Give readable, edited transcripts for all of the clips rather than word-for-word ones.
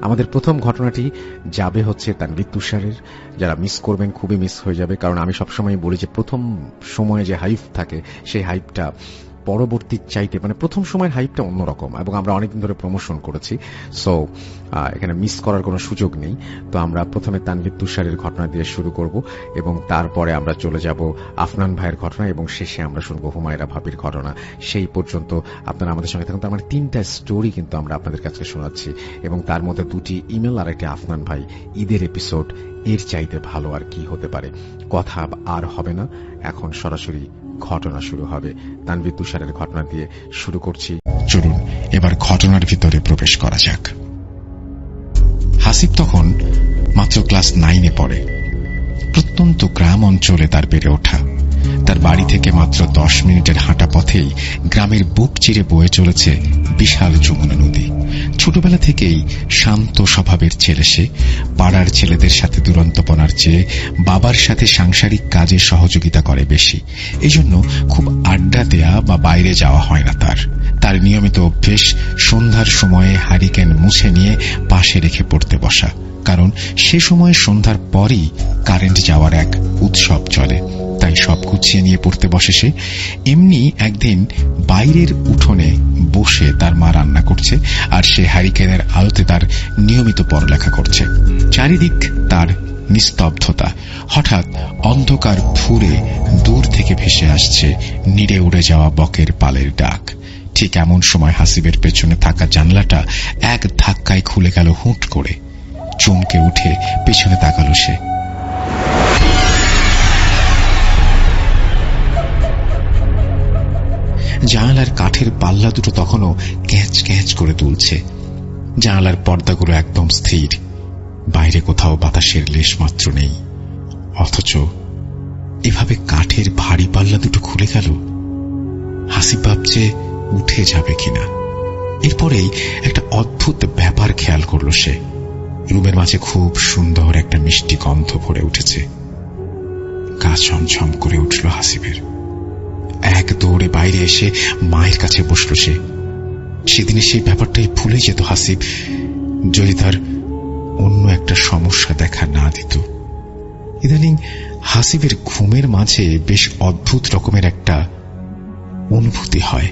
আমাদের প্রথম ঘটনাটি যাবে হচ্ছে তানভীর তুষারের। যারা মিস করবেন খুবই মিস হয়ে যাবে, কারণ আমি সবসময় বলি যে প্রথম সময়ে যে হাইপ থাকে সেই হাইপটা পরবর্তীর চাইতে মানে প্রথম সময়ের হাইপটা অন্যরকম, এবং আমরা অনেকদিন ধরে প্রমোশন করেছি, সো এখানে মিস করার কোনো সুযোগ নেই। তো আমরা প্রথমে তানভীর তুষারের ঘটনা দিয়ে শুরু করব এবং তারপরে আমরা চলে যাব আফনান ভাইয়ের ঘটনা এবং শেষে আমরা শুনবো হুমায়রা ভাবির ঘটনা। সেই পর্যন্ত আপনারা আমাদের সঙ্গে থাকুন। তার মানে 3টা স্টোরি কিন্তু আমরা আপনাদের কাছে শোনাচ্ছি, এবং তার মধ্যে 2টি ইমেল আর একটি আফনান ভাই। ঈদের এপিসোড, এর চাইতে ভালো আর কি হতে পারে। কথা আর হবে না, এখন সরাসরি ঘটনা শুরু হবে। তানভীর তুষারের ঘটনা দিয়ে শুরু করছি। চলুন এবার ঘটনার ভিতরে প্রবেশ করা যাক। হাসিব তখন মাত্র ক্লাস 9-এ পড়ে। প্রত্যন্ত গ্রাম অঞ্চলে তার বেড়ে ওঠা। তার বাড়ি থেকে মাত্র 10 মিনিটের হাঁটা পথেই গ্রামের বুক চিরে বয়ে চলেছে বিশাল যমুনা নদী। ছোটবেলা থেকেই শান্ত স্বভাবের ছেলে সে। পাড়ার ছেলেদের সাথে দুরন্তপনার চেয়ে বাবার সাথে সাংসারিক কাজে সহযোগিতা করে বেশি। এজন্য খুব আড্ডা দেয়া বা বাইরে যাওয়া হয় না তার। তার নিয়মিত অভ্যেস সন্ধ্যার সময়ে হারিকেন মুছে নিয়ে পাশে রেখে পড়তে বসা, কারণ সে সময় সন্ধ্যার পরই কারেন্ট যাওয়ার এক উৎসব চলে। তাই সব গুছিয়ে নিয়ে পড়তে বসে সে। এমনি একদিন বাইরের উঠোনে বসে তার মা রান্না করছে, আর সে হ্যারিকেনের আলোতে তার নিয়মিত পড়ালেখা করছে। চারিদিক তার নিস্তব্ধতা। হঠাৎ অন্ধকার ফুরে দূর থেকে ভেসে আসছে নিড়ে উড়ে যাওয়া বকের পালের ডাক। ঠিক এমন সময় হাসিবের পেছনে থাকা জানলাটা এক ধাক্কায় খুলে গেল হুট করে। চমকে উঠে পেছনে তাকালো সে। জানালার কাঠের পাল্লা দুটো তখনও ক্যাঁচ ক্যাঁচ করে তুলছে। জানালার পর্দাগুলো একদম স্থির, বাইরে কোথাও বাতাসের লেশ মাত্র নেই। অথচ এভাবে কাঠের ভারী পাল্লা দুটো খুলে গেল। হাসিব ভাবছে উঠে যাবে কিনা। এরপরেই একটা অদ্ভুত ব্যাপার খেয়াল করল সে। রুমের মাঝে খুব সুন্দর একটা মিষ্টি গন্ধ ভরে উঠেছে। গা ছমছম করে উঠল হাসিবের। এক দৌড়ে বাইরে এসে মায়ের কাছে বসল সে। সেদিনে সেই ব্যাপারটাই ভুলে যেত হাসিব, যদি তার অন্য একটা সমস্যা দেখা না দিত। ইদানিং হাসিবের ঘুমের মাঝে বেশ অদ্ভুত রকমের একটা অনুভূতি হয়।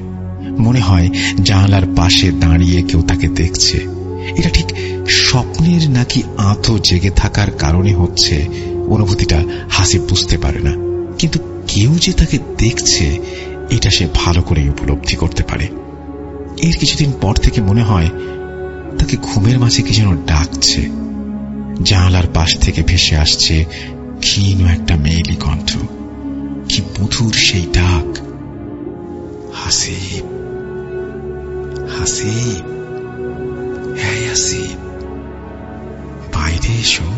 মনে হয় জানালার পাশে দাঁড়িয়ে কেউ তাকে দেখছে। এটা ঠিক স্বপ্নের নাকি আঁতো জেগে থাকার কারণে হচ্ছে অনুভূতিটা হাসিব বুঝতে পারে না, কিন্তু কেউ যে তাকে দেখছে এটা সে ভালো করে উপলব্ধি করতে পারে। এর কিছুদিন পর থেকে মনে হয় তাকে ঘুমের মাঝে কি যেন ডাকছে। জানালার পাশ থেকে ভেসে আসছে ক্ষীণ একটা মেয়েলি কণ্ঠ। কি মধুর সেই ডাক! হাসিব, হাসিব, হ্যাঁ হাসিব, বাইরে এসো।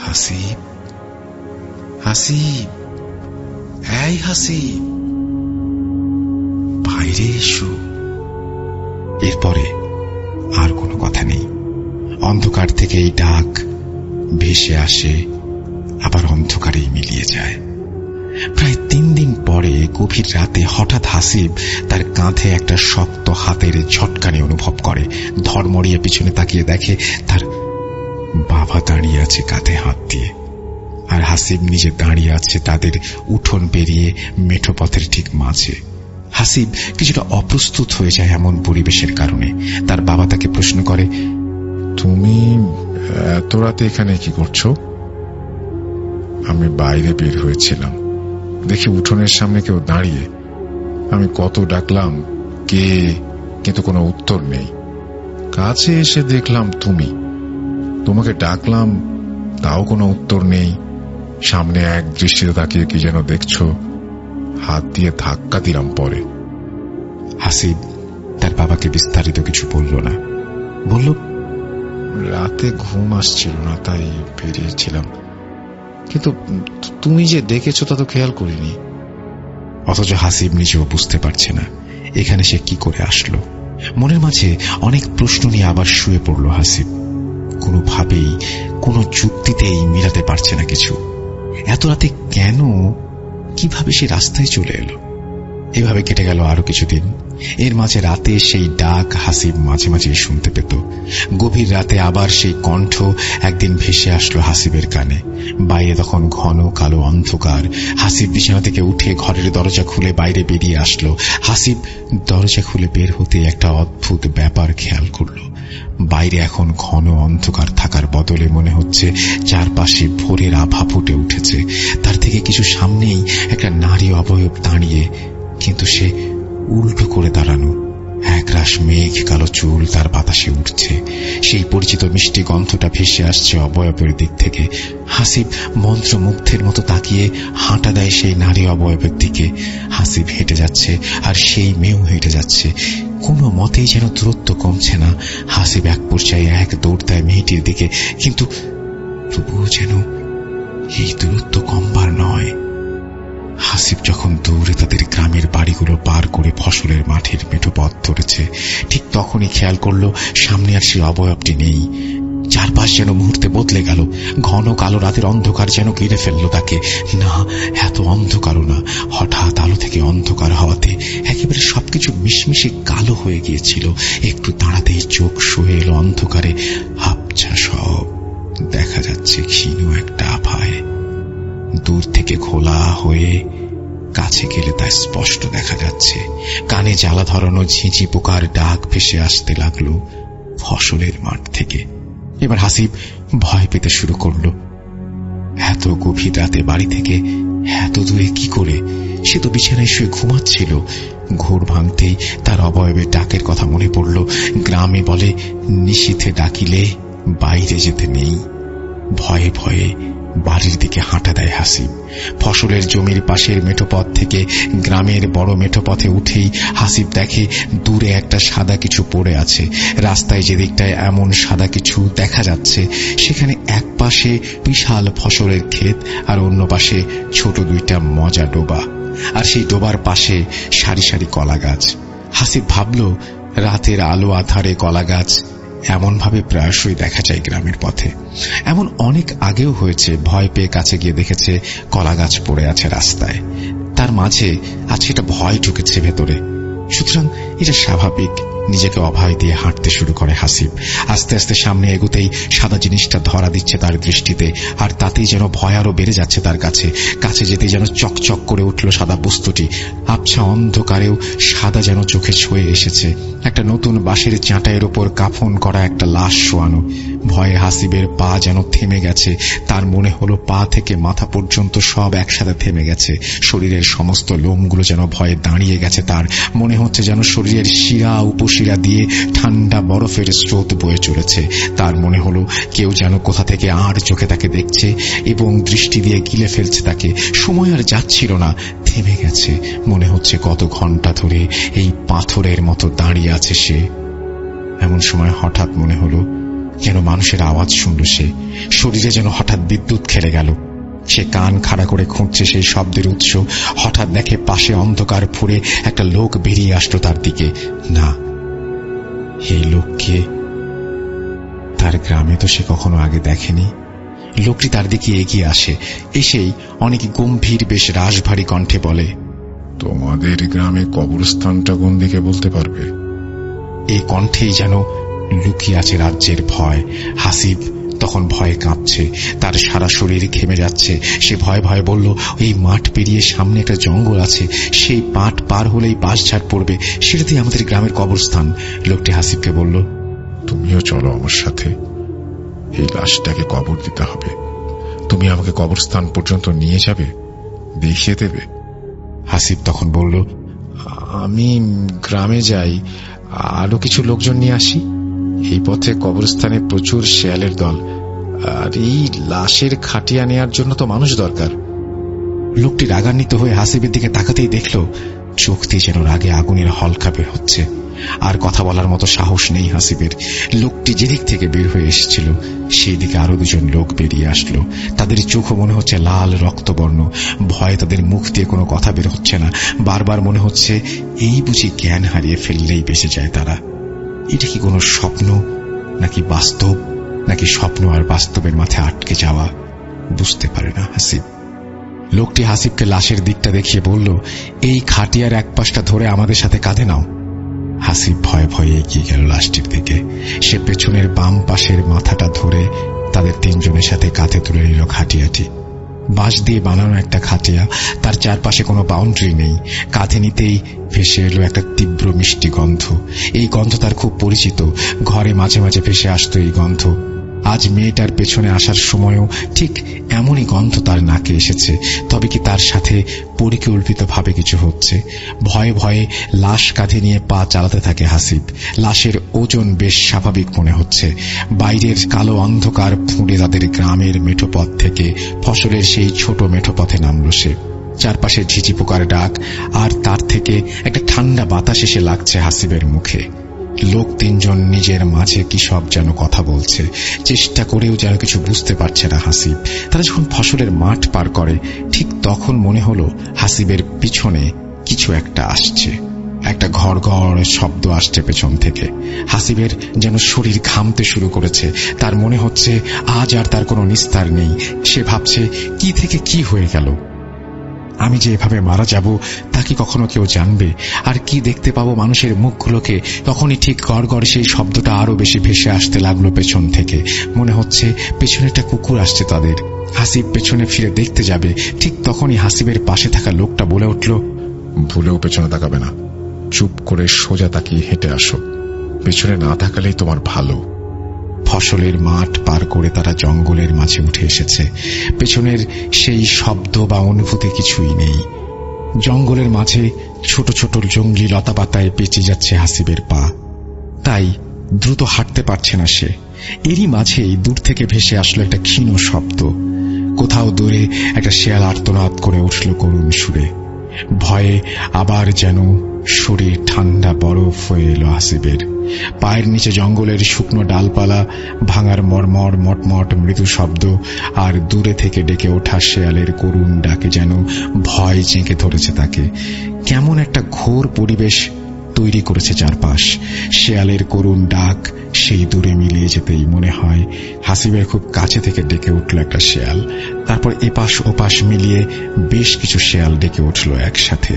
হাসিব, হাসিব, এই হাসিব, বাইরে এসো। এরপরে আর কোনো কথা নেই। অন্ধকার থেকে এই ডাক ভেসে আসে, আবার অন্ধকারেই মিলিয়ে যায়। প্রায় 3 দিন পরে গভীর রাতে হঠাৎ হাসিব তার কাঁধে একটা শক্ত হাতের ঝটকানি অনুভব করে। ধড়মড়িয়ে পিছনে তাকিয়ে দেখে তার বাবা দাঁড়িয়ে আছে কাঁধে হাত দিয়ে, আর হাসিব নিজে দাঁড়িয়ে আছে তাদের উঠোন পেরিয়ে মেঠো পথের ঠিক মাঝে। হাসিব কিছুটা অপ্রস্তুত হয়ে যায় এমন পরিবেশের কারণে। তার বাবা তাকে প্রশ্ন করে, তুমি এত রাতে এখানে কি করছো? আমি বাইরে বের হয়েছিলাম, দেখি উঠোনের সামনে কেউ দাঁড়িয়ে। আমি কত ডাকলাম কে, কিন্তু কোনো উত্তর নেই। কাছে এসে দেখলাম তুমি। তোমাকে ডাকলাম, তাও কোনো উত্তর নেই। সামনে এক দৃষ্টিতে তাকিয়ে কি যেন দেখছো। হাত দিয়ে ধাক্কা দিলাম পরে। হাসিব তার বাবাকে বিস্তারিত কিছু বলল না। বলল, রাতে ঘুম আসছিল না তাই বেরিয়েছিলাম, কিন্তু তুমি যে ডেকেছো তা তো খেয়াল করিনি। অথচ হাসিব নিজেও বুঝতে পারছে না এখানে সে কি করে আসলো। মনের মাঝে অনেক প্রশ্ন নিয়ে আবার শুয়ে পড়ল হাসিব। কোনোভাবেই কোনো যুক্তিতেই মিলাতে পারছে না কিছু। এত রাতে কেন, কিভাবে সে রাস্তায় চলে এলো? এভাবে কেটে গেল আরো কিছুদিন। এর মাঝে রাতে সেই ডাক হাসিব মাঝে মাঝে শুনতে পেত। গভীর রাতে আবার সেই কণ্ঠ একদিন ভেসে আসলো হাসিবের কানে। বাইরে তখন ঘন কালো অন্ধকার। হাসিব বিছানা থেকে উঠে ঘরের দরজা খুলে বাইরে বেরিয়ে আসলো। হাসিব দরজা খুলে বের হতে একটা অদ্ভুত ব্যাপার খেয়াল করল। বাইরে এখন ঘন অন্ধকার থাকার বদলে মনে হচ্ছে চারপাশে ভোরের আভা ফুটে উঠেছে। তার থেকে কিছু সামনেই একটা নারী অবয়ব দাঁড়িয়ে, কিন্তু সে উল্টো করে দাঁড়ানো। একরাশ মেঘ কালো চুল তার বাতাসে উঠছে। সেই পরিচিত মিষ্টি গন্ধটা ভেসে আসছে অবয়বের দিক থেকে। হাসিব মন্ত্রমুগ্ধের মতো তাকিয়ে হাঁটা দেয় সেই নারী অবয়বের দিকে। হাসিব হেঁটে যাচ্ছে, আর সেই মেয়েও হেঁটে যাচ্ছে। কোনো মতেই যেন দূরত্ব কমছে না। হাসিব এক পর্যায়ে এক দৌড় দেয় মেয়েটির দিকে, কিন্তু তবুও যেন এই দূরত্ব কমবার নয়। হাসিব যখন দৌড়ে তাদের গ্রামের বাড়িগুলো পার করে ফসলের মাঠের মেঠো পথ ধরেছে, ঠিক তখনই খেয়াল করল সামনে আর সেই অবয়বটি নেই। চারপাশ যেন মুহূর্তে বদলে গেল। ঘন কালো রাতের অন্ধকার যেন ঘিরে ফেলল তাকে। না, এত অন্ধকারও না। হঠাৎ আলো থেকে অন্ধকার হওয়াতে একেবারে সবকিছু মিশমিশে কালো হয়ে গিয়েছিল। একটু দাঁড়াতেই চোখ শুয়ে এলো অন্ধকারে। আবছা সব দেখা যাচ্ছে ক্ষীণ একটা আভায়। দূর থেকে খোলা হয়ে কাছে গেলে তা স্পষ্ট দেখা যাচ্ছে। কানে জ্বালা ধরানো ঝিঁঝি পোকার ডাক ভেসে আসতে লাগলো ফসলের মাঠ থেকে। এবার হাসিব ভয় পেতে শুরু করলো। এত গভীর রাতে বাড়ি থেকে এত দূরে কি করে? সে তো বিছানায় শুয়ে ঘুমাচ্ছিল। ঘোর ভাঙতেই তার অবয়বের ডাকের কথা মনে পড়ল। গ্রামে বলে, নিশীথে ডাকিলে বাইরে যেতে নেই। ভয়ে ভয়ে বাড়ির দিকে হাঁটা দেয় হাসিব। ফসলের জমির পাশের মেঠোপথ থেকে গ্রামের বড় মেঠোপথে উঠেই হাসিব দেখে দূরে একটা সাদা কিছু পড়ে আছে। রাস্তায় যে দিকটায় এমন সাদা কিছু দেখা যাচ্ছে, সেখানে এক পাশে বিশাল ফসলের ক্ষেত, আর অন্য পাশে ছোট দুইটা মজা ডোবা, আর সেই ডোবার পাশে সারি সারি কলা গাছ। হাসিব ভাবল, রাতের আলো আধারে কলা গাছ এমনভাবে প্রায়শই দেখা যায় গ্রামের পথে। এমন অনেক আগেও হয়েছে। ভয় পেয়ে কাছে গিয়ে দেখেছে কলা গাছ পড়ে আছে রাস্তায়। তার মাঝে আজ সেটা ভয় ঢুকেছে ভেতরে। সুতরাং এটা স্বাভাবিক। নিজেকে অভয় দিয়ে হাঁটতে শুরু করে হাসিব। আস্তে আস্তে সামনে এগোতেই সাদা জিনিসটা ধরা দিচ্ছে তার দৃষ্টিতে, আর তাতেই যেন ভয় আরো বেড়ে যাচ্ছে তার কাছে। কাছে যেতেই যেন চকচক করে উঠল সাদা বস্তুটি। আবছা অন্ধকারেও সাদা যেন চোখে ছুঁয়ে এসেছে। একটা নতুন বাঁশের চাঁটাইয়ের ওপর কাফন করা একটা লাশ শোয়ানো। ভয়ে হাসিবের পা যেন থেমে গেছে। তার মনে হলো পা থেকে মাথা পর্যন্ত সব একসাথে থেমে গেছে। শরীরের সমস্ত লোমগুলো যেন ভয়ে দাঁড়িয়ে গেছে। তার মনে হচ্ছে যেন শরীরের শিরা উপশিরা দিয়ে ঠান্ডা বরফের স্রোত বয়ে চলেছে। তার মনে হলো কেউ যেন কোথা থেকে আর চোখে তাকে দেখছে এবং দৃষ্টি দিয়ে গিলে ফেলছে তাকে। সময় আর যাচ্ছিল না, থেমে গেছে। মনে হচ্ছে কত ঘন্টা ধরে এই পাথরের মতো দাঁড়িয়ে আছে সে। এমন সময় হঠাৎ মনে হলো যেন মানুষের আওয়াজ শুনল সে। শরীরে যেন হঠাৎ বিদ্যুৎ খেলে গেল। সে কান খাড়া করে খুঁজছে সেই শব্দের উৎস। হঠাৎ দেখে পাশে অন্ধকার ফুঁড়ে একটা লোক বেরিয়ে আসলো তার দিকে। না, এই লোককে তার গ্রামে তো সে কখনো আগে দেখেনি। লোকটি তার দিকে এগিয়ে আসে। এসেই অনেক গম্ভীর, বেশ রাশভারী কণ্ঠে বলে, তোমাদের গ্রামে কবরস্থানটা কোন দিকে বলতে পারবে? এই কণ্ঠেই যেন লুকিয়ে আছে রাজ্যের ভয়। হাসিব তখন ভয়ে কাঁপছে। তার সারা শরীর ঘেমে যাচ্ছে। সে ভয়ে ভয়ে বলল, এই মাঠ পেরিয়ে সামনে একটা জঙ্গল আছে। সেই মাঠ পার হলেই বাঁশঝাড় পড়বে, সেটাতেই আমাদের গ্রামের কবরস্থান। লোকটি হাসিবকে বলল, তুমিও চলো আমার সাথে। এই লাশটাকে কবর দিতে হবে। তুমি আমাকে কবরস্থান পর্যন্ত নিয়ে যাবে, দেখিয়ে দেবে। হাসিব তখন বলল, আমি গ্রামে যাই, আরো কিছু লোকজন নিয়ে আসি। এই পথে কবরস্থানে প্রচুর শেয়ালের দল, আর এই লাশের খাটিয়া নেয়ার জন্য তো মানুষ দরকার। লোকটি রাগান্বিত হয়ে হাসিবের দিকে তাকাতেই দেখল চোখ দিয়ে যেন রাগে আগুনের হলকা বের হচ্ছে। আর কথা বলার মতো সাহস নেই হাসিবের। লোকটি যেদিক থেকে বের হয়ে এসেছিল সেই দিকে আরো দুজন লোক বেরিয়ে আসলো। তাদের চোখও মনে হচ্ছে লাল রক্তবর্ণ। ভয়ে তাদের মুখ দিয়ে কোনো কথা বের হচ্ছে না। বারবার মনে হচ্ছে এই বুঝি জ্ঞান হারিয়ে ফেললেই বেঁচে যায় তারা। এটা কি কোনো স্বপ্ন নাকি বাস্তব, নাকি স্বপ্ন আর বাস্তবের মাঝে আটকে যাওয়া? বুঝতে পারে না হাসিব। লোকটি হাসিবকে লাশের দিকটা দেখিয়ে বলল, এই খাটিয়ার এক পাশটা ধরে আমাদের সাথে কাঁধে নাও। হাসিব ভয়ে ভয়ে এগিয়ে গেল লাশটির দিকে। সে পেছনের বাম পাশের মাথাটা ধরে তাদের তিনজনের সাথে কাঁধে তুলে নিল খাটিয়াটি। বাঁশ দিয়ে বানানো একটা খাটিয়া, তার চারপাশে কোনো বাউন্ডারি নেই। কাঁধে নিতেই ভেসে এলো একটা তীব্র মিষ্টি গন্ধ। এই গন্ধ তার খুব পরিচিত, ঘরে মাঝে মাঝে ভেসে আসতো এই গন্ধ। আজ মেয়েটার পেছনে আসার সময়ও ঠিক এমনই গন্ধ তার নাকে এসেছে। তবে কি তার সাথে পরিকল্পিতভাবে কিছু হচ্ছে? ভয়ে ভয়ে লাশ কাঁধে নিয়ে পা চালাতে থাকে হাসিব। লাশের ওজন বেশ স্বাভাবিক মনে হচ্ছে। বাইরের কালো অন্ধকার ফুঁড়ে তাদের গ্রামের মেঠোপথ থেকে ফসলের সেই ছোট মেঠোপথে নামল সে। চারপাশে ঝিঝি পোকার ডাক, আর তার থেকে একটা ঠান্ডা বাতাস এসে লাগছে হাসিবের মুখে। লোক তিনজন নিজের মাঝে কি সব যেন কথা বলছে, চেষ্টা করেও যেন কিছু বুঝতে পারছে না হাসিব। তারা যখন ফসলের মাঠ পার করে, ঠিক তখন মনে হলো হাসিবের পিছনে কিছু একটা আসছে। একটা ঘড় ঘড় শব্দ আসছে পেছন থেকে। হাসিবের যেন শরীর ঘামতে শুরু করেছে। তার মনে হচ্ছে আজ আর তার কোনো নিস্তার নেই। সে ভাবছে, কি থেকে কি হয়ে গেল? আমি যে এভাবে মারা যাব তা কি কখনো কেউ জানবে? আর কি দেখতে পাবো মানুষের মুখগুলোকে? তখনই ঠিক গড় গড় সেই শব্দটা আরো বেশি ভেসে আসতে লাগলো পেছন থেকে। মনে হচ্ছে পেছনে একটা কুকুর আসছে তাদের। হাসিব পেছনে ফিরে দেখতে যাবে, ঠিক তখনই হাসিবের পাশে থাকা লোকটা বলে উঠল, ভুলেও পেছনে তাকাবে না, চুপ করে সোজা তাকিয়ে হেঁটে আসো। পেছনে না তাকালেই তোমার ভালো। ফসলের মাঠ পার করে তারা জঙ্গলের মাঝে উঠে এসেছে। পেছনের সেই শব্দ বা অনুভূতি কিছুই নেই। জঙ্গলের মাঝে ছোট ছোট জঙ্গলি লতাপাতায় পেঁচে যাচ্ছে হাসিবের পা, তাই দ্রুত হাঁটতে পারছে না সে। এরই মাঝেই দূর থেকে ভেসে আসলো একটা ক্ষীণ শব্দ। কোথাও দূরে একটা শেয়াল আর্তনাদ করে উঠল করুণ সুরে। ভয়ে আবার যেন শরীর ঠান্ডা বরফ হয়ে এলো হাসিবের। পায়ের নিচে জঙ্গলের শুকনো ডালপালা ভাঙার মর্মর মটমট মৃদু শব্দ, আর দূরে থেকে ডেকে ওঠা শেয়ালের করুণ ডাকে যেন ভয় চেঁকে ধরেছে তাকে। কেমন একটা ঘোর পরিবেশ তৈরি করেছে চারপাশ। শেয়ালের করুণ ডাক সেই দূরে মিলিয়ে যেতেই মনে হয় হাসিবের খুব কাছে থেকে ডেকে উঠল একটা শেয়াল। তারপর এপাশ ওপাশ মিলিয়ে বেশ কিছু শেয়াল ডেকে উঠল একসাথে।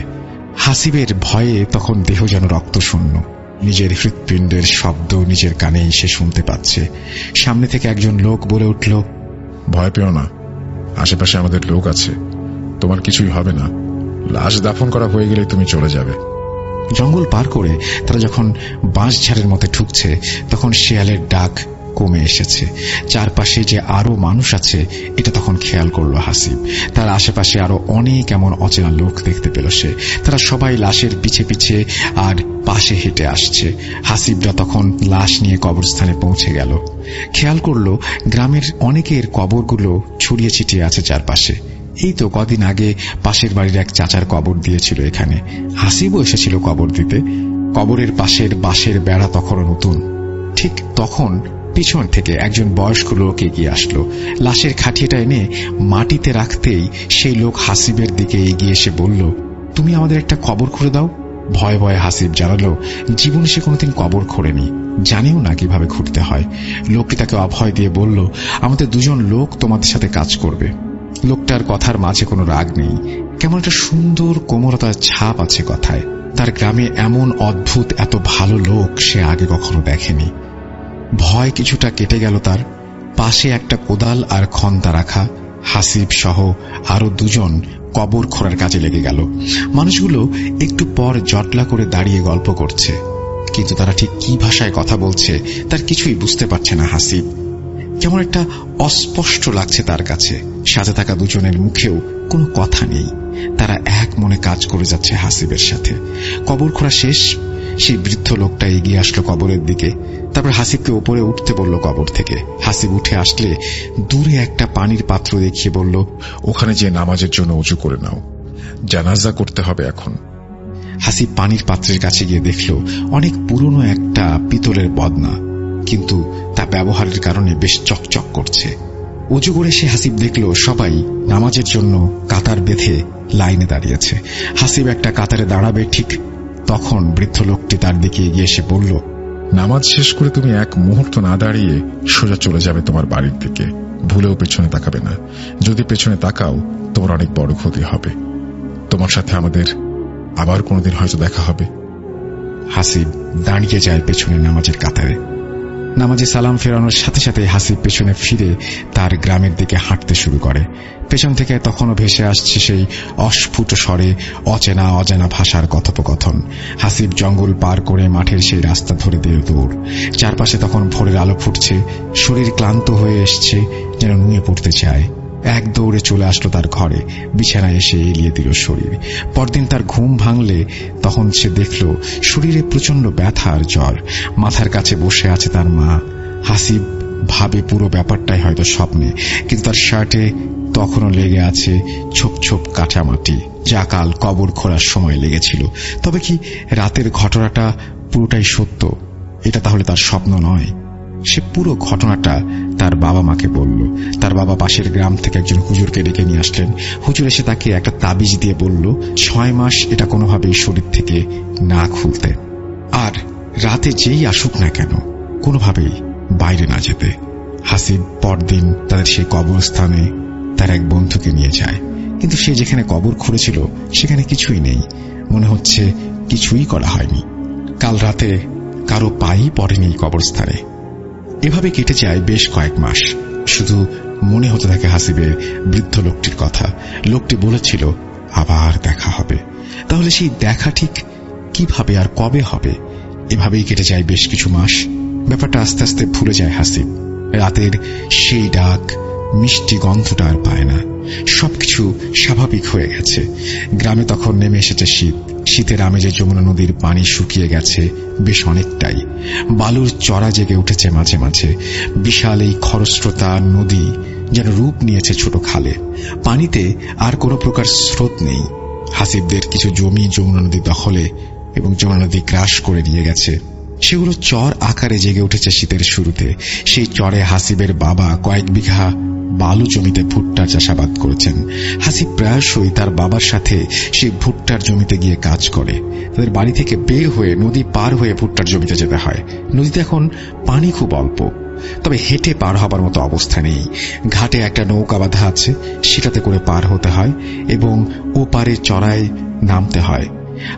হাসিবের ভয়ে তখন দেহ যেন রক্তশূন্য। নিজের হৃৎপিণ্ডের শব্দ নিজের কানেই সে শুনতে পাচ্ছে। সামনে থেকে একজন লোক বলে উঠল, ভয় পেও না, আশেপাশে আমাদের লোক আছে, তোমার কিছুই হবে না। লাশ দাফন করা হয়ে গেলে তুমি চলে যাবে। জঙ্গল পার করে তারা যখন বাঁশঝাড়ের মধ্যে ঢুকছে, তখন শেয়ালের ডাক কমে এসেছে। চারপাশে যে আরো মানুষ আছে এটা তখন খেয়াল করলো হাসিব। তার আশেপাশে আরো অনেক এমন অচেনা লোক দেখতে পেল সে। তারা সবাই লাশের পিছে পিছে আর পাশে হেঁটে আসছে। হাসিবরা তখন লাশ নিয়ে কবরস্থানে পৌঁছে গেল। খেয়াল করলো গ্রামের অনেকের কবরগুলো ছড়িয়ে ছিটিয়ে আছে চারপাশে। এই তো কদিন আগে পাশের বাড়ির এক চাচার কবর দিয়েছিল এখানে। হাসিবও এসেছিল কবর দিতে। কবরের পাশের বাঁশের বেড়া তখনও নতুন। ঠিক তখন পিছন থেকে একজন বয়স্ক লোক এগিয়ে আসলো। লাশের খাটিয়াটা এনে মাটিতে রাখতেই সেই লোক হাসিবের দিকে এগিয়ে এসে বলল, তুমি আমাদের একটা কবর খুঁড়ে দাও। ভয়ে ভয়ে হাসিব জানালো জীবনে সে কোনোদিন কবর খোঁড়েনি, জানেও না কিভাবে খুঁড়তে হয়। লোকটি তাকে অভয় দিয়ে বলল, আমাদের দুজন লোক তোমাদের সাথে কাজ করবে। লোকটার কথার মাঝে কোনো রাগ নেই, কেমন একটা সুন্দর কোমলতার ছাপ আছে কথায়। তার গ্রামে এমন অদ্ভুত এত ভালো লোক সে আগে কখনো দেখেনি। ভয় কিছুটা কেটে গেল তার। পাশে একটা কোদাল আর খন্তা রাখা। হাসিব সহ আরো দুজন কবর খোঁড়ার কাজে লেগে গেল। মানুষগুলো একটু পর জটলা করে দাঁড়িয়ে গল্প করছে, কিন্তু তারা ঠিক কি ভাষায় কথা বলছে তার কিছুই বুঝতে পারছে না হাসিব। কেমন একটা অস্পষ্ট লাগছে তার কাছে। সাথে থাকা দুজনের মুখেও কোনো কথা নেই। তারা এক মনে কাজ করে যাচ্ছে হাসিবের সাথে। কবর খোঁড়া শেষ। সেই বৃদ্ধ লোকটা এগিয়ে আসলো কবরের দিকে। তারপর হাসিবকে উপরে উঠতে বলল কবর থেকে। হাসিব উঠে আসলে দূরে একটা পানির পাত্র দেখিয়ে বলল, ওখানে যে নামাজের জন্য উঁচু করে নাও, জানাজা করতে হবে এখন। হাসিব পানির পাত্রের কাছে গিয়ে দেখল অনেক পুরনো একটা পিতলের বদনা, কিন্তু তা ব্যবহারের কারণে বেশ চকচক করছে। উঁচু করে সে হাসিব দেখল সবাই নামাজের জন্য কাতার বেঁধে লাইনে দাঁড়িয়েছে। হাসিব একটা কাতারে দাঁড়াবে ঠিক তখন বৃদ্ধ লোকটি তার দিকে এগিয়ে এসে বলল, নামাজ শেষ করে তুমি এক মুহূর্ত না দাঁড়িয়ে সোজা চলে যাবে তোমার বাড়ির দিকে। ভুলেও পেছনে তাকাবে না। যদি পেছনে তাকাও তোমার অনেক বড় ক্ষতি হবে। তোমার সাথে আমাদের আবার কোনোদিন হয়তো দেখা হবে। হাসিব দাঁড়িয়ে যায় পেছনে নামাজের কাতারে। নামাজে সালাম ফেরানোর সাথে সাথে হাসিব পেছনে ফিরে তার গ্রামের দিকে হাঁটতে শুরু করে। পেছন থেকে তখনও ভেসে আসছে সেই অস্ফুট স্বরে অচেনা অজানা ভাষার কথোপকথন। হাসিব জঙ্গল পার করে মাঠের সেই রাস্তা ধরে দিয়ে দৌড়। চারপাশে তখন ভোরের আলো ফুটছে। শরীর ক্লান্ত হয়ে এসছে, যেন নুয়ে পড়তে চায়। এক দৌড়ে চলে আসলো তার ঘরে, বিছানায় এসে এলিয়ে দিল শরীর। পরদিন তার ঘুম ভাঙলে তখন সে দেখল শরীরে প্রচন্ড ব্যথা আর জ্বর। মাথার কাছে বসে আছে তার মা। হাসিব ভাবে পুরো ব্যাপারটাই হয়তো স্বপ্নে, কিন্তু তার শার্টে তখনও লেগে আছে ছোপ ছোপ কাঁচামাটি, যা কাল কবর খোঁড়ার সময় লেগেছিল। তবে কি রাতের ঘটনাটা পুরোটাই সত্য? এটা তাহলে তার স্বপ্ন নয়? সে পুরো ঘটনাটা তার বাবা মাকে বলল। তার বাবা পাশের গ্রাম থেকে একজন হুজুরকে ডেকে নিয়ে আসলেন। হুজুর এসে তাকে একটা তাবিজ দিয়ে বলল 6 মাস এটা কোনোভাবেই শরীর থেকে না খুলতে, আর রাতে যেই আসুক না কেন কোনোভাবেই বাইরে না যেতে। হাসিব পরদিন তাদের সেই কবরস্থানে তার এক বন্ধুকে নিয়ে যায়, কিন্তু সে যেখানে কবর খুঁড়েছিল সেখানে কিছুই নেই। মনে হচ্ছে কিছুই করা হয়নি। কাল রাতে কারো পাই পড়েনি কবরস্থানে। এভাবে কেটে যায় বেশ কয়েক মাস। শুধু মনে হতে থাকে হাসিবের বৃদ্ধ লোকটির কথা। লোকটি বলেছিল আবার দেখা হবে। তাহলে সেই দেখা ঠিক কিভাবে আর কবে হবে? এভাবেই কেটে যায় বেশ কিছু মাস। ব্যাপারটা আস্তে আস্তে ভুলে যায় হাসিব। রাতের সেই ডাক, মিষ্টি গন্ধটা আর পায় না। সবকিছু স্বাভাবিক হয়ে গেছে। গ্রামে তখন নেমে এসেছে শীত। শীতের আমেজে যমুনা নদীর পানি শুকিয়ে গেছে বেশ অনেকটাই। বালুর চড়া জেগে উঠেছে মাঝে মাঝে। বিশাল এই খরস্রোতা নদী যেন রূপ নিয়েছে ছোট খালে। পানিতে আর কোনো প্রকার স্রোত নেই। হাসিবদের কিছু জমি যমুনা নদী দখলে এবং যমুনা নদী গ্রাস করে নিয়ে গেছে। সেগুলো চর আকারে জেগে উঠেছে শীতের শুরুতে। সেই চরে হাসিবের বাবা কয়েক বিঘা বালু জমিতে ভুট্টার চাষাবাদ করেছেন। হাসিব প্রায়শই তার বাবার সাথে সেই ভুট্টার জমিতে গিয়ে কাজ করে। তাদের বাড়ি থেকে বের হয়ে নদী পার হয়ে ভুট্টার জমিতে যেতে হয়। নদীতে এখন পানি খুব অল্প, তবে হেঁটে পার হবার মতো অবস্থা নেই। ঘাটে একটা নৌকা বাঁধা আছে, সেটাতে করে পার হতে হয় এবং ও পারে চড়ায় নামতে হয়।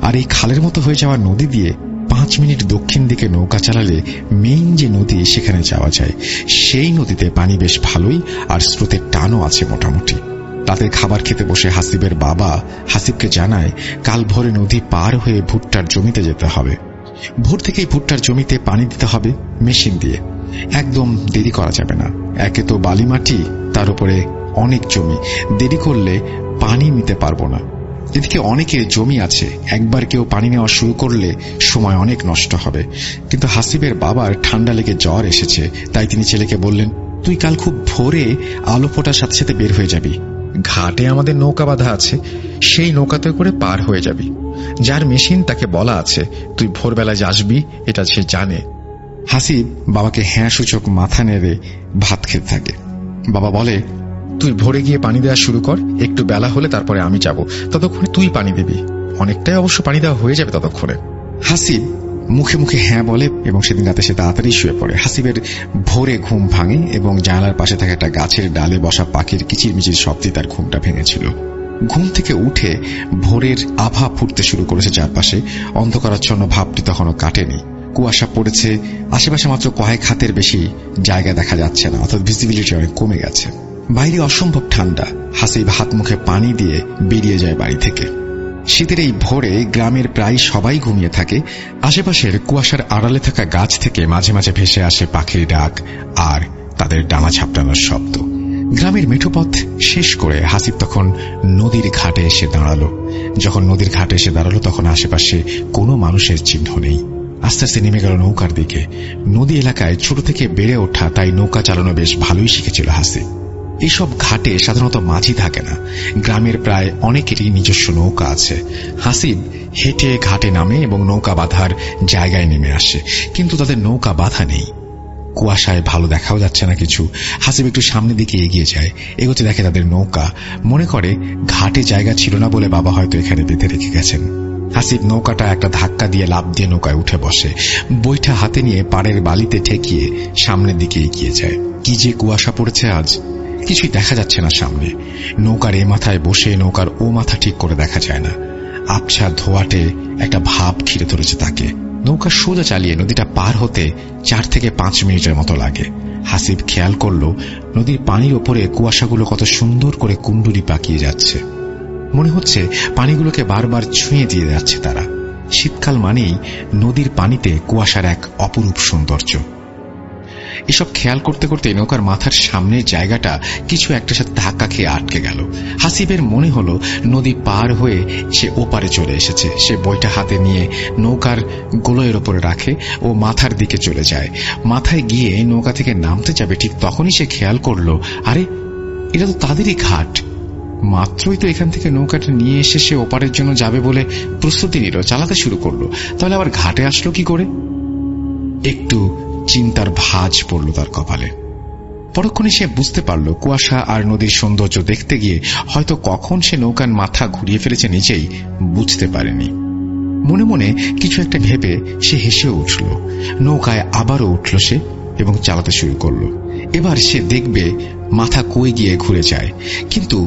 আর এই খালের মতো হয়ে যাওয়া নদী দিয়ে 5 মিনিট দক্ষিণ দিকে নৌকা চালালে মেইন যে নদী সেখানে যাওয়া যায়। সেই নদীতে পানি বেশ ভালোই, আর স্রোতের টানও আছে মোটামুটি। রাতের খাবার খেতে বসে হাসিবের বাবা হাসিবকে জানায় কাল ভোরে নদী পার হয়ে ভুট্টার জমিতে যেতে হবে। ভোর থেকেই ভুট্টার জমিতে পানি দিতে হবে মেশিন দিয়ে। একদম দেরি করা যাবে না। একে তো বালি মাটি, তার উপরে অনেক জমি। দেরি করলে পানি নিতে পারবো না। এদিকে অনেকের জমি আছে, একবার কেউ পানি নেওয়া শুরু করলে সময় অনেক নষ্ট হবে। কিন্তু হাসিবের বাবার ঠান্ডা লেগে জ্বর এসেছে, তাই তিনি ছেলেকে বললেন তুই কাল খুব ভোরে আলো ফোটার সাথে সাথে বের হয়ে যাবি। ঘাটে আমাদের নৌকা বাঁধা আছে, সেই নৌকাতে করে পার হয়ে যাবি। যার মেশিন তাকে বলা আছে তুই ভোরবেলায় আসবি, এটা সে জানে। হাসিব বাবাকে হ্যাঁ সূচক মাথা নেড়ে ভাত খেতে থাকে। বাবা বলে তুই ভোরে গিয়ে পানি দেওয়া শুরু কর, একটু বেলা হলে তারপরে আমি যাব, ততক্ষণে তুই পানি দিবি। অনেকটাই অবশ্য পানি দেওয়া হয়ে যাবে ততক্ষণে। হাসিব মুখে মুখে হ্যাঁ বলে এবং সেদিন রাতে সে তাড়াতাড়ি শুয়ে পড়ে। হাসিবের ভোরে ঘুম ভাঙে এবং জানালার পাশে থাকা একটা গাছের ডালে বসা পাখির কিচিরমিচির শব্দে তার ঘুমটা ভেঙেছিল। ঘুম থেকে উঠে ভোরের আভা ফুটতে শুরু করেছে চারপাশে। অন্ধকারাচ্ছন্ন ভাবটি তখনও কাটেনি। কুয়াশা পড়েছে, আশেপাশে মাত্র কয়েক হাতের বেশি জায়গা দেখা যাচ্ছে না, অর্থাৎ ভিজিবিলিটি অনেক কমে গেছে। বাইরে অসম্ভব ঠান্ডা। হাসিব হাত মুখে পানি দিয়ে বেরিয়ে যায় বাড়ি থেকে। শীতের এই ভোরে গ্রামের প্রায় সবাই ঘুমিয়ে থাকে। আশেপাশের কুয়াশার আড়ালে থাকা গাছ থেকে মাঝে মাঝে ভেসে আসে পাখির ডাক আর তাদের ডানা ঝাপটানোর শব্দ। গ্রামের মেঠোপথ শেষ করে হাসিব তখন নদীর ঘাটে এসে দাঁড়ালো। যখন নদীর ঘাটে এসে দাঁড়ালো তখন আশেপাশে কোনো মানুষের চিহ্ন নেই। আস্তে আস্তে নেমে গেল নৌকার দিকে। নদী এলাকায় ছোট থেকে বেড়ে ওঠা, তাই নৌকা চালানো বেশ ভালোই শিখেছিল হাসিব। এইসব ঘাটে সাধারণত মাঝি থাকে না। গ্রামের প্রায় অনেকেরই নিজস্ব নৌকা আছে। হাসিব হেঁটে ঘাটে নামে এবং নৌকা বাঁধার জায়গায় নেমে আসে, কিন্তু তাদের নৌকা বাঁধা নেই। কুয়াশায় ভালো দেখাও যাচ্ছে না কিছু। হাসিব একটু সামনের দিকে এগিয়ে যায়। এগোতে দেখে তাদের নৌকা। মনে করে ঘাটে জায়গা ছিল না বলে বাবা হয়তো এখানে বেঁধে রেখে গেছেন। হাসিব নৌকাটা একটা ধাক্কা দিয়ে লাফ দিয়ে নৌকায় উঠে বসে। বৈঠা হাতে নিয়ে পাড়ের বালিতে ঠেকিয়ে সামনের দিকে এগিয়ে যায়। কি যে কুয়াশা পড়েছে আজ! কিছুই দেখা যাচ্ছে না সামনে। নৌকার এ মাথায় বসে নৌকার ও মাথা ঠিক করে দেখা যায় না। আবছা ধোয়াটে একটা ভাব ঘিরে ধরেছে তাকে। নৌকা সোজা চালিয়ে নদীটা পার হতে 4 থেকে 5 মিনিটের মতো লাগে। হাসিব খেয়াল করল নদীর পানির ওপরে কুয়াশাগুলো কত সুন্দর করে কুণ্ডুলি পাকিয়ে যাচ্ছে। মনে হচ্ছে পানিগুলোকে বারবার ছুঁয়ে দিয়ে যাচ্ছে তারা। শীতকাল মানেই নদীর পানিতে কুয়াশার এক অপরূপ সৌন্দর্য। এসব খেয়াল করতে করতে নৌকার মাথার সামনের জায়গাটা কিছু একটার সাথে ধাক্কা খেয়ে আটকে গেল। হাসিবের মনে হলো নদী পার হয়ে সে ওপারে চলে এসেছে। সে বইটা হাতে নিয়ে নৌকার গোলয়ের ওপরে রাখে ও মাথার দিকে চলে যায়। মাথায় গিয়ে নৌকা থেকে নামতে যাবে, ঠিক তখনই সে খেয়াল করলো, আরে এটা তো তাদেরই ঘাট। মাত্রই তো এখান থেকে নৌকাটা নিয়ে এসে সে ওপারের জন্য যাবে বলে প্রস্তুতি নিল, চালাতে শুরু করলো, তাহলে আবার ঘাটে আসলো কি করে? একটু চিন্তার ভাঁজ পড়ল তার কপালে। পরক্ষণে সে বুঝতে পারল কুয়াশা আর নদীর সৌন্দর্য দেখতে গিয়ে হয়তো কখন সে নৌকার মাথা ঘুরিয়ে ফেলেছে নিজেই বুঝতে পারেনি। মনে মনে কিছু একটা ভেবে সে হেসেও উঠল। নৌকায় আবারও উঠল সে এবং চালাতে শুরু করল। এবার সে দেখবে মাথা কই গিয়ে ঘুরে যায়, কিন্তু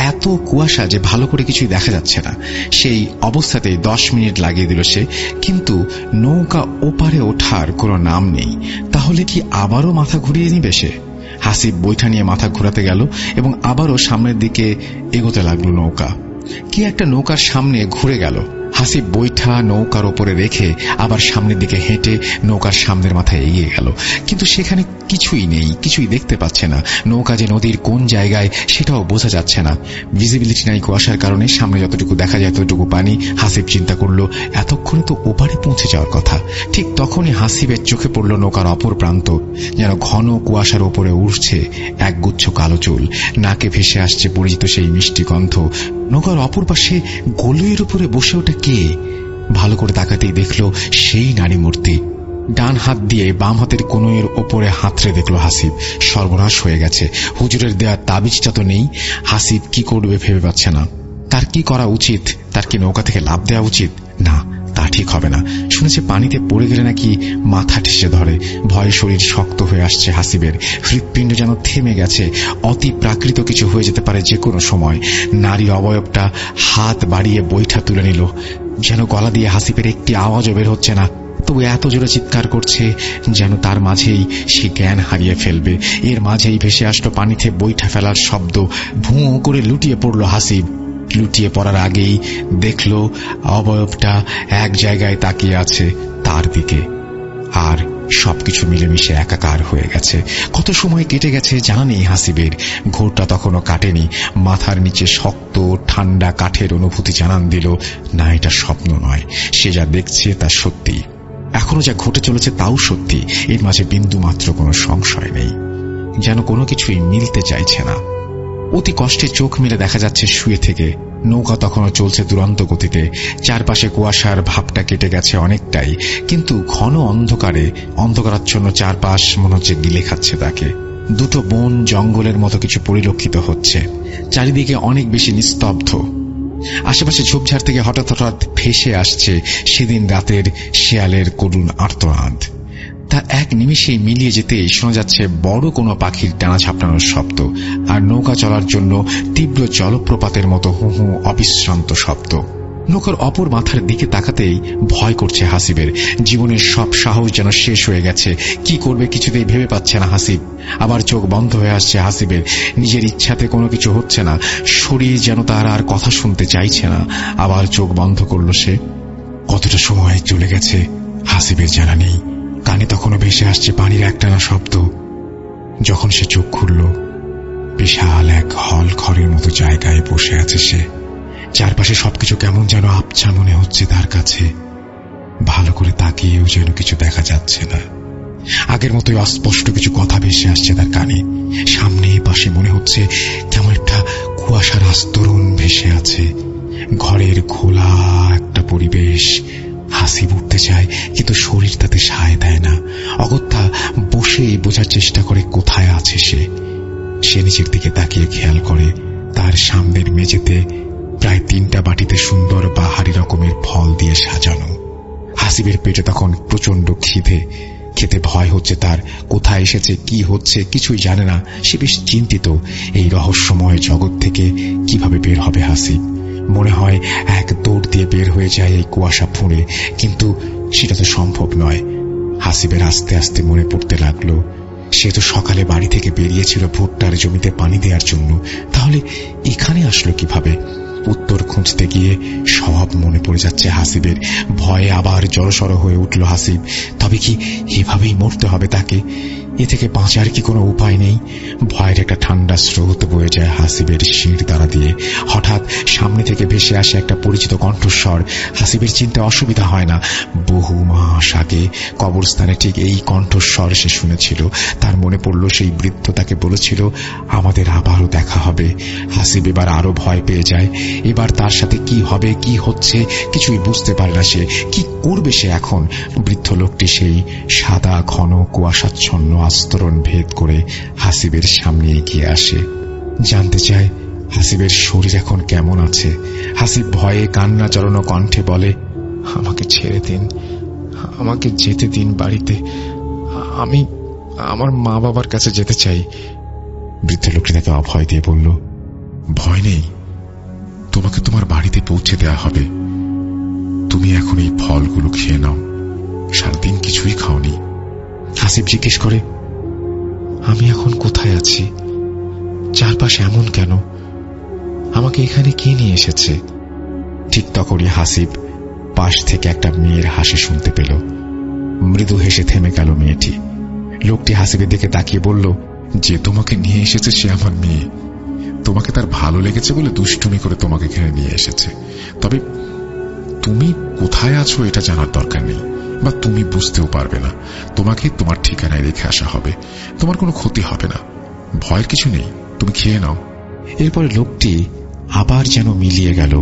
এত কুয়াশা যে ভালো করে কিছুই দেখা যাচ্ছে না। সেই অবস্থাতেই 10 মিনিট লাগিয়ে দিল সে, কিন্তু নৌকা ওপারে ওঠার কোনো নাম নেই। তাহলে কি আবারও মাথা ঘুরিয়ে নিবে সে? হাসিব বৈঠা নিয়ে মাথা ঘোরাতে গেল এবং আবারও সামনের দিকে এগোতে লাগলো নৌকা। কি একটা নৌকার সামনে ঘুরে গেল। হাসিব বৈঠা নৌকার ওপরে রেখে আবার সামনের দিকে হেঁটে নৌকার সামনের মাথায় এগিয়ে গেল, কিন্তু সেখানে কিছুই নেই, কিছুই দেখতে পাচ্ছে না। নৌকা যে নদীর কোন জায়গায় সেটাও বোঝা যাচ্ছে না। ভিজিবিলিটি নাই কুয়াশার কারণে, সামনে যতটুকু দেখা যায় ততটুকু পানি। হাসিব চিন্তা করলো এতক্ষণে তো ওপারে পৌঁছে যাওয়ার কথা। ঠিক তখনই হাসিবের চোখে পড়ল নৌকার অপর প্রান্ত, যেন ঘন কুয়াশার ওপরে উঠছে একগুচ্ছ কালো চুল। নাকে ভেসে আসছে পরিচিত সেই মিষ্টি গন্ধ। নৌকার অপর পাশে গোলইয়ের উপরে বসে ওঠে কে? ভালো করে তাকাতেই দেখল সেই নারী মূর্তি। ডান হাত দিয়ে বাম হাতের কনুইয়ের ওপরে হাতড়ে দেখল হাসিব। সর্বনাশ হয়ে গেছে, হুজুরের দেয়া তাবিজটা তো নেই। হাসিব কি করবে ভেবে পাচ্ছে না। তার কি করা উচিত? তার কি নৌকা থেকে লাফ দেওয়া উচিত? না, তা ঠিক হবে না। শুনেছে পানিতে পড়ে গেলে নাকি মাথা ঠেসে ধরে। ভয়ে শরীর শক্ত হয়ে আসছে হাসিবের। হৃৎপিণ্ড যেন থেমে গেছে। অতি প্রাকৃত কিছু হয়ে যেতে পারে যে কোনো সময়। নারী অবয়বটা হাত বাড়িয়ে বৈঠা তুলে নিল। যেন গলা দিয়ে হাসিবের একটি আওয়াজও বের হচ্ছে না, তবু এত জোরে চিৎকার করছে যেন তার মাঝেই সে জ্ঞান হারিয়ে ফেলবে। এর মাঝেই ভেসে আসলো পানিতে বৈঠা ফেলার শব্দ। ভুঁ করে লুটিয়ে পড়ল হাসিব। লুটিয়ে পড়ার আগেই দেখল অবয়বটা এক জায়গায় তাকিয়ে আছে তার দিকে, আর সবকিছু মিলেমিশে একাকার হয়ে গেছে। কত সময় কেটে গেছে জানা নেই হাসিবের। ঘোরটা তখনও কাটেনি। মাথার নিচে শক্ত ঠান্ডা কাঠের অনুভূতি জানান দিল, না, এটা স্বপ্ন নয়। সে যা দেখছে তা সত্যি। এখনো যা ঘটে চলেছে তাও সত্যি। এর মাঝে বিন্দু মাত্র কোনো সংশয় নেই। যেন কোনো কিছুই মিলতে চাইছে না। অতি কষ্টে চোখ মেলে দেখা যাচ্ছে শুয়ে থেকে নৌকা তখনও চলছে দুরন্ত গতিতে। চারপাশে কুয়াশার ভাবটা কেটে গেছে অনেকটাই, কিন্তু ঘন অন্ধকারাচ্ছন্ন চারপাশ মনে হচ্ছে গিলে খাচ্ছে তাকে। দুটো বন জঙ্গলের মতো কিছু পরিলক্ষিত হচ্ছে। চারিদিকে অনেক বেশি নিস্তব্ধ। আশেপাশে ঝোপঝাড় থেকে হঠাৎ হঠাৎ ভেসে আসছে সেদিন রাতের শেয়ালের করুণ আর্তনাদ। তা এক নিমিষেই মিলিয়ে যেতেই শোনা যাচ্ছে বড় কোনো পাখির ডানা ঝাপটানোর শব্দ, আর নৌকা চলার জন্য তীব্র জলপ্রপাতের মতো হু হু অবিশ্রান্ত শব্দ। নৌকার অপর মাথার দিকে তাকাতেই ভয় করছে হাসিবের। জীবনের সব সাহস যেন শেষ হয়ে গেছে। কি করবে কিছুতেই ভেবে পাচ্ছে না হাসিব। আবার চোখ বন্ধ হয়ে আসছে হাসিবের। নিজের ইচ্ছাতে কোনো কিছু হচ্ছে না। শরীর যেন তার আর কথা শুনতে চাইছে না। আবার চোখ বন্ধ করল সে। কতটা সময় চলে গেছে হাসিবের জানা নেই। কানে তখনও ভেসে আসছে পানির একটানা শব্দ। যখন সে চোখ খুলল, বিশাল এক হল ঘরের মতো জায়গায় বসে আছে সে। চারপাশে সবকিছু কেমন যেন আবছা মনে হচ্ছে তার কাছে। ভালো করে তাকিয়েও যেন কিছু দেখা যাচ্ছে না। আগের মতোই অস্পষ্ট কিছু কথা ভেসে আসছে তার কানে। সামনে পাশে মনে হচ্ছে কেমন একটা কুয়াশার আস্তরণ ভেসে আছে। ঘরের খোলা একটা পরিবেশ। হাসিব উঠতে চায়, কিন্তু শরীর তাতে সায় দেয় না। অগত্যা বসেই বোঝার চেষ্টা করে কোথায় আছে সে। সে নিচের দিকে তাকিয়ে খেয়াল করে তার সামনের মেঝেতে প্রায় 3টা বাটিতে সুন্দর বাহারি রকমের ফল দিয়ে সাজানো। হাসিবের পেটে তখন প্রচন্ড খিদে। খেতে ভয় হচ্ছে তার, কোথায় এসেছে, কি হচ্ছে কিছুই জানে না। সে বেশ চিন্তিত এই রহস্যময় জগৎ থেকে কিভাবে বের হবে হাসিব। মনে হয় এক দৌড় দিয়ে বের হয়ে যায় এই কুয়াশা ফুঁড়ে, কিন্তু সেটা তো সম্ভব নয়। হাসিবের আস্তে আস্তে মনে পড়তে লাগলো, সে তো সকালে বাড়ি থেকে বেরিয়েছিল ভুট্টার জমিতে পানি দেওয়ার জন্য, তাহলে এখানে আসলো কিভাবে? উত্তর খুঁজতে গিয়ে সব মনে পড়ে যাচ্ছে হাসিবের। ভয়ে আবার জড়সড় হয়ে উঠল হাসিব। তবে কি এভাবেই মরতে হবে তাকে? এ থেকে বাঁচার কি কোনো উপায় নেই? ভয়ের একটা ঠান্ডা স্রোত বয়ে যায় হাসিবের শির দ্বারা দিয়ে। হঠাৎ সামনে থেকে ভেসে আসে একটা পরিচিত কণ্ঠস্বর। হাসিবের চিনতে অসুবিধা হয় না, বহু মাস আগে কবরস্থানে ঠিক এই কণ্ঠস্বর সে শুনেছিল। তার মনে পড়ল সেই বৃদ্ধ তাকে বলেছিল, আমাদের আবারও দেখা হবে। হাসিব এবার আরো ভয় পেয়ে যায়। এবার তার সাথে কি হবে, কি হচ্ছে কিছুই বুঝতে পারে না সে। কি করবে সে এখন? বৃদ্ধ লোকটি সেই সাদা ঘন কুয়াশাচ্ছন্ন আস্তরণ ভেদ করে হাসিবের সামনে এগিয়ে আসে, জানতে চায় হাসিবের শরীর এখন কেমন আছে। হাসিব ভয়ে কান্না জড়ানো কণ্ঠে বলে, আমাকে ছেড়ে দিন, আমাকে যেতে দিন বাড়িতে, আমি আমার মা বাবার কাছে যেতে চাই। বৃদ্ধ লোকটি তাকে অভয় দিয়ে বলল, ভয় নেই, তোমাকে তোমার বাড়িতে পৌঁছে দেয়া হবে। তুমি এখন এই ফলগুলো খেয়ে নাও, সারাদিন কিছুই খাওনি। হাসিব জিজ্ঞেস করে, আমি এখন কোথায় আছি? চারপাশে এমন কেন? আমাকে এখানে কে নিয়ে এসেছে? ঠিক তখনই হাসিব পাশ থেকে একটা মেয়ের হাসি শুনতে পেল। মৃদু হেসে থেমে গেল মেয়েটি। লোকটি হাসিবের দিকে তাকিয়ে বলল, যে তোমাকে নিয়ে এসেছে সে আমার মেয়ে। তোমাকে তার ভালো লেগেছে বলে দুষ্টুমি করে তোমাকে এখানে নিয়ে এসেছে। তবে তুমি কোথায় আছো এটা জানার দরকার নেই, বা তুমি বুঝতেও পারবে না। তোমাকে তোমার ঠিকানায় রেখে আসা হবে, তোমার কোনো ক্ষতি হবে না। ভয়ের কিছু নেই, তুমি খেয়ে নাও। এরপরে লোকটি আবার যেন মিলিয়ে গেল,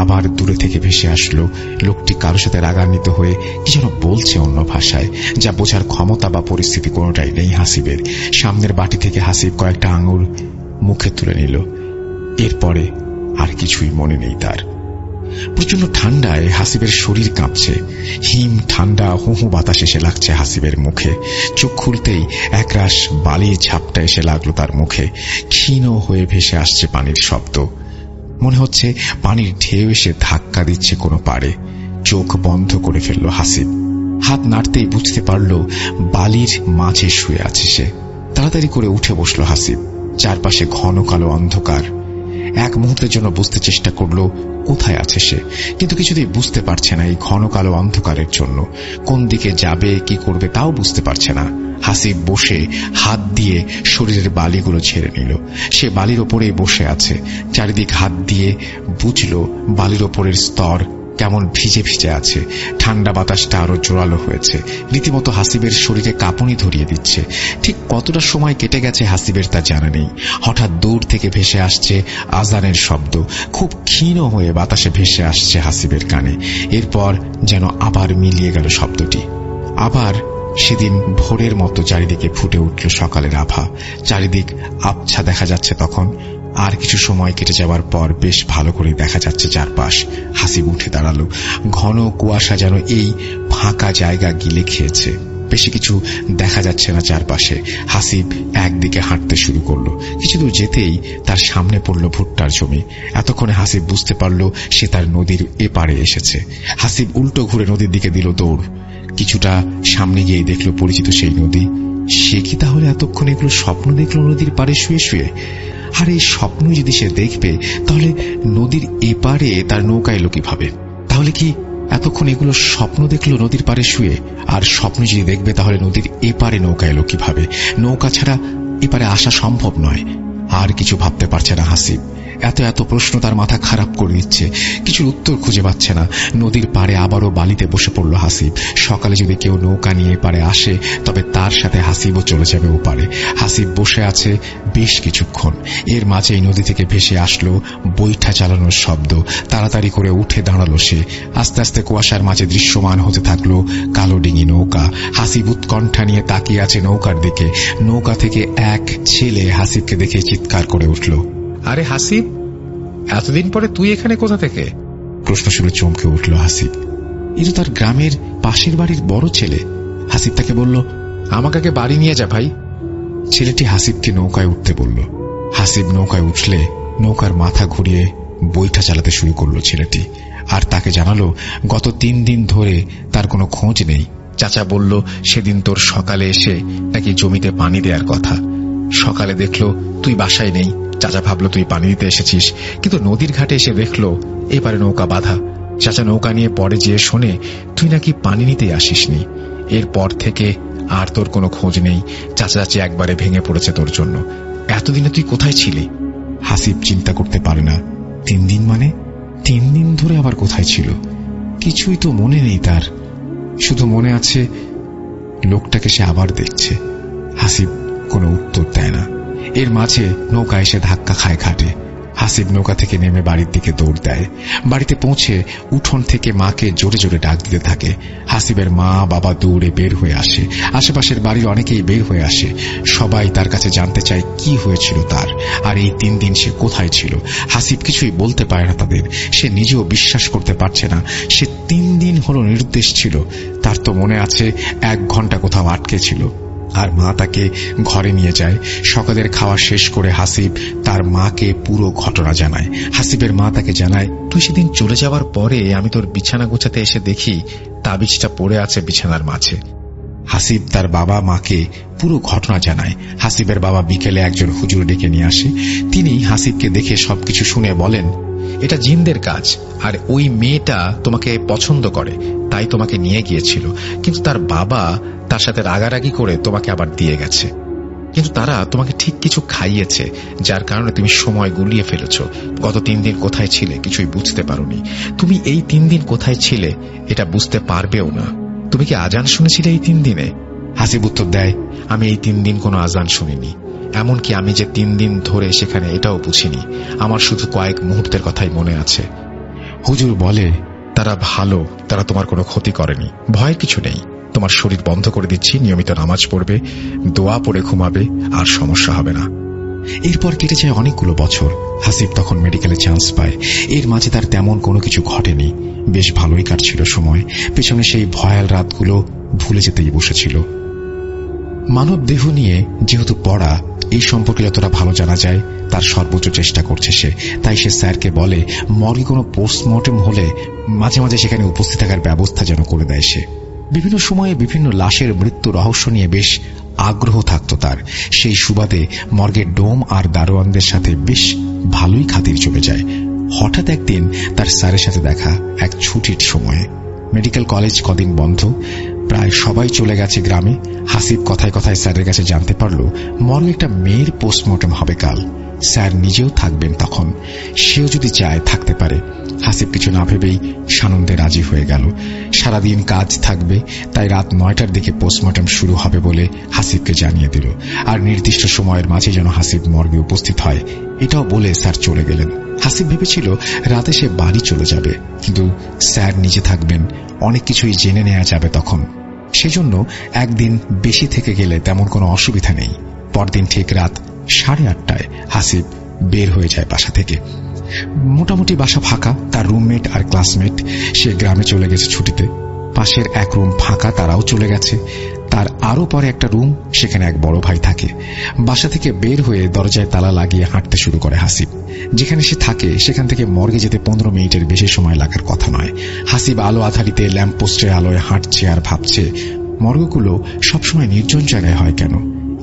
আবার দূরে থেকে ভেসে আসলো। লোকটি কারোর সাথে রাগান্বিত হয়ে কি যেন বলছে অন্য ভাষায়, যা বোঝার ক্ষমতা বা পরিস্থিতি কোনোটাই নেই হাসিবের। সামনের বাটি থেকে হাসিব কয়েকটা আঙুর মুখে তুলে নিল। এরপরে আর কিছুই মনে নেই তার। প্রচন্ড ঠান্ডায় হাসিবের শরীর কাঁপছে। হিম ঠান্ডা হু হু বাতাস এসে লাগছে হাসিবের মুখে। চোখ খুলতেই একরাশ বালির ঝাপটা এসে লাগলো তার মুখে। ক্ষীণ হয়ে ভেসে আসছে পানির শব্দ। মনে হচ্ছে পানির ঢেউ এসে ধাক্কা দিচ্ছে কোনো পাড়ে। চোখ বন্ধ করে ফেলল হাসিব। হাত নাড়তেই বুঝতে পারল বালির মাঝে শুয়ে আছে সে। তাড়াতাড়ি করে উঠে বসল হাসিব। চারপাশে ঘন কালো অন্ধকার। এক মুহূর্তের জন্য বুঝতে চেষ্টা করলো কোথায় আছে সে, কিন্তু কিছুতেই বুঝতে পারছে না এই ঘন কালো অন্ধকারের জন্য। কোন দিকে যাবে, কি করবে তাও বুঝতে পারছে না। হাসিব বসে হাত দিয়ে শরীরের বালিগুলো ছেড়ে নিল। সে বালির ওপরেই বসে আছে। চারিদিক হাত দিয়ে বুঝল বালির ওপরের স্তর কেমন ভিজে ভিজে আছে। ঠান্ডা বাতাসটা আরো জোরালো হয়েছে, রীতিমতো হাসিবের শরীরে কাঁপুনি ধরিয়ে দিচ্ছে। ঠিক কতটা সময় কেটে গেছে হাসিবের তা জানা নেই। হঠাৎ দূর থেকে ভেসে আসছে আজানের শব্দ, খুব ক্ষীণ হয়ে বাতাসে ভেসে আসছে হাসিবের কানে। এরপর যেন আবার মিলিয়ে গেল শব্দটি। আবার সেদিন ভোরের মতো চারিদিকে ফুটে উঠল সকালের আভা। চারিদিক আবছা দেখা যাচ্ছে তখন। আর কিছু সময় কেটে যাওয়ার পর বেশ ভালো করে দেখা যাচ্ছে চারপাশ। হাসিব উঠে দাঁড়ালো। ঘন কুয়াশা যেন এই ফাঁকা জায়গা গিলে খেয়েছে। বেশি কিছু দেখা যাচ্ছে না চারপাশে। হাসিব একদিকে হাঁটতে শুরু করলো। কিছু দূর যেতেই তার সামনে পড়ল ভুট্টার জমি। এতক্ষণে হাসিব বুঝতে পারল সে তার নদীর এপারে এসেছে। হাসিব উল্টো ঘুরে নদীর দিকে দিল দৌড়। কিছুটা সামনে গিয়ে দেখল পরিচিত সেই নদী। সে কি তাহলে এতক্ষণ এগুলো স্বপ্ন দেখল নদীর পাড়ে শুয়ে শুয়ে? আর এই স্বপ্ন যদি সে দেখবে তাহলে নদীর এপারে তার নৌকা এলো কিভাবে? তাহলে কি এতক্ষণ এগুলো স্বপ্ন দেখলো নদীর পাড়ে শুয়ে? আর স্বপ্ন যদি দেখবে তাহলে নদীর এপারে নৌকা এলো কিভাবে? নৌকা ছাড়া এপারে আসা সম্ভব নয়। আর কিছু ভাবতে পারছে না হাসিব। এত এত প্রশ্ন তার মাথা খারাপ করে দিচ্ছে। কিছুর উত্তর খুঁজে পাচ্ছে না। নদীর পাড়ে আবারও বালিতে বসে পড়ল হাসিব। সকালে যদি কেউ নৌকা নিয়ে পাড়ে আসে তবে তার সাথে হাসিবও চলে যাবে ওপারে। হাসিব বসে আছে বেশ কিছুক্ষণ। এর মাঝে এই নদী থেকে ভেসে আসলো বৈঠা চালানোর শব্দ। তাড়াতাড়ি করে উঠে দাঁড়ালো সে। আস্তে আস্তে কুয়াশার মাঝে দৃশ্যমান হতে থাকলো কালো ডিঙি নৌকা। হাসিব উৎকণ্ঠা নিয়ে তাকিয়ে আছে নৌকার দিকে। নৌকা থেকে এক ছেলে হাসিবকে দেখে চিৎকার করে উঠল, আরে হাসিব, এতদিন পরে তুই এখানে কোথা থেকে? প্রশ্ন শুনে চমকে উঠল হাসিব। এ তো তার গ্রামের পাশের বাড়ির বড় ছেলে। হাসিব তাকে বলল, আমাকে আগে বাড়ি নিয়ে যা ভাই। ছেলেটি হাসিবকে নৌকায় উঠতে বলল। হাসিব নৌকায় উঠলে নৌকার মাথা ঘুরিয়ে বৈঠা চালাতে শুরু করলো ছেলেটি, আর তাকে জানালো গত 3 দিন ধরে তার কোনো খোঁজ নেই। চাচা বলল সেদিন তোর সকালে এসে নাকি জমিতে পানি দেওয়ার কথা। সকালে দেখলো তুই বাসায় নেই। চাচা ভাবলো তুই পানি দিতে এসেছিস, কিন্তু নদীর ঘাটে এসে দেখলো এবারে নৌকা বাঁধা। চাচা নৌকা নিয়ে পরে যেয়ে শোনে তুই নাকি পানি নিতে আসিসনি। এরপর থেকে আর তোর কোনো খোঁজ নেই। চাচা চাচি একবারে ভেঙে পড়েছে তোর জন্য। এতদিনে তুই কোথায় ছিলি? হাসিব চিন্তা করতে পারে না। 3 দিন মানে 3 দিন ধরে আবার কোথায় ছিল? কিছুই তো মনে নেই তার। শুধু মনে আছে লোকটাকে সে আবার দেখছে। হাসিব কোনো উত্তর দেয় না। এর মাঝে নৌকা এসে ধাক্কা খায় ঘাটে। হাসিব নৌকা থেকে নেমে বাড়ির দিকে দৌড় দেয়। বাড়িতে পৌঁছে উঠোন থেকে মাকে জোরে জোরে ডাক দিতে থাকে। হাসিবের মা বাবা দৌড়ে বের হয়ে আসে। আশেপাশের বাড়ির অনেকেই বের হয়ে আসে। সবাই তার কাছে জানতে চায় কি হয়েছিল তার, আর এই 3 দিন সে কোথায় ছিল। হাসিব কিছুই বলতে পারে না তাদের। সে নিজেও বিশ্বাস করতে পারছে না সে 3 দিন হলো নিরুদ্দেশ ছিল। তার তো মনে আছে 1 ঘন্টা কোথাও আটকে ছিল, আর মা তাকে ঘরে নিয়ে যায়। সকালের খাওয়া শেষ করে হাসিব তার মাকে পুরো ঘটনা জানায়। হাসিবের মা তাকে জানায়, তুই সেদিন চলে যাওয়ার পরে আমি তোর বিছানা গোছাতে এসে দেখি তাবিজটা পড়ে আছে বিছানার মাঝে। হাসিব তার বাবা মাকে পুরো ঘটনা জানায়। হাসিবের বাবা বিকেলে একজন হুজুর ডেকে নিয়ে আসে। তিনি হাসিবকে দেখে সবকিছু শুনে বলেন, এটা জিনদের কাজ, আর ওই মেয়েটা তোমাকে পছন্দ করে তাই তোমাকে নিয়ে গিয়েছিল, কিন্তু তার বাবা তার সাথে রাগারাগি করে তোমাকে আবার দিয়ে গেছে। কিন্তু তারা তোমাকে ঠিক কিছু খাইয়েছে, যার কারণে তুমি সময় গুলিয়ে ফেলেছ। গত 3 দিন কোথায় ছিলে কিছুই বুঝতে পারোনি। তুমি এই 3 দিন কোথায় ছিলে এটা বুঝতে পারবেও না। তুমি কি আজান শুনেছিলে এই 3 দিনে? হাসিব উত্তর দেয়, আমি এই 3 দিন কোনো আজান শুনিনি। এমনকি আমি যে 3 দিন ধরে সেখানে এটাও বুঝিনি। আমার শুধু কয়েক মুহূর্তের কথাই মনে আছে। হুজুর বলে, তারা ভালো, তারা তোমার কোনো ক্ষতি করেনি, ভয়ের কিছু নেই। তোমার শরীর বন্ধ করে দিচ্ছি, নিয়মিত নামাজ পড়বে, দোয়া পড়ে ঘুমাবে, আর সমস্যা হবে না। এরপর কেটে যায় অনেকগুলো বছর। হাসিব তখন মেডিকেলে চান্স পায়। এর মাঝে তার তেমন কোনো কিছু ঘটেনি। বেশ ভালোই কাটছিল সময়। পেছনে সেই ভয়াল রাতগুলো ভুলে যেতেই বসেছিল। মানব দেহ নিয়ে যেহেতু পড়া, এই সম্পর্কে যতটা ভালো জানা যায় তার সর্বোচ্চ চেষ্টা করছে সে। তাই সে স্যারকে বলে মর্গে কোনো পোস্টমর্টেম হলে মাঝে মাঝে সেখানে উপস্থিত থাকার ব্যবস্থা যেন করে দেয় সে। বিভিন্ন সময়ে বিভিন্ন লাশের মৃত্যু রহস্য নিয়ে বেশ আগ্রহ থাকত তার। সেই সুবাদে মর্গের ডোম আর দারোয়ানদের সাথে বেশ ভালোই খাতির জমে যায়। হঠাৎ একদিন তার স্যারের সাথে দেখা এক ছুটির সময়ে। মেডিকেল কলেজ কদিন বন্ধ, প্রায় সবাই চলে গেছে গ্রামে। হাসিব কথায় কথায় স্যারের কাছে জানতে পারল মর্গে একটা মেয়ের পোস্টমর্টেম হবে কাল। স্যার নিজেও থাকবেন তখন, সেও যদি চায় থাকতে পারে। হাসিব কিছু না ভেবেই সানন্দে রাজি হয়ে গেল। সারাদিন কাজ থাকবে, তাই রাত 9টার দিকে পোস্টমর্টেম শুরু হবে বলে হাসিবকে জানিয়ে দিল। আর নির্দিষ্ট সময়ের মাঝে যেন হাসিব মর্গে উপস্থিত হয় এটাও বলে স্যার চলে গেলেন। হাসিব ভেবেছিল রাতে সে বাড়ি চলে যাবে, কিন্তু স্যার নিজে থাকবেন, অনেক কিছুই জেনে নেওয়া যাবে তখন। সেজন্য একদিন বেশি থেকে গেলে তেমন কোনো অসুবিধা নেই। পরদিন ঠিক রাত 8:30টায় হাসিব বের হয়ে যায় বাসা থেকে। মোটামুটি বাসা ফাঁকা, তার রুমমেট আর ক্লাসমেট সে গ্রামে চলে গেছে ছুটিতে। পাশের এক রুম ফাঁকা, তারাও চলে গেছে। তার আরো পরে একটা রুম, সেখানে এক বড় ভাই থাকে। বাসা থেকে বের হয়ে দরজায় তালা লাগিয়ে হাঁটতে শুরু করে হাসিব। যেখানে সে থাকে সেখান থেকে মর্গে যেতে 15 মিনিটের বেশি সময় লাগার কথা নয়। হাসিব আলো আধারিতে ল্যাম্পপোস্টের আলোয় হাঁটছে আর ভাবছে মর্গগুলো সবসময় নির্জন জায়গায় হয় কেন?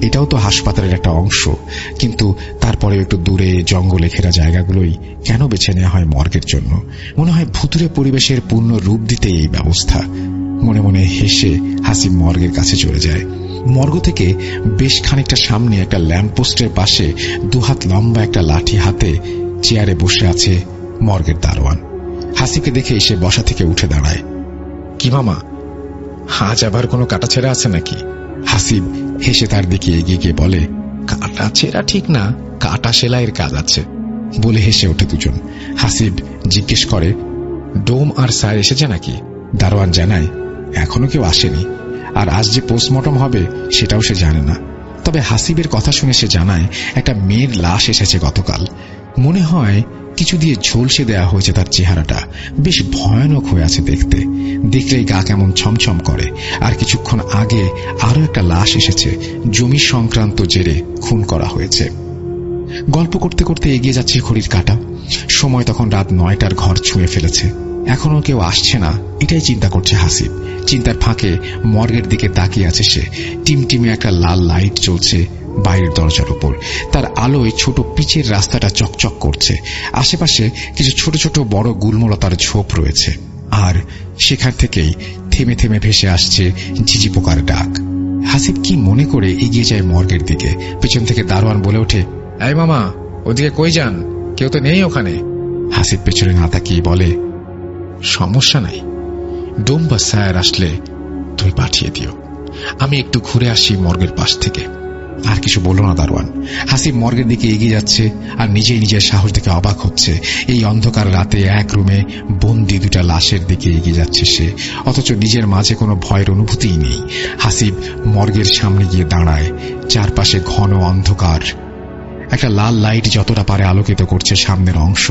এটাও তো হাসপাতালের একটা অংশ, কিন্তু তারপরে একটু দূরে জঙ্গলে ঘেরা জায়গাগুলোই কেন বেছে নেওয়া হয় মর্গের জন্য? মনে হয় ভুতুরে পরিবেশের পূর্ণ রূপ দিতে এই ব্যবস্থা। মনে মনে হেসে হাসিব মর্গের কাছে চলে যায়। মর্গ থেকে বেশ খানিকটা সামনে একটা ল্যাম্পপোস্টের পাশে 2 হাত লম্বা একটা লাঠি হাতে চেয়ারে বসে আছে মর্গের দারোয়ান। হাসিবকে দেখে এসে বসা থেকে উঠে দাঁড়ায়। কি মামা, আজ আবার কোনো কাটাছেড়া আছে নাকি? হাসিব হেসে তার দিকে এগিয়ে গিয়ে বলে, কাটাছেড়া ঠিক না, কাটা সেলাইয়ের কাজ আছে বলে হেসে ওঠে দুজন। হাসিব জিজ্ঞেস করে, ডোম আর স্যার এসেছে নাকি? দারোয়ান জানায়, এখনো কেউ আসেনি, আর আজ যে পোস্টমর্টম হবে সেটাও সে জানে না। তবে হাসিবের কথা শুনে সে জানায় একটা মেয়ের লাশ এসেছে গতকাল। মনে হয় কিছু দিয়ে ঝলসে দেয়া হয়েছে তার চেহারাটা। বেশ ভয়ানক হয়ে আছে দেখতে, দেখলেই গা কেমন ছমছম করে। আর কিছুক্ষণ আগে আরো একটা লাশ এসেছে, জমি সংক্রান্ত জেরে খুন করা হয়েছে। গল্প করতে করতে এগিয়ে যাচ্ছে ঘড়ির কাঁটা। সময় তখন রাত 9টার ঘর ছুঁয়ে ফেলেছে। এখনো কেউ আসছে না, এটাই চিন্তা করছে হাসিব। চিন্তার ফাঁকে মর্গের দিকে তাকিয়ে আছে সে। টিমটিমে একটা লাল লাইট জ্বলছে বাইরের দরজার উপর। তার আলোয় ছোট পিচের রাস্তাটা চকচক করছে। আশেপাশে কিছু ছোট ছোট বড় গুল্মলতার ঝোপ রয়েছে, আর সেখান থেকেই থেমে থেমে ভেসে আসছে ঝিঝি পোকার ডাক। হাসিব কি মনে করে এগিয়ে যায় মর্গের দিকে। পেছন থেকে দারোয়ান বলে ওঠে, এই মামা, ওদিকে কই যান? কেউ তো নেই ওখানে। হাসিব পেছনে না তাকিয়ে বলে, সমস্যা নাই, ডোম বা স্যার আসলে তুমি পাঠিয়ে দিও, আমি একটু ঘুরে আসি মর্গের পাশ থেকে। আর কিছু বলল না দারোয়ান। হাসিব মর্গের দিকে এগিয়ে যাচ্ছে, আর নিজেই নিজের সাহস দেখে অবাক হচ্ছে। এই অন্ধকার রাতে এক রুমে বন্দি দুটা লাশের দিকে এগিয়ে যাচ্ছে সে, অথচ নিজের মাঝে কোনো ভয়ের অনুভূতিই নেই। হাসিব মর্গের সামনে গিয়ে দাঁড়ায়। চারপাশে ঘন অন্ধকার। একটা লাল লাইট যতটা পারে আলোকিত করছে সামনের অংশ।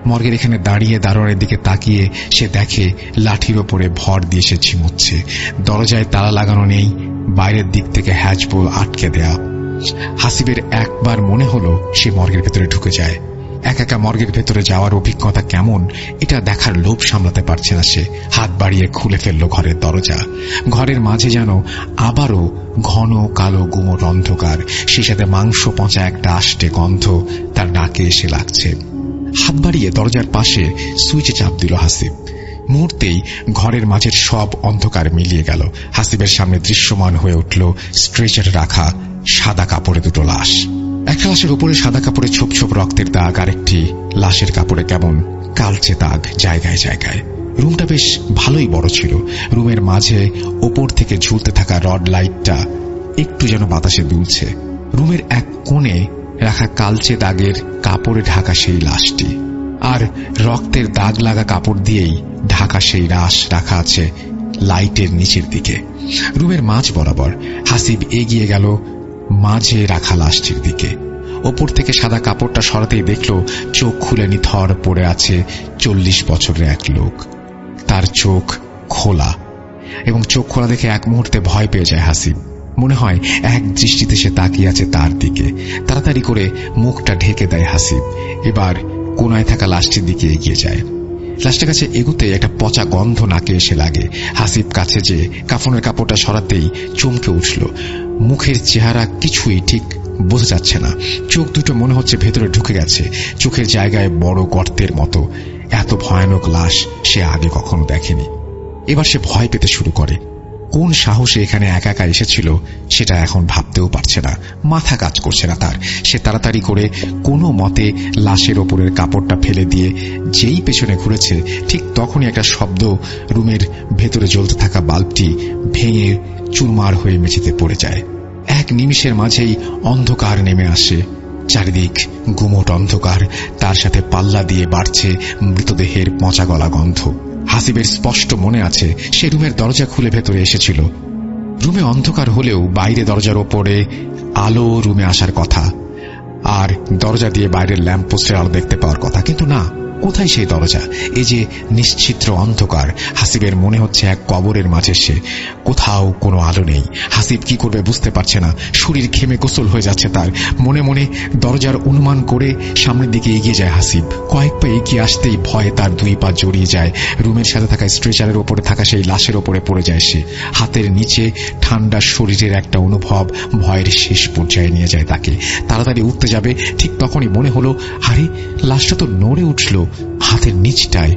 মর্গের এখানে দাঁড়িয়ে দারোয়ানের দিকে তাকিয়ে সে দেখে লাঠির ওপরে ভর দিয়ে সে ঝিমুচ্ছে। দরজায় তালা লাগানো নেই, বাইরের দিক থেকে হ্যাজবোল আটকে দেয়া। হাসিবের একবার মনে হলো সে মর্গের ভেতরে ঢুকে যায়। একা একা মর্গের ভেতরে যাওয়ার অভিজ্ঞতা কেমন এটা দেখার লোভ সামলাতে পারছে না সে। হাত বাড়িয়ে খুলে ফেলল ঘরের দরজা। ঘরের মাঝে যেন আবারও ঘন কালো গুমট অন্ধকার, সেই সাথে মাংস পচা একটা আষ্টে গন্ধ তার নাকে এসে লাগছে। হাত বাড়িয়ে দরজার পাশে সুইচে চাপ দিল হাসিব। মুহূর্তেই ঘরের মাঝের সব অন্ধকার মিলিয়ে গেল। হাসিবের সামনে দৃশ্যমান হয়ে উঠল স্ট্রেচারে রাখা সাদা কাপড়ে দুটো লাশ। একটা লাশের উপরে সাদা কাপড়ে ছোপ ছোপ রক্তের দাগ, আর একটি লাশের কাপড়ে কেমন কালচে দাগ জায়গায় জায়গায়। রুমটা বেশ ভালোই বড় ছিল। রুমের মাঝে ওপর থেকে ঝুলতে থাকা রড লাইটটা একটু যেন বাতাসে দুলছে। রুমের এক কোণে রাখা কালচে দাগের কাপড়ে ঢাকা সেই লাশটি, আর রক্তের দাগ লাগা কাপড় দিয়েই ঢাকা সেই লাশ রাখা আছে লাইটের নিচের দিকে। রুমের মাঝ বরাবর হাসিব এগিয়ে গেল মাঝে রাখা লাশটির দিকে। ওপর থেকে সাদা কাপড়টা সরাতেই দেখল চোখ খুলে নিথর পড়ে আছে 40 বছরের এক লোক। তার চোখ খোলা, এবং চোখ খোলা দেখে এক মুহূর্তে ভয় পেয়ে যায় হাসিব। মনে হয় এক দৃষ্টিতে সে তাকিয়ে আছে তার দিকে। তাড়াতাড়ি করে মুখটা ঢেকে দেয় হাসিব। এবার কোনায় থাকা লাশটির দিকে এগিয়ে যায়। লাশটার কাছে এগুতে একটা পচা গন্ধ নাকে এসে লাগে। হাসিব কাছে যে কাফনের কাপড়টা সরাতেই চমকে উঠল। মুখের চেহারা কিছুই ঠিক বোঝা যাচ্ছে না। চোখ দুটো মনে হচ্ছে ভেতরে ঢুকে গেছে, চোখের জায়গায় বড় গর্তের মতো। এত ভয়ানক লাশ সে আগে কখনো দেখেনি। এবার সে ভয় পেতে শুরু করে। কোন সাহসে এখানে একা একা এসেছিল সেটা এখন ভাবতেও পারছে না, মাথা কাজ করছে না তার। সে তাড়াতাড়ি করে কোনো মতে লাশের ওপরের কাপড়টা ফেলে দিয়ে যেই পেছনে ঘুরেছে, ঠিক তখনই একটা শব্দ। রুমের ভেতরে জ্বলতে থাকা বাল্বটি ভেঙে চুরমার হয়ে মেঝেতে পড়ে যায়। এক নিমিষের মাঝেই অন্ধকার নেমে আসে। চারিদিক গুমট অন্ধকার, তার সাথে পাল্লা দিয়ে বাড়ছে মৃতদেহের পচা গলা গন্ধ। হাসিবের স্পষ্ট মনে আছে সে রুমের দরজা খুলে ভেতরে এসেছিল। রুমে অন্ধকার হলেও বাইরে দরজার ওপরে আলো রুমে আসার কথা, আর দরজা দিয়ে বাইরের ল্যাম্পপোস্টের আলো দেখতে পাওয়ার কথা। কিন্তু না, কোথায় সেই দরজা? এই যে নিশ্চিত্র অন্ধকার। হাসিবের মনে হচ্ছে এক কবরের মাঝে সে। কোথাও কোনো আলো নেই। হাসিব কি করবে বুঝতে পারছে না। শরীর ঘেমে গোসল হয়ে যাচ্ছে তার। মনে মনে দরজার অনুমান করে সামনের দিকে এগিয়ে যায় হাসিব। কয়েক পা এগিয়ে আসতেই ভয়ে তার 2 পা জড়িয়ে যায়। রুমের সাথে থাকা স্ট্রেচারের ওপরে থাকা সেই লাশের ওপরে পড়ে যায় সে। হাতের নিচে ঠান্ডা শরীরের একটা অনুভব ভয়ের শেষ পর্যায়ে নিয়ে যায় তাকে। তাড়াতাড়ি উঠতে যাবে, ঠিক তখনই মনে হলো, আরে লাশটা তো নড়ে উঠল হাতের নিচটায়।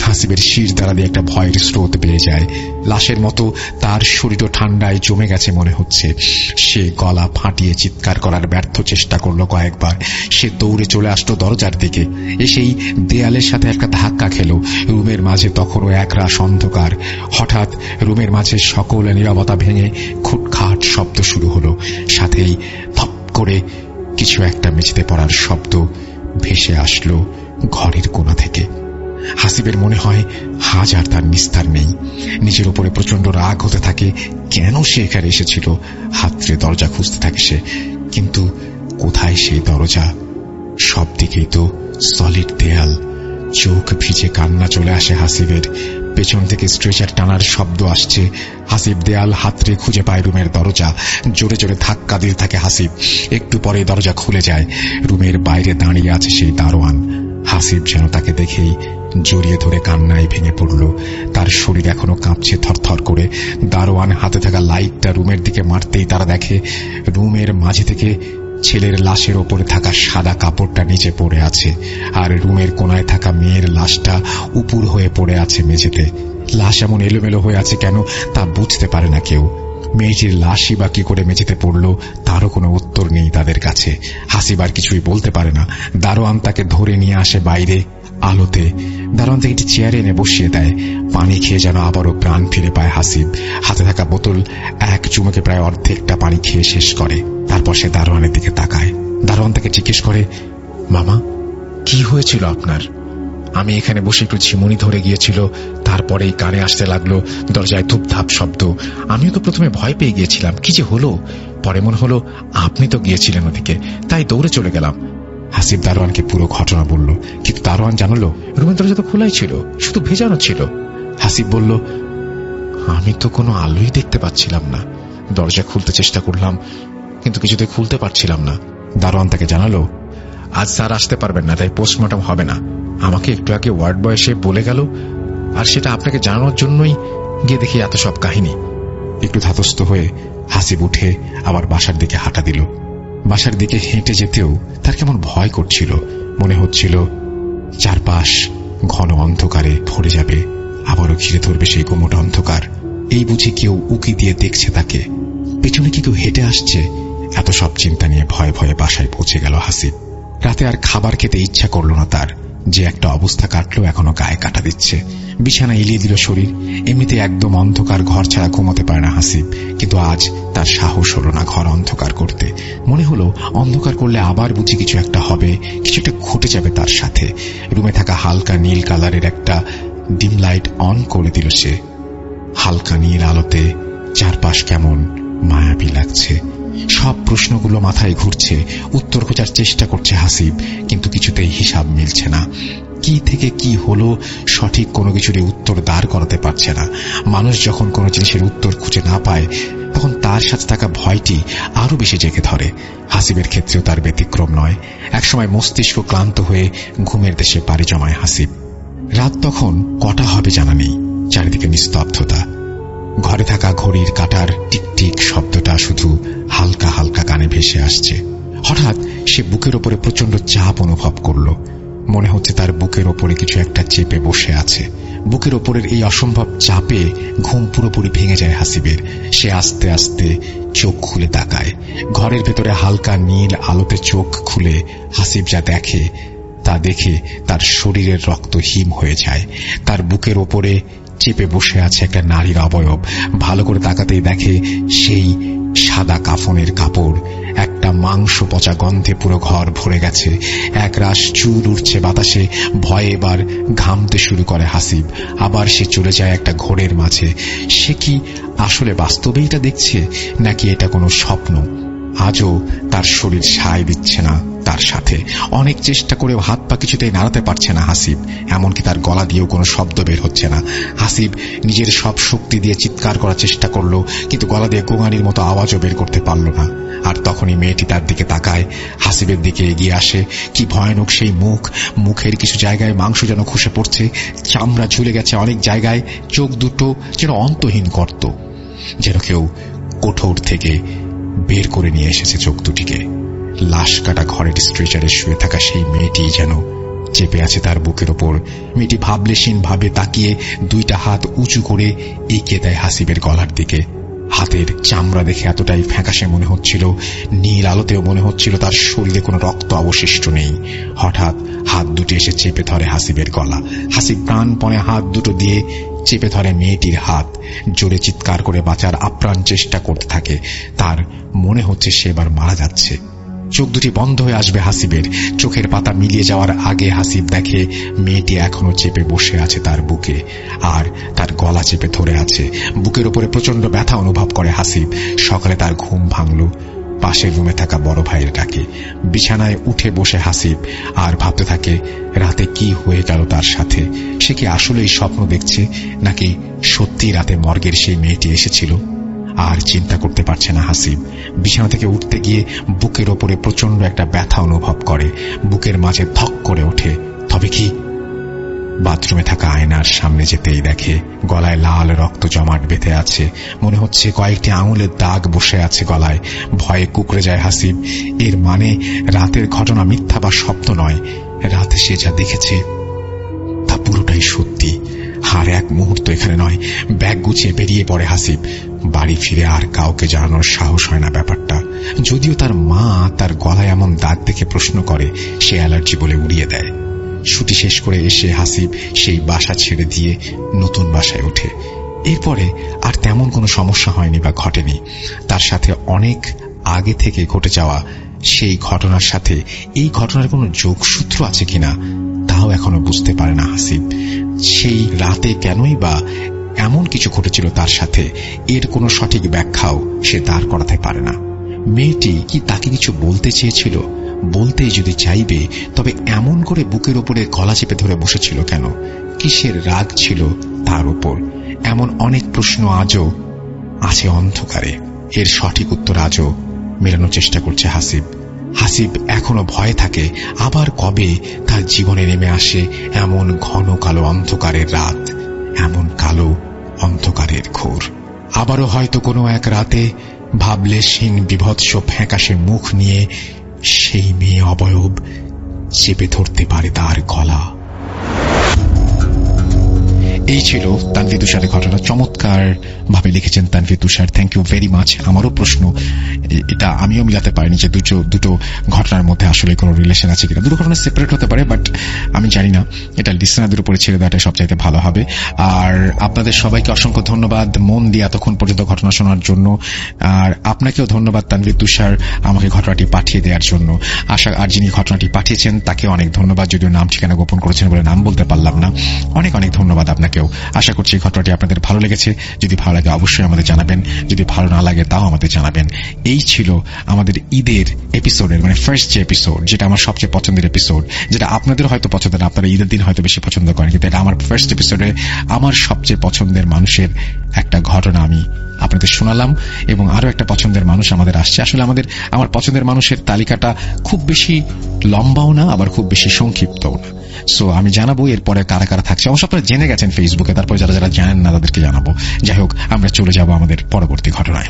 হাসিবের শির দ্বারা দিয়ে একটা ভয়ের স্রোত বেড়ে যায়। লাশের মতো তার শরীরও ঠান্ডায় জমে গেছে মনে হচ্ছে। সে গলা ফাটিয়ে চিৎকার করার ব্যর্থ চেষ্টা করলো কয়েকবার। সে দৌড়ে চলে আসলো দরজার দিকে। এসেই দেয়ালের সাথে একটা ধাক্কা খেল। রুমের মাঝে তখনও একরাশ অন্ধকার। হঠাৎ রুমের মাঝে সকল নীরবতা ভেঙে খুটখাট শব্দ শুরু হলো। সাথেই ধপ করে কিছু একটা মেঝেতে পড়ার শব্দ ভেসে আসলো ঘরের কোণা থেকে। হাসিবের মনে হয় আজ আর তার নিস্তার নেই। নিজের উপরে প্রচন্ড রাগ হতে থাকে। কেন সে এখানে এসেছিল? হাতড়ে দরজা খুঁজতে থাকে সে, কিন্তু কোথায় সেই দরজা? সব দিকেই তো সলিড দেয়াল। চোখ ভিজে কান্না চলে আসে হাসিবের। পেছন থেকে স্ট্রেচার টানার শব্দ আসছে। হাসিব দেয়াল হাতড়ে খুঁজে পায় রুমের দরজা। জোরে জোরে ধাক্কা দিতে থাকে হাসিব। একটু পরে দরজা খুলে যায়। রুমের বাইরে দাঁড়িয়ে আছে সেই দারোয়ান। হাসিব যেন তাকে দেখেই জড়িয়ে ধরে কান্নায় ভেঙে পড়ল। তার শরীর এখনো কাঁপছে থরথর করে। দারোয়ান হাতে থাকা লাইটটা রুমের দিকে মারতেই তারা দেখে রুমের মাঝে থেকে ছেলের লাশের ওপরে থাকা সাদা কাপড়টা নিচে পড়ে আছে, আর রুমের কোনায় থাকা মেয়ের লাশটা উপুর হয়ে পড়ে আছে মেঝেতে। লাশ এমন এলোমেলো হয়ে আছে কেন তা বুঝতে পারে না কেউ। মেয়েটির লাশই বা কি করে মেঝেতে পড়ল তারও কোনো উত্তর নেই তাদের কাছে। হাসিব আর কিছুই বলতে পারে না। দারোয়ান তাকে ধরে নিয়ে আসে বাইরে আলোতে। দারোয়ান থেকে একটি চেয়ারে এনে বসিয়ে দেয়। পানি খেয়ে যেন আবারও প্রাণ ফিরে পায় হাসিব। হাতে থাকা বোতল এক চুমুকে প্রায় অর্ধেকটা পানি খেয়ে শেষ করে। তারপর সে দারোয়ানের দিকে তাকায়। দারোয়ান তাকে জিজ্ঞেস করে, মামা, কি হয়েছিল আপনার? আমি এখানে বসে একটু ঝিমুনি ধরে গিয়েছিল, তারপরেই কানে আসতে লাগলো দরজায় ধুপধাপ শব্দ। আমিও তো প্রথমে ভয় পেয়ে গিয়েছিলাম, কি যে হলো। পরে মনে হলো আপনি তো গিয়েছিলেন ওদিকে, তাই দৌড়ে চলে গেলাম। হাসিব দারোয়ানকে পুরো ঘটনা বলল, কিন্তু দারোয়ান জানালো রুমের দরজা তো খোলাই ছিল, শুধু ভেজানো ছিল। হাসিব বলল, আমি তো কোনো আলোই দেখতে পাচ্ছিলাম না। দরজা খুলতে চেষ্টা করলাম, কিন্তু কিছুতে খুলতে পারছিলাম না। দারোয়ান তাকে জানালো, আজ স্যার আসতে পারবেন না, তাই পোস্টমর্টম হবে না। আমাকে একটু আগে ওয়ার্ড বয় এসে বলে গেল, আর সেটা আপনাকে জানানোর জন্যই গিয়ে দেখি এত সব কাহিনী। একটু ধাতস্থ হয়ে হাসিব উঠে আবার বাসার দিকে হাঁটা দিল। বাসার দিকে হেঁটে যেতেও তার কেমন ভয় করছিল। মনে হচ্ছিল চারপাশ ঘন অন্ধকারে ভরে যাবে, আবারও ঘিরে ধরবে সেই গুমোট অন্ধকার। এই বুঝি কেউ উকি দিয়ে দেখছে তাকে, পেছনে কি কেউ হেঁটে আসছে। এত সব চিন্তা নিয়ে ভয়ে ভয়ে বাসায় পৌঁছে গেল হাসিব। রাতে আর খাবার খেতে ইচ্ছা করল না তার। যে একটা অবস্থা কাটলো এখনো গায়ে কাটা দিচ্ছে। বিছানা এলিয়ে দিল শরীর। এমনিতে একদম অন্ধকার ঘর ছাড়া ঘুমোতে পারে না হাসিব, কিন্তু আজ তার সাহস হলো না ঘর অন্ধকার করতে। মনে হলো অন্ধকার করলে আবার বুঝি কিছু একটা হবে, কিছু একটা ঘটে যাবে তার সাথে। রুমে থাকা হালকা নীল কালারের একটা ডিম লাইট অন করে দিল সে। হালকা নীল আলোতে চারপাশ কেমন মায়াবী লাগছে। সব প্রশ্নগুলো মাথায় ঘুরছে। উত্তর খোঁজার চেষ্টা করছে হাসিব, কিন্তু কিছুতেই হিসাব মিলছে না। কি থেকে কি হলো সঠিক কোনো কিছুরই উত্তর দাঁড় করাতে পারছে না। মানুষ যখন কোনো জিনিসের উত্তর খুঁজে না পায় তখন তার সাথে থাকা ভয়টি আরো বেশি জেগে ধরে। হাসিবের ক্ষেত্রেও তার ব্যতিক্রম নয়। একসময় মস্তিষ্ক ক্লান্ত হয়ে ঘুমের দেশে পাড়ি জমায় হাসিব। রাত তখন কটা হবে জানা নেই। চারিদিকে নিস্তব্ধতা। ঘরে থাকা ঘড়ির কাঁটার টিকটিক শব্দটা শুধু হালকা হালকা কানে ভেসে আসছে। হঠাৎ সে বুকের ওপরে প্রচন্ড চাপ অনুভব করল। মনে হচ্ছে তার বুকের ওপরে কিছু একটা চেপে বসে আছে। বুকের ওপরের এই অসম্ভব চাপে ঘুম পুরোপুরি ভেঙে যায় হাসিবের। সে আস্তে আস্তে চোখ খুলে তাকায়। ঘরের ভেতরে হালকা নীল আলোতে চোখ খুলে হাসিব যা দেখে তা দেখে তার শরীরের রক্ত হিম হয়ে যায়। তার বুকের ওপরে চেপে বসে আছে একটা নারীর অবয়ব। ভালো করে তাকাতেই দেখে সেই সাদা কাফনের কাপড়। একটা মাংস পচা গন্ধে পুরো ঘর ভরে গেছে। একরাশ চুল উঠছে বাতাসে। ভয়ে এবার ঘামতে শুরু করে হাসিব। আবার সে চলে যায় একটা ঘোরের মাঝে। সে কি আসলে বাস্তবেই এটা দেখছে, নাকি এটা কোনো স্বপ্ন? আজও তার শরীর সায় দিচ্ছে না তার সাথে। অনেক চেষ্টা করেও হাত পা কিছুতেই নাড়াতে পারছে না হাসিব। এমনকি তার গলা দিয়েও কোনো শব্দ বের হচ্ছে না। হাসিব নিজের সব শক্তি দিয়ে চিৎকার করার চেষ্টা করলো, কিন্তু গলা দিয়ে গোঙানির মতো আওয়াজও বের করতে পারল না। আর তখনই মেয়েটি তার দিকে তাকায়, হাসিবের দিকে এগিয়ে আসে। কি ভয়ানক সেই মুখ! মুখের কিছু জায়গায় মাংস যেন খসে পড়ছে, চামড়া ঝুলে গেছে অনেক জায়গায়। চোখ দুটো যেন অন্তহীন গর্ত, যেন কেউ কোঠর থেকে বের করে নিয়ে এসেছে চোখ দুটিকে। লাশ কাটা ঘরের স্ট্রেচারে শুয়ে থাকা সেই মেয়েটি যেন চেপে আছে তার বুকের ওপর। মেয়েটি ভাবলেশীন ভাবে তাকিয়ে দুইটা হাত উঁচু করে এগিয়ে দেয় হাসিবের গলার দিকে। হাতের চামড়া দেখে এতটাই ফ্যাকাশে মনে হচ্ছিল, নীল আলোতেও মনে হচ্ছিল তার শরীরে কোনো রক্ত অবশিষ্ট নেই। হঠাৎ হাত দুটি এসে চেপে ধরে হাসিবের গলা। হাসিব প্রাণপণে হাত দুটো দিয়ে চেপে ধরে মেয়েটির হাত। জোরে চিৎকার করে বাঁচার আপ্রাণ চেষ্টা করতে থাকে। তার মনে হচ্ছে সে এবার মারা যাচ্ছে। চোখ দুটি বন্ধ হয়ে আসবে হাসিবের। চোখের পাতা মিলিয়ে যাওয়ার আগে হাসিব দেখে মেয়েটি এখনো চেপে বসে আছে তার বুকে, আর তার গলা চেপে ধরে আছে। বুকের উপরে প্রচন্ড ব্যথা অনুভব করে হাসিব। সকালে তার ঘুম ভাঙল। পাশের রুমে থাকা বড় ভাইয়ের ডাকে। বিছানায় উঠে বসে হাসিব আর ভাবতে থাকে রাতে কি হয়ে গেল তার সাথে। সে কি আসলেই স্বপ্ন দেখছে, নাকি সত্যি রাতে মর্গের সেই মেয়েটি এসেছিল? আর চিন্তা করতে পারছে না হাসিব। বিছানা থেকে উঠতে গিয়ে বুকের ওপরে প্রচন্ড একটা ব্যথা অনুভব করে, বুকের মাঝে ধক করে ওঠে। তবে কি? বাথরুমে থাকা আয়নার সামনে যেতেই দেখে গলায় লাল রক্ত জমাট বেঁধে আছে, মনে হচ্ছে কয়েকটি আঙুলের দাগ বসে আছে গলায়। ভয়ে কুঁকড়ে যায় হাসিব। এর মানে রাতের ঘটনা মিথ্যা বা স্বপ্ন নয়, রাতে সে যা দেখেছে তা পুরোটাই সত্যি। আর এক মুহূর্ত এখানে নয়, ব্যাগ গুছিয়ে বেরিয়ে পড়ে হাসিব। বাড়ি ফিরে আর কাউকে জানানোর সাহস হয় না ব্যাপারটা। যদিও তার মা তার গলায় এমন দাগ দেখে প্রশ্ন করে, সে অ্যালার্জি বলে উড়িয়ে দেয়। ছুটি শেষ করে এসে হাসিব সেই বাসা ছেড়ে দিয়ে নতুন বাসায় ওঠে। এরপরে আর তেমন কোনো সমস্যা হয়নি বা ঘটেনি। তার সাথে অনেক আগে থেকে ঘটে যাওয়া সেই ঘটনার সাথে এই ঘটনার কোনো যোগসূত্র আছে কিনা তাও এখনো বুঝতে পারে না হাসিব। সেই রাতে কেনই বা এমন কিছু ঘটেছিল তার সাথে, এর কোনো সঠিক ব্যাখ্যাও সে দাঁড় করাতে পারে না। মেয়েটি কি তাকে কিছু বলতে চেয়েছিল? বলতে যদি চাইবে তবে এমন করে বুকের ওপরে গলা চেপে ধরে বসেছিল কেন? কিসের রাগ ছিল তার উপর? এমন অনেক প্রশ্ন আজও আছে অন্ধকারে। এর সঠিক উত্তর আজও মেলানোর চেষ্টা করছে হাসিব। হাসিব এখনো ভয়ে থাকে আবার কবে তার জীবনে নেমে আসে এমন ঘন কালো অন্ধকারের রাত, এমন কালো অন্ধকারের ঘোর। আবারও হয়তো কোনো এক রাতে ভাবলে সিং বিভৎস ফ্যাকাশে মুখ নিয়ে সেই মেয়ে অবয়ব চেপে ধরতে পারে তার গলা। এই ছিল তানভীর তুষারের ঘটনা। চমৎকার ভাবে লিখেছেন তানভীর তুষার, থ্যাংক ইউ ভেরি মাচ। আমারও প্রশ্ন, এটা আমিও মিলাতে পারিনি যে দুটো ঘটনার মধ্যে আসলে কোনো রিলেশন আছে কিনা। দুটো ঘটনা সেপারেট হতে পারে, বাট আমি জানি না। এটা লিসেনারদের উপরে ছেড়ে দেওয়াটা সবচাইতে ভালো হবে। আর আপনাদের সবাইকে অসংখ্য ধন্যবাদ মন দিয়ে এতক্ষণ পর্যন্ত ঘটনা শোনার জন্য। আর আপনাকেও ধন্যবাদ তানভীর তুষার আমাকে ঘটনাটি পাঠিয়ে দেওয়ার জন্য। আর যিনি ঘটনাটি পাঠিয়েছেন তাকে অনেক ধন্যবাদ, যদিও নাম ঠিকানা গোপন করেছেন বলে নাম বলতে পারলাম না। অনেক অনেক ধন্যবাদ আপনাকেও। আশা করছি ঘটনাটি আপনাদের ভালো লেগেছে। যদি ভালো লাগে অবশ্যই আমাদের জানাবেন, যদি ভালো না লাগে তাও আমাদের জানাবেন। এই ছিল আমাদের ঈদের এপিসোডের মানে ফার্স্ট যে এপিসোড, যেটা আমার সবচেয়ে পছন্দের এপিসোড, যেটা আপনাদের হয়তো পছন্দ না, আপনারা ঈদের দিন হয়তো বেশি পছন্দ করেন, কিন্তু এটা আমার ফার্স্ট এপিসোডে আমার সবচেয়ে পছন্দের মানুষের একটা ঘটনা আমি আপনাদের শোনালাম। এবং আরো একটা পছন্দের মানুষ আমাদের আসছে। আসলে আমার পছন্দের মানুষের তালিকাটা খুব বেশি লম্বাও না, আবার খুব বেশি সংক্ষিপ্তও না। সো আমি জানাবো এরপরে কারা কারা থাকছে। অবশ্য আপনারা জেনে গেছেন ফেসবুকে, তারপরে যারা যারা জানেন না তাদেরকে জানাবো। যাই হোক, আমরা চলে যাব আমাদের পরবর্তী ঘটনায়।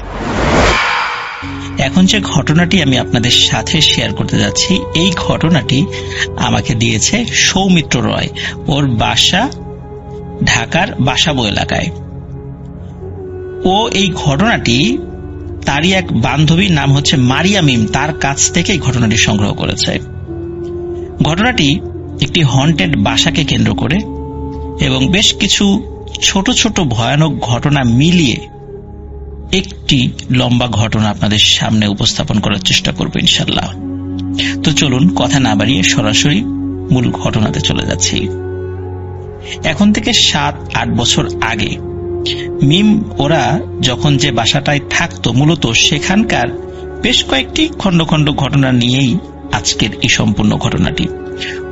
এখন যে ঘটনাটি আমি আপনাদের সাথে শেয়ার করতে যাচ্ছি, এই ঘটনাটি আমাকে দিয়েছে সৌমিত্র রয়। ওর বাসা ঢাকার বাসাবো এলাকায়। ও এই ঘটনাটি তারই এক বান্ধবীর নাম হচ্ছে মারিয়া মিম, তার কাছ থেকে এই ঘটনাটি সংগ্রহ করেছে। ঘটনাটি একটি হন্টেড বাসাকে কেন্দ্র করে এবং বেশ কিছু ছোট ছোট ভয়ানক ঘটনা মিলিয়ে একটি লম্বা ঘটনা আপনাদের সামনে উপস্থাপন করার চেষ্টা করবো ইনশাল্লাহ। তো চলুন কথা না বাড়িয়ে সরাসরি মূল ঘটনাতে চলে যাচ্ছি। এখন থেকে 7-8 বছর আগে মিম ওরা যখন যে বাসাটায় থাকতো, মূলত সেখানকার বেশ কয়েকটি খন্ড খন্ড ঘটনা নিয়েই আজকের এই সম্পূর্ণ ঘটনাটি।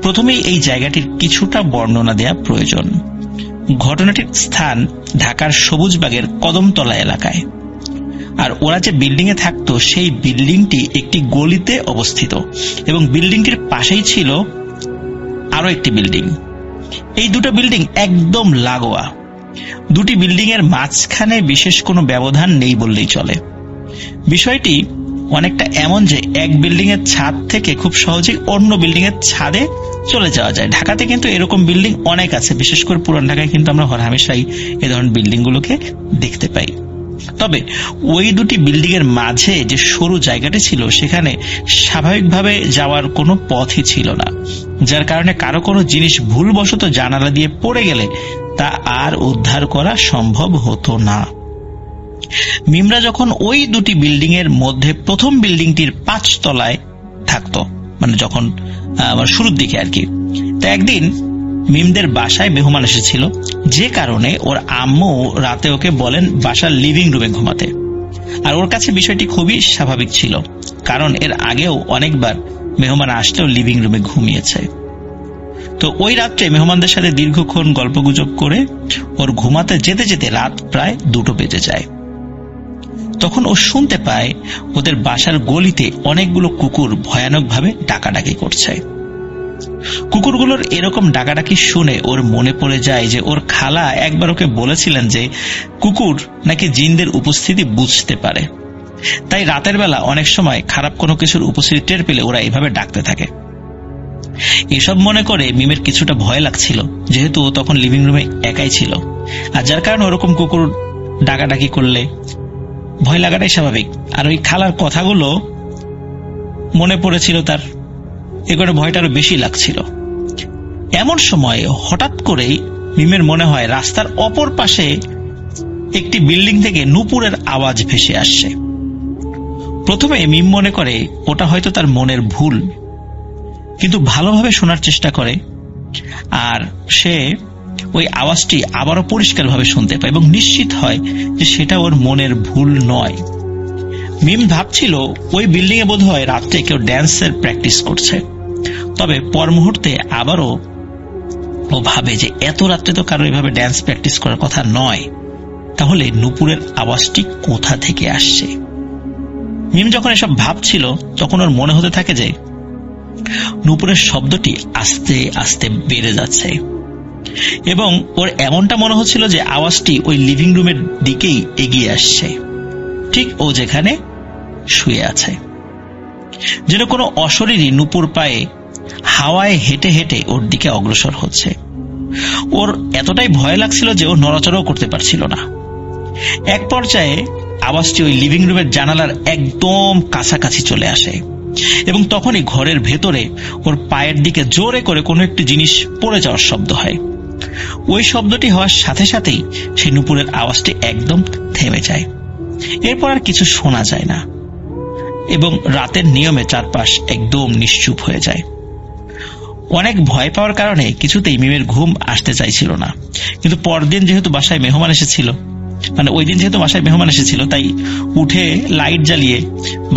প্রথমেই এই জায়গাটির কিছুটা বর্ণনা দেয়া প্রয়োজন। ঘটনাটির স্থান ঢাকার সবুজবাগের কদমতলা এলাকায়। আর ওরা যে বিল্ডিং এ থাকতো সেই বিল্ডিংটি একটি গলিতে অবস্থিত এবং বিল্ডিংটির পাশেই ছিল আরো একটি বিল্ডিং। এই দুটো বিল্ডিং একদম লাগোয়া। দুটি বিল্ডিং এর মাঝখানে বিশেষ কোনো ব্যবধান নেই বললেই চলে। বিষয়টি অনেকটা এমন যে এক বিল্ডিং এর ছাদ থেকে খুব সহজেই অন্য বিল্ডিং এর ছাদে চলে যাওয়া যায়। ঢাকাতে কিন্তু এরকম বিল্ডিং অনেক আছে, বিশেষ করে পুরান ঢাকায় কিন্তু আমরা হরহামেশাই এই ধরনের বিল্ডিং গুলোকে দেখতে পাই। তবে ওই দুটি বিল্ডিং এর মাঝে যে সরু জায়গাটি ছিল সেখানে স্বাভাবিকভাবে যাওয়ার কোনো পথই ছিল না, যার কারণে কারো কোনো জিনিস ভুলবশত জানালা দিয়ে পড়ে গেলে তা আর উদ্ধার করা সম্ভব হতো না। মিমরা যখন ওই দুটি বিল্ডিং এর মধ্যে প্রথম বিল্ডিংটির 5 তলায় থাকতো, মানে যখন শুরুর দিকে আর কি, তা একদিন মিমদের বাসায় মেহমান এসেছিল, যে কারণে ওর আম্মু রাতে ওকে বলেন বাসার লিভিং রুমে ঘুমাতে। আর ওর কাছে বিষয়টি খুবই স্বাভাবিক ছিল, কারণ এর আগেও অনেকবার মেহমান আসলেও লিভিং রুমে ঘুমিয়েছে। তো ওই রাত্রে মেহমানদের সাথে দীর্ঘক্ষণ গল্পগুজব করে ওর ঘুমাতে যেতে যেতে রাত প্রায় 2টো বেজে যায়। তখন ও শুনতে পায় ওদের বাসার গলিতে অনেকগুলো কুকুর ভয়ানকভাবে ডাকাডাকি করছে। কুকুরগুলোর এরকম ডাকাডাকি শুনে ওর মনে পড়ে যায় যে ওর খালা একবার ওকে বলেছিলেন যে কুকুর নাকি জিনদের উপস্থিতি বুঝতে পারে, তাই রাতের বেলা অনেক সময় খারাপ কোনো কিছুর উপস্থিতি টের পেলে ওরা এভাবে ডাকতে থাকে। এসব মনে করে মিমের কিছুটা ভয় লাগছিল, যেহেতু ও তখন লিভিং রুমে একাই ছিল, আর যার কারণে ওরকম কুকুর ডাকাডাকি করলে ভয় লাগাটাই স্বাভাবিক। আর ওই খালার কথাগুলো মনে পড়েছিল তার, এ কারণে ভয়টা আরো বেশি লাগছিল। এমন সময় হঠাৎ করেই মিমের মনে হয় রাস্তার অপর পাশে একটি বিল্ডিং থেকে নূপুরের আওয়াজ ভেসে আসছে। প্রথমে মিম মনে করে ওটা হয়তো তার মনের ভুল, কিন্তু ভালোভাবে শোনার চেষ্টা করে আর সে ওই আওয়াজটি আবারও পরিষ্কারভাবে শুনতে পায় এবং নিশ্চিত হয় যে সেটা ওর মনের ভুল নয়। মিম ভাবছিল ওই বিল্ডিং এ বোধহয় রাত্রে কেউ ড্যান্সের প্র্যাকটিস করছে, তবে পর মুহূর্তে আবারও ও ভাবে যে এত রাত্রে তো কারো এভাবে ড্যান্স প্র্যাকটিস করার কথা নয়, তাহলে নূপুরের আওয়াজটি কোথা থেকে আসছে। মিম যখন এসব ভাবছিল তখন ওর মনে হতে থাকে যে নূপুরের শব্দটি আস্তে আস্তে বেড়ে যাচ্ছে এবং ওর এমনটা মনে হচ্ছিল যে আওয়াজটি ওই লিভিং রুমের দিকেই এগিয়ে আসছে, ঠিক ও যেখানে শুয়ে আছে। যেন কোনো অশরীরী নূপুর পায়ে হাওয়ায় হেঁটে হেঁটে ওর দিকে অগ্রসর হচ্ছে। ওর এতটাই ভয় লাগছিল যে ও নড়াচড়াও করতে পারছিল না। এক পর্যায়ে আওয়াজটি ওই লিভিং রুমের জানালার একদম কাছাকাছি চলে আসে এবং তখনই ঘরের ভেতরে ওর পায়ের দিকে জোরে করে কোনো একটি জিনিস পড়ে যাওয়ার শব্দ হয়। ওই শব্দটি হওয়ার সাথে সাথেই সেই নূপুরের আওয়াজটি একদম থেমে যায়। এরপর আর কিছু শোনা যায় না এবং রাতের নিয়মে চারপাশ একদম নিশ্চুপ হয়ে যায়। অনেক ভয় পাওয়ার কারণে কিছুতেই মিমের ঘুম আসতে চাইছিল না, কিন্তু পরদিন যেহেতু বাসায় মেহমান এসেছিল, ওই দিন যেহেতু বাসায় মেহমান এসেছিল, তাই উঠে লাইট জ্বালিয়ে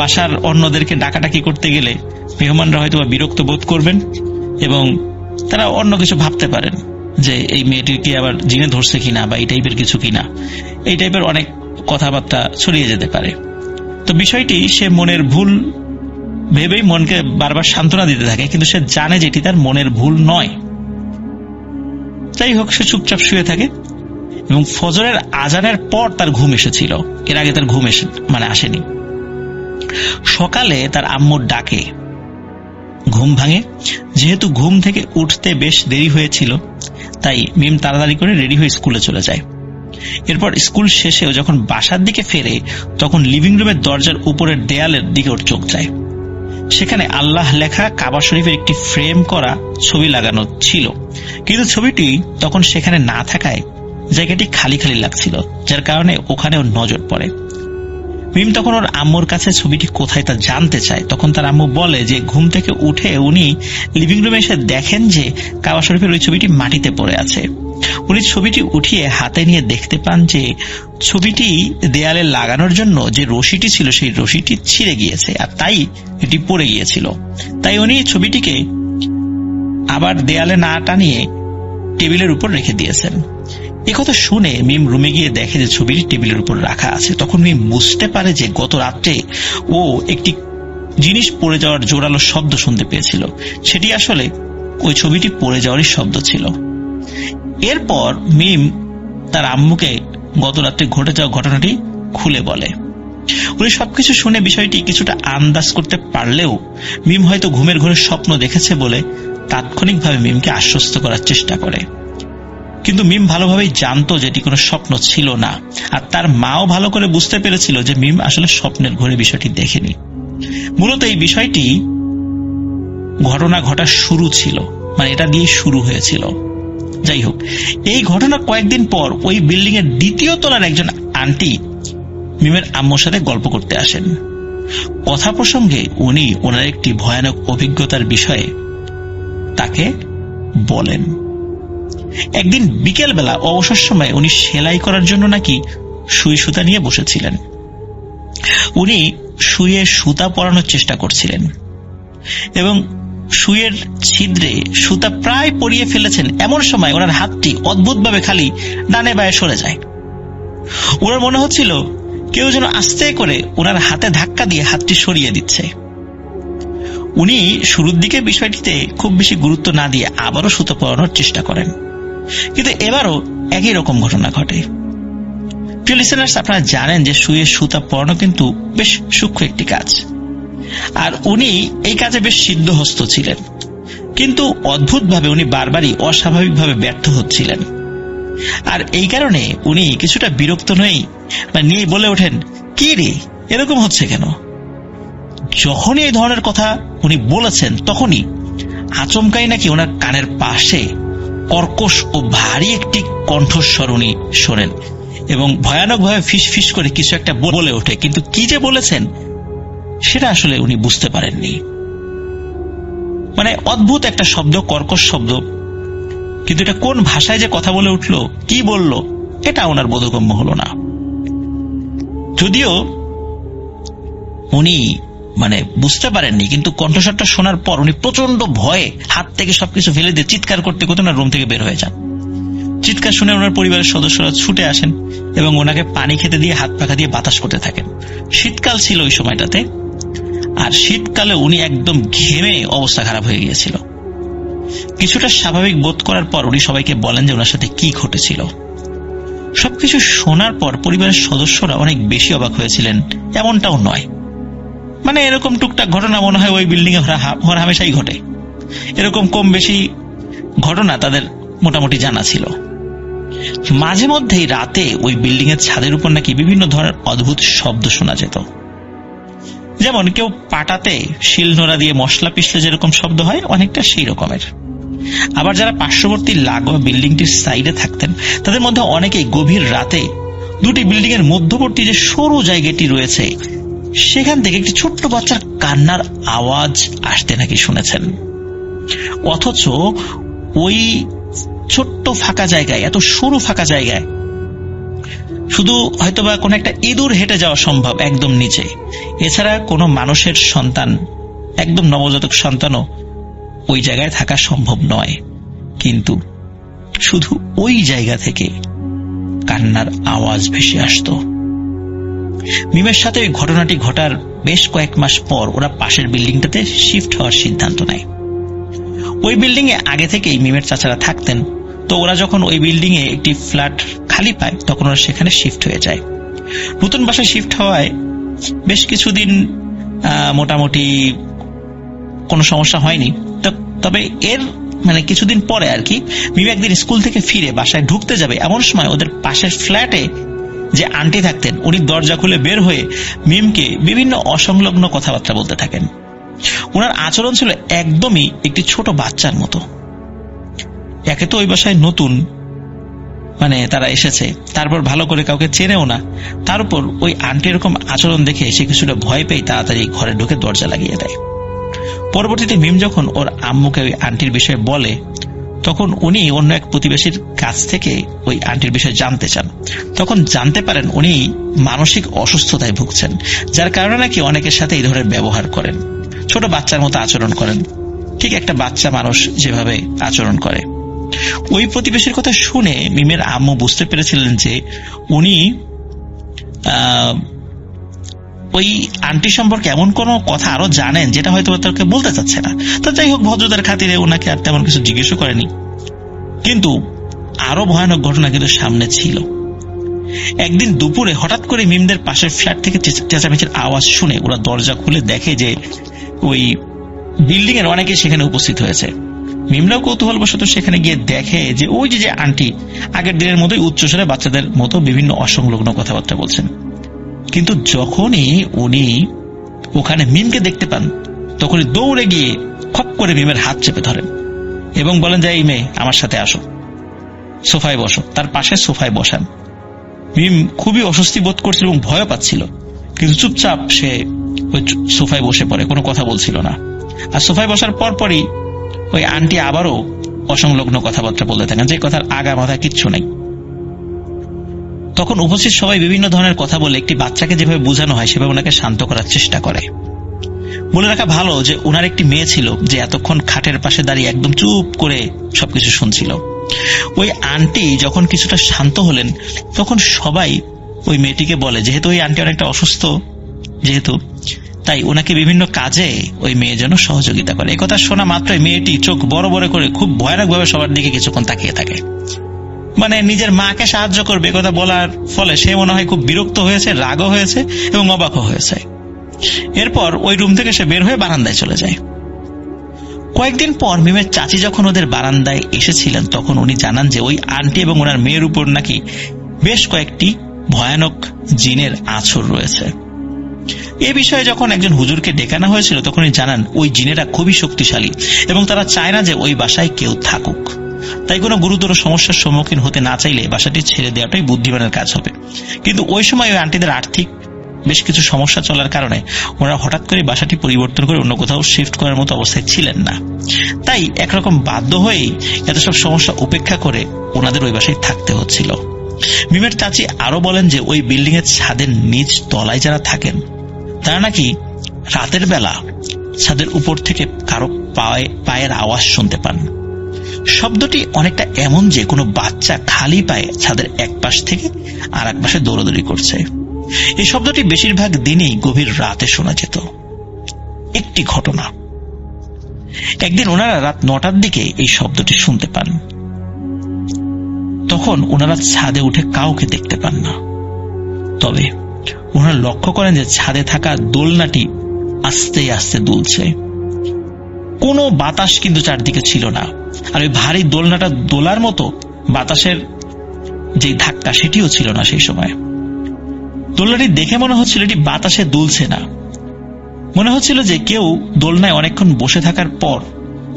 বাসার অন্যদেরকে ডাকাডাকি করতে গেলে মেহমানরা হয়তো বিরক্ত বোধ করবেন এবং তারা অন্য কিছু ভাবতে পারেন যে এই মেয়েটিকে আবার জিনে ধরছে কিনা বা এই টাইপের কিছু কিনা, এই টাইপের অনেক কথাবার্তা ছড়িয়ে যেতে পারে। তো বিষয়টি সে মনের ভুল ভেবেই মনকে বারবার সান্ত্বনা দিতে থাকে, কিন্তু সে জানে যে এটি তার মনের ভুল নয়। যাই হোক, সে চুপচাপ শুয়ে থাকে এবং ফজরের আজানের পর তার ঘুম এসেছিল, এর আগে তার ঘুম আসেনি। সকালে তার আম্মুর ডাকে ঘুম ভাঙে। যেহেতু ঘুম থেকে উঠতে বেশ দেরি হয়েছিল, তাই মিম তাড়াতাড়ি করে রেডি হয়ে স্কুলে চলে যায়। এরপর স্কুল শেষেও যখন বাসার দিকে ফেরে তখন লিভিং রুমের দরজার উপরের দেয়ালের দিকে ওর চোখ যায়। সেখানে আল্লাহ লেখা কাবা শরীফের একটি ফ্রেম করা ছবি লাগানো ছিল, কিন্তু ছবিটি তখন সেখানে না থাকায় জায়গাটি খালি খালি লাগছিল, যার কারণে ওখানে ওর নজর পড়ে। মিম তখন ওর আম্মুর কাছে ছবিটি কোথায় তা জানতে চায়। তখন তার আম্মু বলে যে ঘুম থেকে উঠে উনি লিভিং রুমে এসে দেখেন যে কাবা শরীফের ওই ছবিটি মাটিতে পড়ে আছে। উনি ছবিটি উঠিয়ে হাতে নিয়ে দেখতে পান যে ছবিটি দেয়ালে লাগানোর জন্য যে রশিটি ছিল সেই রশিটি ছিঁড়ে গিয়েছে, আর তাই এটি পড়ে গিয়েছিল। তাই উনি ছবিটিকে আবার দেয়ালে না টানিয়ে টেবিলের উপর রেখে দিয়েছেন। একথা শুনে মিম রুমে গিয়ে দেখে যে ছবিটি টেবিলের উপর রাখা আছে। তখন মিম বুঝতে পারে যে গত রাত্রে ও একটি জিনিস পড়ে যাওয়ার জোরালো শব্দ শুনতে পেয়েছিল, সেটি আসলে ওই ছবিটি পড়ে যাওয়ারই শব্দ ছিল। এরপর মিম তার আম্মুকে গত রাত্রে ঘটে যাওয়া ঘটনাটি খুলে বলে। উনি সবকিছু শুনে বিষয়টি কিছুটা আন্দাজ করতে পারলেও মিম হয়তো ঘুমের ঘরে স্বপ্ন দেখেছে বলে তাৎক্ষণিকভাবে মিমকে আশ্বস্ত করার চেষ্টা করে, কিন্তু মিম ভালোভাবেই জানতো যে এটি কোনো স্বপ্ন ছিল না, আর তার মাও ভালো করে বুঝতে পেরেছিল যে মিম আসলে স্বপ্নের ঘরে বিষয়টি দেখেনি। মূলত এই বিষয়টি ঘটনা ঘটার শুরু ছিল, এটা দিয়ে শুরু হয়েছিল। যাই হোক, এই ঘটনা কয়েকদিন পর ওই বিল্ডিং এর দ্বিতীয় তলার একজন আন্টি মিমের আম্মুর সাথে গল্প করতে আসেন। কথা প্রসঙ্গে উনি ওনার একটি ভয়ানক অভিজ্ঞতার বিষয়ে তাকে বলেন। একদিন বিকেল বেলা অবসর সময় উনি সেলাই করার জন্য নাকি সুই সুতা নিয়ে বসেছিলেন। উনি শুয়ে সুতা পরানোর চেষ্টা করছিলেন এবং শুয়ের ছিদ্রে সুতা প্রায় পরিয়ে ফেলেছেন। এমন সময় ওনার হাতটি অদ্ভুতভাবে খালি ডানে বায়ে সরে যায়। ওনার মনে হচ্ছিল কেউ যেন আস্তে করে ওনার হাতে ধাক্কা দিয়ে হাতটি সরিয়ে দিচ্ছে। উনি শুরুর দিকে বিষয়টিতে খুব বেশি গুরুত্ব না দিয়ে আবারও সুতা পরানোর চেষ্টা করেন, কিন্তু এবারও একই রকম ঘটনা ঘটে। প্রিয় লিসেনার্স, আপনারা জানেন যে শুয়ে সুতা পরানো কিন্তু বেশ সূক্ষ্ম একটি কাজ, আর উনি এই কাজে বেশ সিদ্ধহস্ত ছিলেন, কিন্তু অদ্ভুতভাবে উনি বারবারই অস্বাভাবিকভাবে ব্যর্থ হচ্ছিলেন। আর এই কারণে উনি কিছুটা বিরক্ত নিয়ে বলে ওঠেন, কি রে, এরকম হচ্ছে কেন? যখনই এই ধরনের কথা উনি বলেছেন তখনই আচমকাই নাকি ওনার কানের পাশে কর্কশ ও ভারী একটি কণ্ঠস্বর উনি শোনেন এবং ভয়ানকভাবে ফিস ফিস করে কিছু একটা বলে ওঠে, কিন্তু কি যে বলেছেন সেটা আসলে উনি বুঝতে পারেননি। মানে অদ্ভুত একটা শব্দ, কর্কশ শব্দ, কিন্তু এটা কোন ভাষায় যে কথা বলে উঠলো, কি বলল, এটা ওনার বোধগম্য হলো না। যদিও উনি বুঝতে পারেননি, কিন্তু কণ্ঠস্বরটা শোনার পর উনি প্রচন্ড ভয়ে হাত থেকে সবকিছু ফেলে দিয়ে চিৎকার করতে করতে ওনার রুম থেকে বের হয়ে যান। চিৎকার শুনে ওনার পরিবারের সদস্যরা ছুটে আসেন এবং ওনাকে পানি খেতে দিয়ে হাত পাখা দিয়ে বাতাস করতে থাকেন। শীতকাল ছিল ওই সময়টাতে, আর শীতকালে উনি একদম ঘেমে অবস্থা খারাপ হয়ে গিয়েছিল। কিছুটা স্বাভাবিক বোধ করার পর উনি সবাইকে বলেন যে ওনার সাথে কি ঘটেছিল। সবকিছু শোনার পর পরিবারের সদস্যরা অনেক বেশি অবাক হয়েছিলেন এমনটাও নয়। এরকম টুকটাক ঘটনা মনে হয় ওই বিল্ডিং এ হরহামেশাই ঘটে, এরকম কম বেশি ঘটনা তাদের মোটামুটি জানা ছিল। মাঝে মধ্যেই রাতে ওই বিল্ডিং এর ছাদের উপর নাকি বিভিন্ন ধরনের অদ্ভুত শব্দ শোনা যেত, যেমন কেউ পাটাতে শিলনোড়া দিয়ে মশলা পিষলে যেরকম শব্দ হয়, অনেকটা সেই রকমের। আবার যারা পার্শ্ববর্তী লাগোয়া বিল্ডিংটির সাইডে থাকতেন তাদের মধ্যে অনেকেই গভীর রাতে দুটি বিল্ডিং এর মধ্যবর্তী যে সরু জায়গাটি রয়েছে সেখান থেকে একটি ছোট্ট বাচ্চার কান্নার আওয়াজ আসতে নাকি শুনেছেন। অথচ ওই ছোট্ট ফাঁকা জায়গায়, এত সরু ফাঁকা জায়গায় শুধু হয়তোবা কোন একটা ইঁদুর হেঁটে যাওয়া সম্ভব একদম নিচে, এছাড়া কোনো মানুষের সন্তান, একদম নবজাতক সন্তানও ওই জায়গায় থাকা সম্ভব নয়। কিন্তু শুধু ওই জায়গা থেকে কান্নার আওয়াজ ভেসে আসত। মিমের সাথে ওই ঘটনাটি ঘটার বেশ কয়েক মাস পর ওরা পাশের বিল্ডিংটাতে শিফট হওয়ার সিদ্ধান্ত নেয়। ওই বিল্ডিং এ আগে থেকেই মিমের চাচারা থাকতেন, তো ওরা যখন ওই বিল্ডিং এ একটি ফ্ল্যাট খালি পায় তখন ওরা সেখানে শিফট হয়ে যায়। নতুন বাসায় শিফট হওয়ায় বেশ কিছুদিন মোটামুটি কোনো সমস্যা হয়নি। তবে এর কিছুদিন পরে আর কি, মিম একদিন স্কুল থেকে ফিরে বাসায় ঢুকতে যাবে, এমন সময় ওদের পাশের ফ্ল্যাটে যে আন্টি থাকতেন উনি দরজা খুলে বের হয়ে মিমকে বিভিন্ন অসংলগ্ন কথাবার্তা বলতে থাকেন। ওনার আচরণ ছিল একদমই একটি ছোট বাচ্চার মতো। একে তো ওই বাসায় নতুন, তারা এসেছে, তারপর ভালো করে কাউকে চেনেও না, তার উপর ওই আন্টি এরকম আচরণ দেখে সে কিছুটা ভয় পেয়ে তাড়াতাড়ি ঘরে ঢুকে দরজা লাগিয়ে দেয়। পরবর্তীতে মিম যখন ওর আম্মুকে ওই আন্টির বিষয়ে বলে তখন উনি অন্য এক প্রতিবেশীর কাছ থেকে ওই আন্টির বিষয়ে জানতে চান। তখন জানতে পারেন উনি মানসিক অসুস্থতায় ভুগছেন, যার কারণে নাকি অনেকের সাথে এই ধরনের ব্যবহার করেন, ছোট বাচ্চার মতো আচরণ করেন, ঠিক একটা বাচ্চা মানুষ যেভাবে আচরণ করে। ওই প্রতিবেশীর কথা শুনে মিমের আম্মু বুঝতে পেরেছিলেন যে উনি ওই আন্টি সম্পর্কে এমন কোনো কথা আরো জানেন যেটা হয়তো তাকে বলতে চাচ্ছে না। তো যাই হোক, ভদ্রতার খাতিরে ওনাকে আর তেমন কিছু জিজ্ঞেসও করেনি। কিন্তু আরো ভয়ানক ঘটনা কিন্তু সামনে ছিল। একদিন দুপুরে হঠাৎ করে মিমদের পাশের ফ্ল্যাট থেকে চেঁচামেচির আওয়াজ শুনে ওরা দরজা খুলে দেখে যে ওই বিল্ডিং এর অনেকে সেখানে উপস্থিত হয়েছে। মিমরাও কৌতূহলবশত সেখানে গিয়ে দেখে যে ওই যে আন্টি আগের দিনের মতোই উচ্চস্বরে বাচ্চাদের মতো বিভিন্ন অসংলগ্ন কথাবার্তা বলছেন। কিন্তু যখনই উনি ওখানে মিমকে দেখতে পান তখনই দৌড়ে গিয়ে খপ করে মিমের হাত চেপে ধরেন এবং বলেন যে, এই মেয়ে আমার সাথে আসো, সোফায় বসো। তার পাশে সোফায় বসান। মিম খুবই অস্বস্তি বোধ করছিল এবং ভয় পাচ্ছিল, কিন্তু চুপচাপ সে ওই সোফায় বসে পড়ে, কোনো কথা বলছিল না। আর সোফায় বসার পরপরই ওই আন্টি আবারও অসংলগ্ন কথাবার্তা বলতে থাকেন, যে কথার আগা মাথা কিচ্ছু নেই। তখন উপস্থিত সবাই বিভিন্ন ধরনের কথা বলে একটি বাচ্চাকে যেভাবে বোঝানো হয় সেভাবে ওনাকে শান্ত করার চেষ্টা করে। বলে রাখা ভালো যে ওনার একটি মেয়ে ছিল যে এতক্ষণ খাটের পাশে দাঁড়িয়ে একদম চুপ করে সবকিছু শুনছিল। ওই আন্টি যখন কিছুটা শান্ত হলেন তখন সবাই ওই মেয়েটিকে বলে, যেহেতু ওই আন্টি অনেকটা অসুস্থ যেহেতু, তাই ওনাকে বিভিন্ন কাজে ওই মেয়ে যেন সহযোগিতা করে। একথা শোনা মাত্রই মেয়েটি চোখ বড় বড় করে খুব ভয়ানক ভাবে সবার দিকে কিছুক্ষণ তাকিয়ে থাকে। মানে নিজের মাকে সাহায্য করবে একথা বলার ফলে সে মনে হয় খুব বিরক্ত হয়েছে, রাগও হয়েছে এবং অবাকও হয়েছে। এরপর ওই রুম থেকে সে বের হয়ে বারান্দায় চলে যায়। কয়েকদিন পর মিমের চাচি যখন ওদের বারান্দায় এসেছিলেন তখন উনি জানান যে ওই আন্টি এবং ওনার মেয়ের উপর নাকি বেশ কয়েকটি ভয়ানক জিনের আঁচড় রয়েছে। এ বিষয়ে যখন একজন হুজুরকে ডেকানো হয়েছিল তখন উনি জানান ওই জিনেরা খুবই শক্তিশালী এবং তারা চায় না যে ওই বাসায় কেউ থাকুক, তাই কোনো গুরুতর সমস্যার সম্মুখীন হতে না চাইলে বাসাটি ছেড়ে দেওয়াটাই বুদ্ধিমানের কাজ হবে। কিন্তু ওই সময় ওই আন্টিদের আর্থিক বেশ কিছু সমস্যা চলার কারণে ওনারা হঠাৎ করে বাসাটি পরিবর্তন করে অন্য কোথাও শিফট করার মতো অবস্থায় ছিলেন না, তাই একরকম বাধ্য হয়েই এত সব সমস্যা উপেক্ষা করে ওনাদের ওই বাসায় থাকতে হচ্ছিল। মিমের চাচি আরো বলেন যে ওই বিল্ডিং এর ছাদের নিচ তলায় যারা থাকেন তারা নাকি রাতের বেলা ছাদের উপর থেকে কারো পায়ের আওয়াজ শুনতে পান। শব্দটি অনেকটা এমন যে কোনো বাচ্চা খালি পায়ে ছাদের এক পাশ থেকে আর এক পাশে দৌড়াদৌড়ি করছে। এই শব্দটি বেশিরভাগ দিনই গভীর রাতে শোনা যেত। একটি ঘটনা, একদিন ওনারা রাত 9টার দিকে এই শব্দটি শুনতে পান। তখন ওনারা ছাদে উঠে কাউকে দেখতে পান না, তবে ওনারা লক্ষ্য করেন যে ছাদে থাকা দোলনাটি আস্তে আস্তে দুলছে। কোনো বাতাস কিন্তু চারদিকে ছিল না, আর ওই ভারী দোলনাটা দোলার মতো বাতাসের যে ধাক্কা সেটিও ছিল না সেই সময়। দোলনাটি দেখে মনে হচ্ছিল এটি বাতাসে দুলছে না, মনে হচ্ছিল যে কেউ দোলনায় অনেকক্ষণ বসে থাকার পর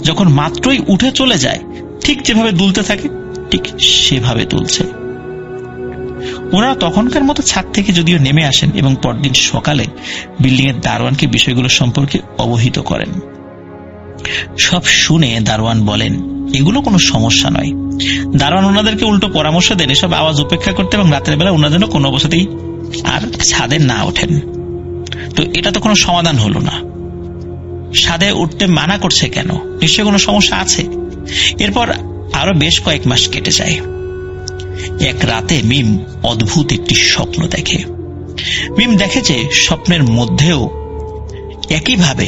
যখন মাত্রই উঠে চলে যায় ঠিক যেভাবে দুলতে থাকে ঠিক সেভাবে দুলছে। ওনারা তখনকার মতো ছাদ থেকে যদিও নেমে আসেন এবং পরদিন সকালে বিল্ডিং এর দারোয়ানকে বিষয়গুলো সম্পর্কে অবহিত করেন। সব শুনে দারোয়ান বলেন এগুলো কোনো সমস্যা নয়। দারোয়ান ওনাদেরকে উল্টো পরামর্শ দেন এসব আওয়াজ উপেক্ষা করতে এবং রাতের বেলা ওনারা যেন কোনো অবস্থাতেই আর ছাদে না ওঠেন। তো এটা তো কোনো সমাধান হলো না, ছাদে উঠতে মানা করছে কেন, নিশ্চয়ই কোনো সমস্যা আছে। এরপর আরো বেশ কয়েক মাস কেটে যায়। এক রাতে মিম অদ্ভুত একটি স্বপ্ন দেখে। মিম দেখে যে স্বপ্নের মধ্যেও একইভাবে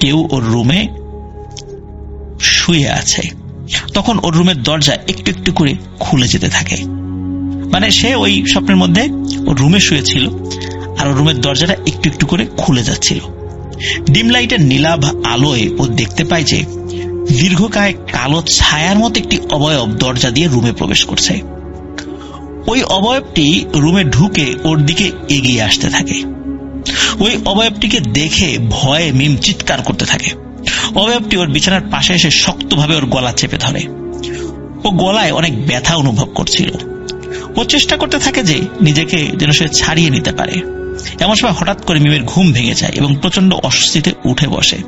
কেউ ওর রুমে শুয়ে আছে। তখন ওর রুমের দরজা একটু একটু করে খুলে যেতে থাকে। মানে সে ওই স্বপ্নের মধ্যে ওর রুমে শুয়েছিল আর ওর রুমের দরজাটা একটু একটু করে খুলে যাচ্ছিল। ডিম লাইটের নীলাভ আলোয় ও দেখতে পায় যে দীর্ঘকায় কালো ছায়ার মতো একটি অবয়ব দরজা দিয়ে রুমে প্রবেশ করছে। ওই অবয়বটি রুমে ঢুকে ওর দিকে এগিয়ে আসতে থাকে। ওই অবয়বটিকে দেখে ভয়ে মিম চিৎকার করতে থাকে। অবয়বটি ওর বিছানার পাশে এসে শক্তভাবে ওর গলা চেপে ধরে। ও গলায় অনেক ব্যথা অনুভব করছিল। ও চেষ্টা করতে থাকে যে নিজেকে যেন সে ছাড়িয়ে নিতে পারে। এমন সময় হঠাৎ করে মিমের ঘুম ভেঙে যায় এবং প্রচন্ড অস্বস্তিতে উঠে বসে।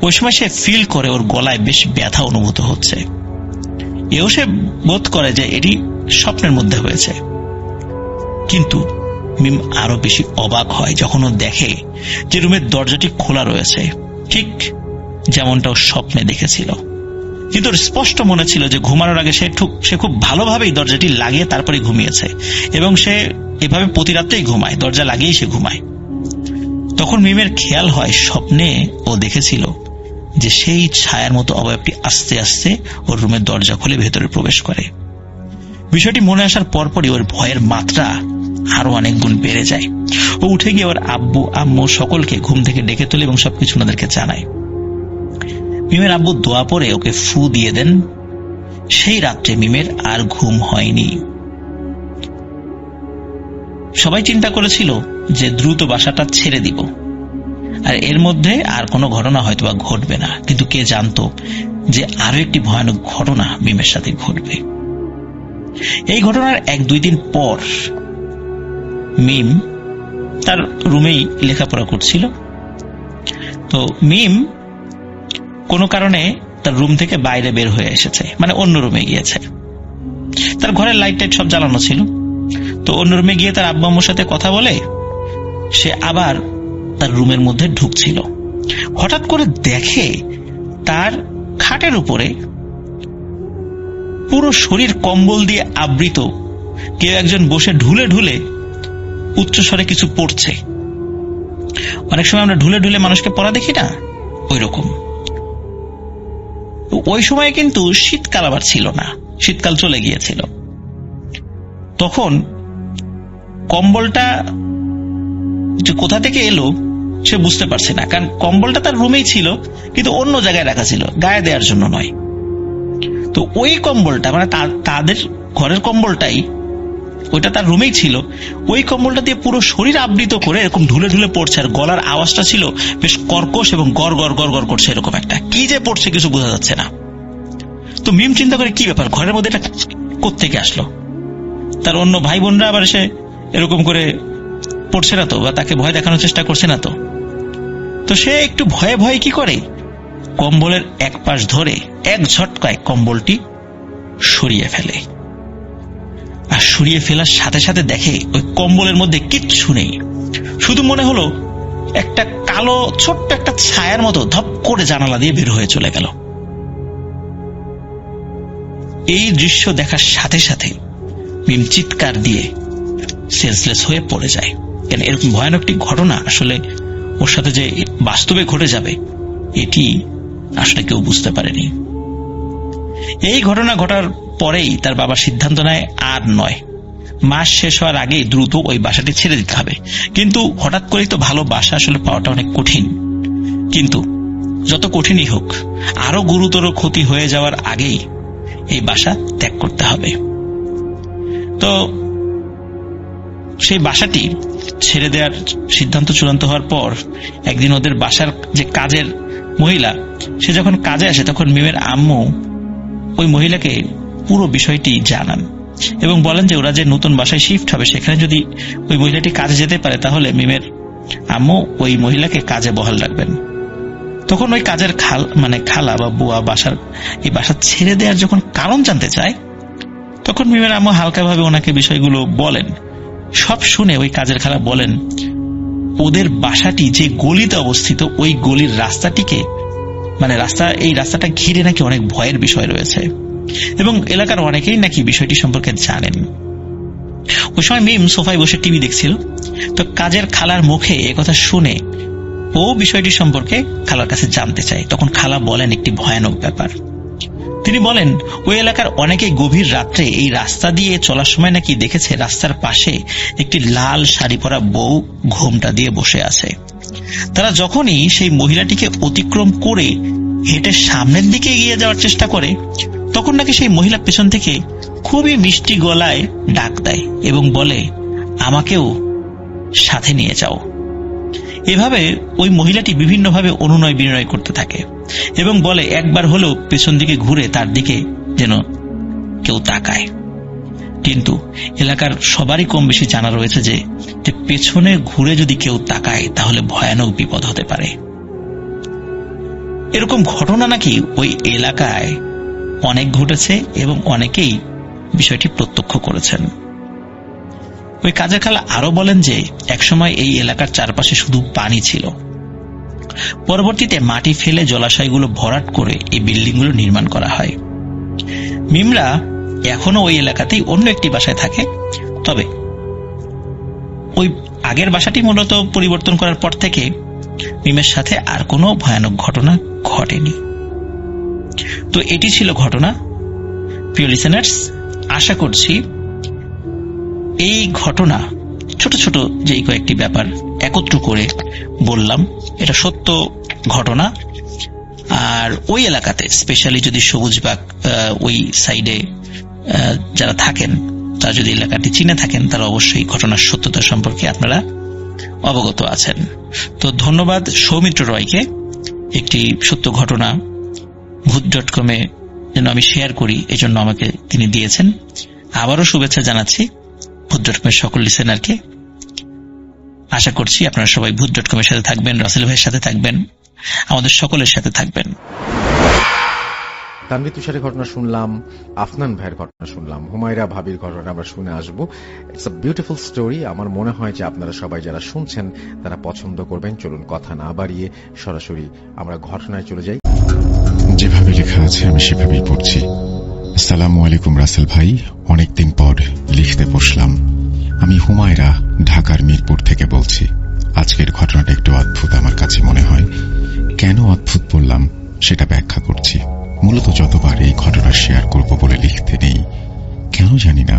ওই সময় সে ফিল করে ওর গলায় বেশ ব্যথা অনুভূত হচ্ছে। এও সে বোধ করে যে এটি স্বপ্নের মধ্যে হয়েছে। কিন্তু মিম আরো বেশি অবাক হয় যখন ও দেখে যে রুমের দরজাটি খোলা রয়েছে, ঠিক যেমনটা ও স্বপ্নে দেখেছিল। কিন্তু ওর স্পষ্ট মনে ছিল যে ঘুমানোর আগে সে খুব ভালোভাবেই দরজাটি লাগিয়ে তারপরে ঘুমিয়েছে এবং সে এভাবে প্রতি রাতেই ঘুমায়, দরজা লাগিয়েই সে ঘুমায়। তখন মিমের খেয়াল হয় স্বপ্নে ও দেখেছিল যে সেই ছায়ার মতো অবয়বটি আস্তে আস্তে ওর রুমের দরজা খুলে ভেতরে প্রবেশ করে। বিষয়টি মনে আসার পরপরই ওর ভয়ের মাত্রা আরো অনেক গুণ বেড়ে যায়। ও উঠে গিয়ে ওর আব্বু আম্মু সকলকে ঘুম থেকে ডেকে তোলে এবং সবকিছু ওনাদেরকে জানায়। মিমের আব্বু দোয়া পরে ওকে ফু দিয়ে দেন। সেই রাত্রে মিমের আর ঘুম হয়নি। সবাই চিন্তা করেছিল যে দ্রুত বাসাটা ছেড়ে দিব, আর এর মধ্যে আর কোনো ঘটনা হয়তোবা ঘটবে না। কিন্তু কে জানতো যে আরো একটি ভয়ানক ঘটনা মিমের সাথে ঘটবে। এই ঘটনার 1-2 দিন পর মিম তার রুমেই লেখাপড়া করছিল। তো মিম কোনো কারণে তার রুম থেকে বাইরে বের হয়ে এসেছে, মানে অন্য রুমে গিয়েছে। তার ঘরের লাইট টাইট সব জ্বালানো ছিল, তো অন্য রুমে গিয়ে তার আব্বু আম্মুর সাথে কথা বলে সে আবার তার রুমের মধ্যে ঢুকছিল। হঠাৎ করে দেখে তার খাটের উপরে পুরো শরীর কম্বল দিয়ে আবৃত কেউ একজন বসে ঢুলে ঢুলে উচ্চস্বরে কিছু পড়ছে। অনেক সময় আমরা ঢুলে ঢুলে মানুষকে পড়া দেখি না, ওই রকম। ওই সময় কিন্তু শীতকাল আবার ছিল না, শীতকাল চলে গিয়েছিল। তখন কম্বলটা যে কোথা থেকে এলো সে বুঝতে পারছে না, কারণ কম্বলটা তার রুমেই ছিল কিন্তু অন্য জায়গায় রাখা ছিল, গায়ে দেওয়ার জন্য নয়। তো ওই কম্বলটা মানে তাদের ঘরের কম্বলটাই, ওইটা তার রুমেই ছিল, ওই কম্বলটা দিয়ে পুরো শরীর আবৃত করে এরকম ঢুলে ঢুলে পড়ছে। আর গলার আওয়াজটা ছিল বেশ কর্কশ এবং গড় গড় গড় গড় করছে, এরকম একটা কি যে পড়ছে কিছু বোঝা যাচ্ছে না। তো মিম চিন্তা করে কি ব্যাপার, ঘরের মধ্যে এটা কোত্থেকে আসলো। তার অন্য ভাই বোনরা আবার এসে এরকম করে পড়ছে না তো, বা তাকে ভয় দেখানোর চেষ্টা করছে না তো। তো সে একটু ভয়ে ভয়ে কি করে, কম্বলের এক পাশ ধরে এক ঝটকায় কম্বলটি সরিয়ে ফেলে। আর সরিয়ে ফেলার সাথে সাথে দেখে ওই কম্বলের মধ্যে কিচ্ছু নেই, শুধু মনে হলো একটা কালো ছোট্ট একটা ছায়ার মতো ধপ করে জানালা দিয়ে বের হয়ে চলে গেল। এই দৃশ্য দেখার সাথে সাথে মিম চিৎকার দিয়ে সেন্সলেস হয়ে পড়ে যায়। কেন এরকম ভয়ানক একটি ঘটনা আসলে ওর সাথে যে বাস্তবে ঘটে যাবে এটি আসলে কেউ বুঝতে পারেনি। এই ঘটনা ঘটার পরেই তার বাবা সিদ্ধান্ত নেয় আর নয়, মাস শেষ হওয়ার আগে দ্রুত ওই বাসাটি ছেড়ে দিতে হবে। কিন্তু হঠাৎ করেই তো ভালো বাসা আসলে পাওয়াটা অনেক কঠিন। কিন্তু যত কঠিনই হোক, আরো গুরুতর ক্ষতি হয়ে যাওয়ার আগেই এই বাসা ত্যাগ করতে হবে। তো সেই বাসাটি ছেড়ে দেওয়ার সিদ্ধান্ত চূড়ান্ত হওয়ার পর একদিন ওদের বাসার যে কাজের মহিলা, সে যখন কাজে আসে তখন মিমের আম্মু ওই মহিলাকে পুরো বিষয়টি জানান এবং বলেন যে ওরা যে নতুন বাসায় শিফট হবে সেখানে যদি ওই মহিলাটি কাজে যেতে পারে তাহলে মিমের আম্মু ওই মহিলাকে কাজে বহাল রাখবেন। তখন ওই কাজের খালা বা বুয়া এই বাসা ছেড়ে দেওয়ার যখন কারণ জানতে চায় তখন মিমের আম্মু হালকাভাবে ওনাকে বিষয়গুলো বলেন। সব শুনে ওই কাজের খালা বলেন ওদের বাসাটি যে গলিতে অবস্থিত ওই গলির রাস্তাটিকে এই রাস্তাটা ঘিরে নাকি অনেক ভয়ের বিষয় রয়েছে এবং এলাকার অনেকেই নাকি বিষয়টি সম্পর্কে জানেন। ওই সময় মিম সোফায় বসে টিভি দেখছিল। তো কাজের খালার মুখে একথা শুনে ও বিষয়টি সম্পর্কে খালার কাছে জানতে চায়। তখন খালা বলেন একটি ভয়ানক ব্যাপার। তিনি বলেন ওই এলাকার অনেকেই গভীর রাত্রে এই রাস্তা দিয়ে চলার সময় নাকি দেখেছে রাস্তার পাশে একটি লাল শাড়ি পরা বউ ঘোমটা দিয়ে বসে আছে। তারা যখনই সেই মহিলাটিকে অতিক্রম করে হেঁটে সামনের দিকে এগিয়ে যাওয়ার চেষ্টা করে তখন নাকি সেই মহিলা পেছন থেকে খুবই মিষ্টি গলায় ডাক দেয় এবং বলে আমাকেও সাথে নিয়ে যাও। এভাবে ওই মহিলাটি বিভিন্নভাবে অনুনয় বিনয় করতে থাকে এবং বলে একবার হলেও পেছন দিকে ঘুরে তার দিকে যেন কেউ তাকায়। কিন্তু এলাকার সবারই কম বেশি জানা রয়েছে যে পেছনে ঘুরে যদি কেউ তাকায় তাহলে ভয়ানক বিপদ হতে পারে। এরকম ঘটনা নাকি ওই এলাকায় অনেক ঘটেছে এবং অনেকেই বিষয়টি প্রত্যক্ষ করেছেন। ওই কাজের খালা আরো বলেন যে একসময় এই এলাকার চারপাশে শুধু পানি ছিল, পরবর্তীতে মাটি ফেলে জলাশয়গুলো ভরাট করে এই বিল্ডিংগুলো নির্মাণ করা হয়। মিমরা এখনো ওই এলাকাতেই অন্য একটি বাসায় থাকে, তবে ওই আগের বাসাটি মূলত পরিবর্তন করার পর থেকে মিমের সাথে আর কোনো ভয়ানক ঘটনা ঘটেনি। তো এটি ছিল ঘটনা। প্রিয় লিসেনার্স, আশা করছি এই ঘটনা ছোট ছোট যেই কয়েকটি ব্যাপার একত্র করে বললাম এটা সত্য ঘটনা। আর ওই এলাকাতে স্পেশালি যদি সবুজবাগ ওই সাইডে যারা থাকেন তারা যদি এলাকাটি চিনে থাকেন তারা অবশ্যই ঘটনার সত্যতা সম্পর্কে আপনারা অবগত আছেন। তো ধন্যবাদ সৌমিত্র রয়কে, একটি সত্য ঘটনা ভূত.com-এ যেন আমি শেয়ার করি এজন্য আমাকে তিনি দিয়েছেন। আবারও শুভেচ্ছা জানাচ্ছি ভূত.com-এর সকল লিসেনারকে। আশা করছি আপনারা সবাই ভূত.com-এর সাথে থাকবেন, রাসেল ভাইয়ের সাথে থাকবেন, আমাদের সকলের সাথে থাকবেন। তানভীর তুষারের ঘটনা শুনলাম, আফনান ভাইয়ের ঘটনা শুনলাম, হুমায়রা ভাবির ঘটনা আমরা শুনে আসবো। It's a beautiful story. আমার মনে হয় যে আপনারা সবাই যারা শুনছেন তারা পছন্দ করবেন। চলুন কথা না বাড়িয়ে সরাসরি আমরা ঘটনায় চলে যাই। যেভাবে লেখা আছে আমি সেভাবেই পড়ছি। আসসালামু আলাইকুম রাসেল ভাই, অনেকদিন পর লিখতে বসলাম। আমি হুমায়রা ঢাকার মিরপুর থেকে বলছি। আজকের ঘটনাটা একটু অদ্ভুত আমার কাছে মনে হয়। কেন অদ্ভুত বললাম সেটা ব্যাখ্যা করছি। মূলত যতবার এই ঘটনা শেয়ার করব বলে লিখতে নেই, কেন জানি না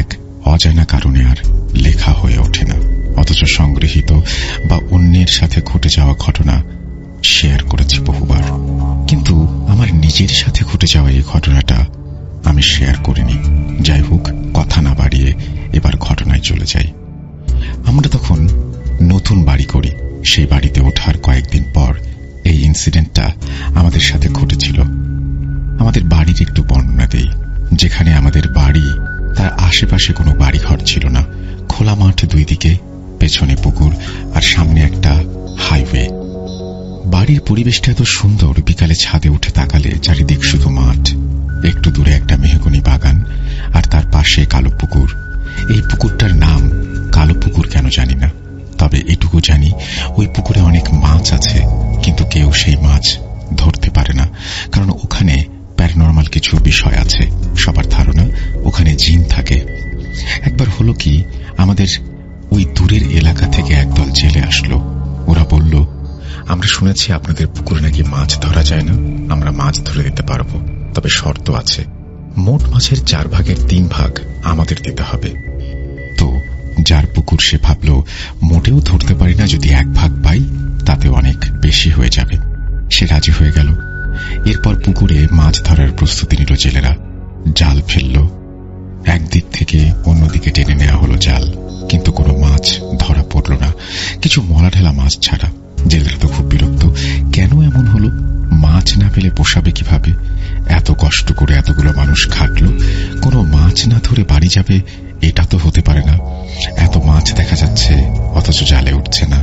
এক অজানা কারণে আর লেখা হয়ে ওঠে না। অথচ সংগৃহীত বা অন্যের সাথে ঘটে যাওয়া ঘটনা শেয়ার করেছি বহুবার, কিন্তু আমার নিজের সাথে ঘটে যাওয়া এই ঘটনাটা আমি শেয়ার করিনি। যাই হোক, কথা না বাড়িয়ে এবার ঘটনায় চলে যাই। আমরা তখন নতুন বাড়ি করি। সেই বাড়িতে ওঠার কয়েকদিন পর এই ইনসিডেন্টটা আমাদের সাথে ঘটেছিল। আমাদের বাড়ির একটু বর্ণনা দেই। যেখানে আমাদের বাড়ি তার আশেপাশে কোনো বাড়িঘর ছিল না। খোলা মাঠ দুই দিকে, পেছনে পুকুর আর সামনে একটা হাইওয়ে। বাড়ির পরিবেশটা এত সুন্দর, বিকালে ছাদে উঠে তাকালে চারিদিক শুধু মাঠ। একটু দূরে একটা মেহগনি বাগান আর তার পাশে কালো পুকুর। এই পুকুরটার নাম কালো পুকুর কেন জানি না, তবে এটুকু জানি ওই পুকুরে অনেক মাছ আছে, কিন্তু কেউ সেই মাছ ধরতে পারে না, কারণ ওখানে প্যারানরমাল কিছু বিষয় আছে। সবার ধারণা ওখানে জিন থাকে। একবার হলো কি, আমাদের ওই দূরের এলাকা থেকে একদল জেলে আসলো। ওরা বলল, আমরা শুনেছি আপনাদের পুকুরে নাকি মাছ ধরা যায় না, আমরা মাছ ধরে দিতে পারবো, তবে শর্ত আছে। মোট মাছের 4 ভাগের 3 ভাগ আমাদের দিতে হবে। তো যার পুকুর সে ভাবল, মোটেও ধরতে পারি না, যদি 1 ভাগ পাই তাতে অনেক বেশি হয়ে যাবে। সে রাজি হয়ে গেল। এরপর পুকুরে মাছ ধরার প্রস্তুতি নিল জেলেরা। জাল ফেলল। একদিক থেকে অন্যদিকে টেনে নেওয়া হলো জাল, কিন্তু কোনো মাছ ধরা পড়ল না, কিছু মলা ঢেলা মাছ ছাড়া। জেলেরা তো খুব বিরক্ত। কেন এমন হলো? মাছ না পেলে পোষাবে কিভাবে? এত কষ্ট করে এতগুলো মানুষ খাটলো, কোনো মাছ না ধরে বাড়ি যাবে, এটা তো হতে পারে না। এত মাছ দেখা যাচ্ছে অথচ জালে উঠছে না।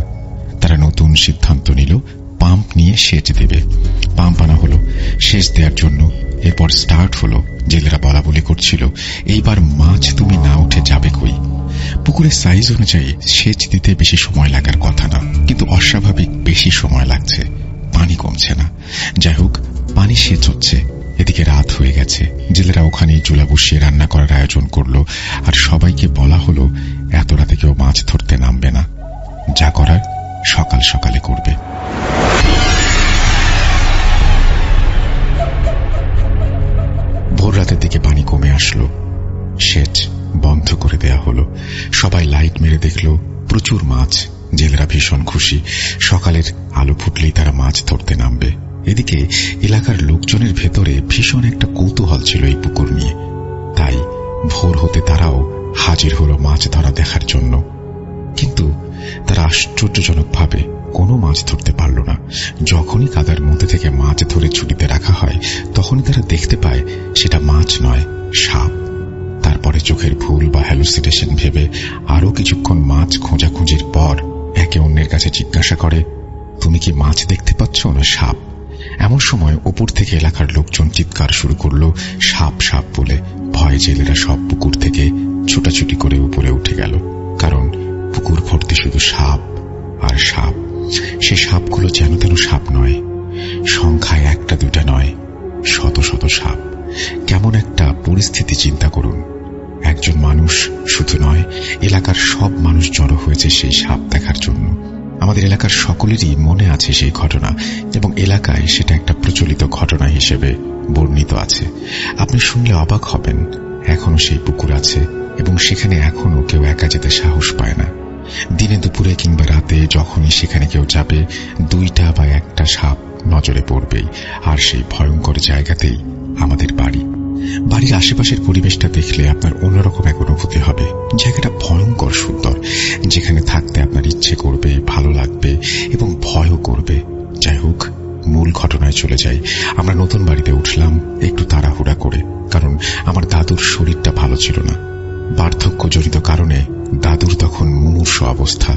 তারা নতুন সিদ্ধান্ত নিল, পাম্প নিয়ে সেচ দেবে। পাম্প আনা হলো সেচ দেওয়ার জন্য। এরপর স্টার্ট হলো। জেলেরা বলা বলি করছিল, এইবার মাছ তুমি না উঠে যাবে কই? পুকুরের সাইজ অনুযায়ী সেচ দিতে বেশি সময় লাগার কথা না, কিন্তু অস্বাভাবিক বেশি সময় লাগছে। পানি কমছে না। যাই হোক, পানি সেচ হচ্ছে। এদিকে রাত হয়ে গেছে। জেলেরা ওখানেই চুলা বসিয়ে রান্না করার আয়োজন করলো। আর সবাইকে বলা হলো, এত রাতে কেউ মাছ ধরতে নামবে না, যা করার সকাল সকালে করবে। ভোর রাতের দিকে পানি কমে আসলো। সেচ বন্ধ করে দেয়া হলো। সবাই লাইট মেরে দেখল প্রচুর মাছ। জেলেরা ভীষণ খুশি। সকালের আলো ফুটলেই তারা মাছ ধরতে নামবে। এদিকে এলাকার লোকজনের ভেতরে ভীষণ একটা কৌতূহল ছিল এই পুকুর নিয়ে। তাই ভোর হতে তারাও হাজির হলো মাছ ধরা দেখার জন্য। কিন্তু তারা আশ্চর্যজনকভাবে কোনো মাছ ধরতে পারল না। যখনই কাদার মধ্যে থেকে মাছ ধরে ছুটিতে রাখা হয়, তখনই তারা দেখতে পায় সেটা মাছ নয়, সাপ। তারপরে চোখের ভুল বা হ্যালুসিনেশন ভেবে আরো কিছুক্ষণ মাছ খোঁজাখুঁজির পর একে অন্যের কাছে জিজ্ঞাসা করে, তুমি কি মাছ দেখতে পাচ্ছ না সাপ? এমন সময় ওপর থেকে এলাকার লোকজন চিৎকার শুরু করলো, সাপ সাপ বলে। ভয়ে জেলেরা সব পুকুর থেকে ছুটাছুটি করে উপরে উঠে গেল, কারণ পুকুর ভর্তি শুধু সাপ আর সাপ। সে সাপগুলো যেন তেন সাপ নয়, সংখ্যায় 1-2টা নয়, শত শত সাপ। কেমন একটা পরিস্থিতি চিন্তা করুন। একজন মানুষ শুধু নয়, এলাকার সব মানুষ জড়ো হয়েছে সেই সাপ দেখার জন্য। আমাদের এলাকার সকলেরই মনে আছে সেই ঘটনা, এবং এলাকায় সেটা একটা প্রচলিত ঘটনা হিসেবে বর্ণিত আছে। আপনি শুনলে অবাক হবেন, এখনো সেই পুকুর আছে এবং সেখানে এখনো কেউ একা যেতে সাহস পায় না। দিনে দুপুরে কিংবা রাতে যখনই সেখানে কেউ যাবে, 2টা বা 1টা সাপ নজরে পড়বেই। আর সেই ভয়ঙ্কর জায়গাতেই আমাদের বাড়ি। বাড়ির আশেপাশের পরিবেশটা দেখলে আপনার অন্যরকম এক অনুভূতি হবে। জায়গাটা ভয়ঙ্কর সুন্দর, যেখানে থাকতে আপনার ইচ্ছে করবে, ভালো লাগবে এবং ভয়ও করবে। যাই হোক, মূল ঘটনায় চলে যাই। আমরা নতুন বাড়িতে উঠলাম একটু তাড়াহুড়া করে, কারণ আমার দাদুর শরীরটা ভালো ছিল না। বার্ধক্যজনিত কারণে দাদুর তখন মুমূর্ষু অবস্থা।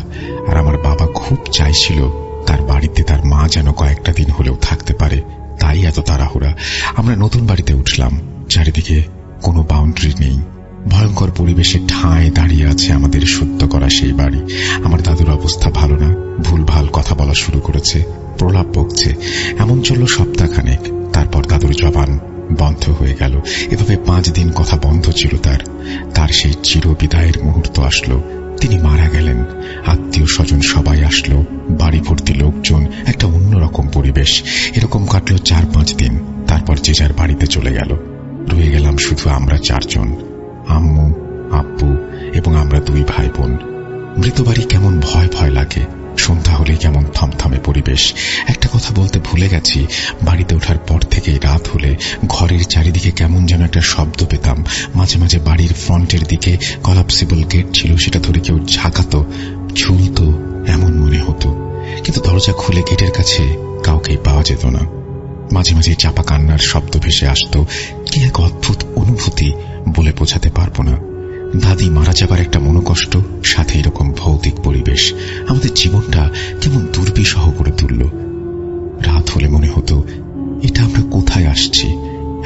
আর আমার বাবা খুব চাইছিল তার বাড়িতে তার মা যেন কয়েকটা দিন হলেও থাকতে পারে, তাই এত তাড়াহুড়া। আমরা নতুন বাড়িতে উঠলাম। চারিদিকে কোনো বাউন্ডারি নেই, ভয়ঙ্কর পরিবেশে ঠায় দাঁড়িয়ে আছে আমাদের সত্য করা সেই বাড়ি। আমার দাদুর অবস্থা ভালো না, ভুলভাল কথা বলা শুরু করেছে, প্রলাপ বকছে। এমন চলল সপ্তাহখানেক। তারপর দাদুর জবান বন্ধ হয়ে গেল। এভাবে 5 দিন কথা বন্ধ ছিল তার সেই চিরবিদায়ের মুহূর্ত আসলো। তিনি মারা গেলেন। আত্মীয় স্বজন সবাই আসলো, বাড়ি ভর্তি লোকজন, একটা অন্যরকম পরিবেশ। এরকম কাটলো 4-5 দিন। তারপর যে যার বাড়িতে চলে গেল। রয়ে গেলাম শুধু আমরা 4 জন, আম্মু, আব্বু এবং আমরা 2 ভাই বোন। মৃত বাড়ি কেমন ভয় ভয় লাগে। সন্ধ্যা হলে কেমন থমথমে পরিবেশ। একটা কথা বলতে ভুলে গেছি, বাড়িতে ওঠার পর থেকেই রাত হলে ঘরের চারিদিকে কেমন যেন একটা শব্দ পেতাম। মাঝে মাঝে বাড়ির ফ্রন্টের দিকে কলাপসিবল গেট ছিল, সেটা ধরে কেউ ঝাঁকাতো, ঝুলতো এমন মনে হতো। কিন্তু দরজা খুলে গেটের কাছে কাউকেই পাওয়া যেত না। মাঝে মাঝে চাপা কান্নার শব্দ ভেসে আসতো। কি এক অদ্ভুত অনুভূতি, বলে বোঝাতে পারবো না। দাদি মারা যাবার একটা মনোকষ্ট, সাথে এরকম ভৌতিক পরিবেশ আমাদের জীবনটা কেমন দুর্বিষহ করে তুলল। রাত হলে মনে হতো, এটা আমরা কোথায় আসছি?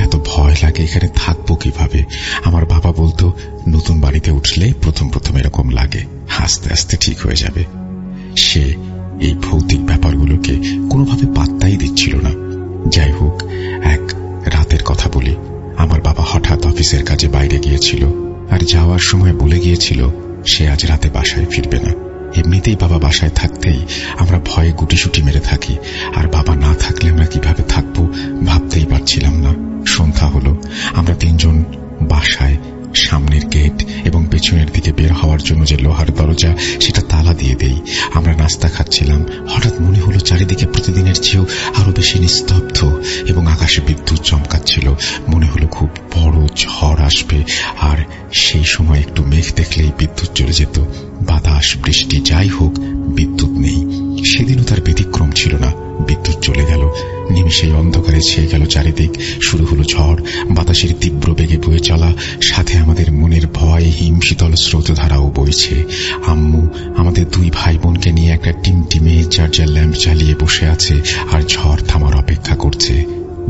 এত ভয় লাগে, এখানে থাকবো কিভাবে? আমার বাবা বলতো, নতুন বাড়িতে উঠলে প্রথম এরকম লাগে, আস্তে আস্তে ঠিক হয়ে যাবে। সে এই ভৌতিক ব্যাপারগুলোকে কোনোভাবে পাত্তাই দিচ্ছিল না। যাই হোক, এক রাতের কথা বলি। আমার বাবা হঠাৎ অফিসের কাজে বাইরে গিয়েছিল, আর যাওয়ার সময় বলে গিয়েছিল সে আজ রাতে বাসায় ফিরবে না। এমনিতেই বাবা বাসায় থাকতেই আমরা ভয়ে গুটিসুটি মেরে থাকি, আর বাবা না থাকলে আমরা কিভাবে থাকবো ভাবতেই পারছিলাম না। সন্ধ্যা হলো, আমরা 3 জন বাসায়। সামনের গেট এবং পেছনের দিকে বের হওয়ার জন্য যে লোহার দরজা, সেটা তালা দিয়ে দেই। আমরা নাস্তা খাচ্ছিলাম। হঠাৎ মনে হলো চারিদিকে প্রতিদিনের চেয়েও আরো বেশি নিস্তব্ধ, এবং আকাশে বিদ্যুৎ চমকাচ্ছিল। মনে হলো খুব বড় ঝড় আসবে, আর সেই সময় একটু মেঘ দেখলেই বিদ্যুৎ চলে যেত। বাতাস, বৃষ্টি যাই হোক, বিদ্যুৎ নেই। সেদিনও তার ব্যতিক্রম ছিল না। বিদ্যুৎ চলে গেল, নিমিষেই অন্ধকারে ছেয়ে গেল চারিদিক। শুরু হলো ঝড়, বাতাসের তীব্র বেগে বয়ে চলা, সাথে আমাদের মনের ভয় হিমশীতল স্রোতধারাও বইছে। আম্মু আমাদের 2 ভাই বোনকে নিয়ে একটা টিমটিমে চার্জার ল্যাম্প চালিয়ে বসে আছে, আর ঝড় থামার অপেক্ষা করছে।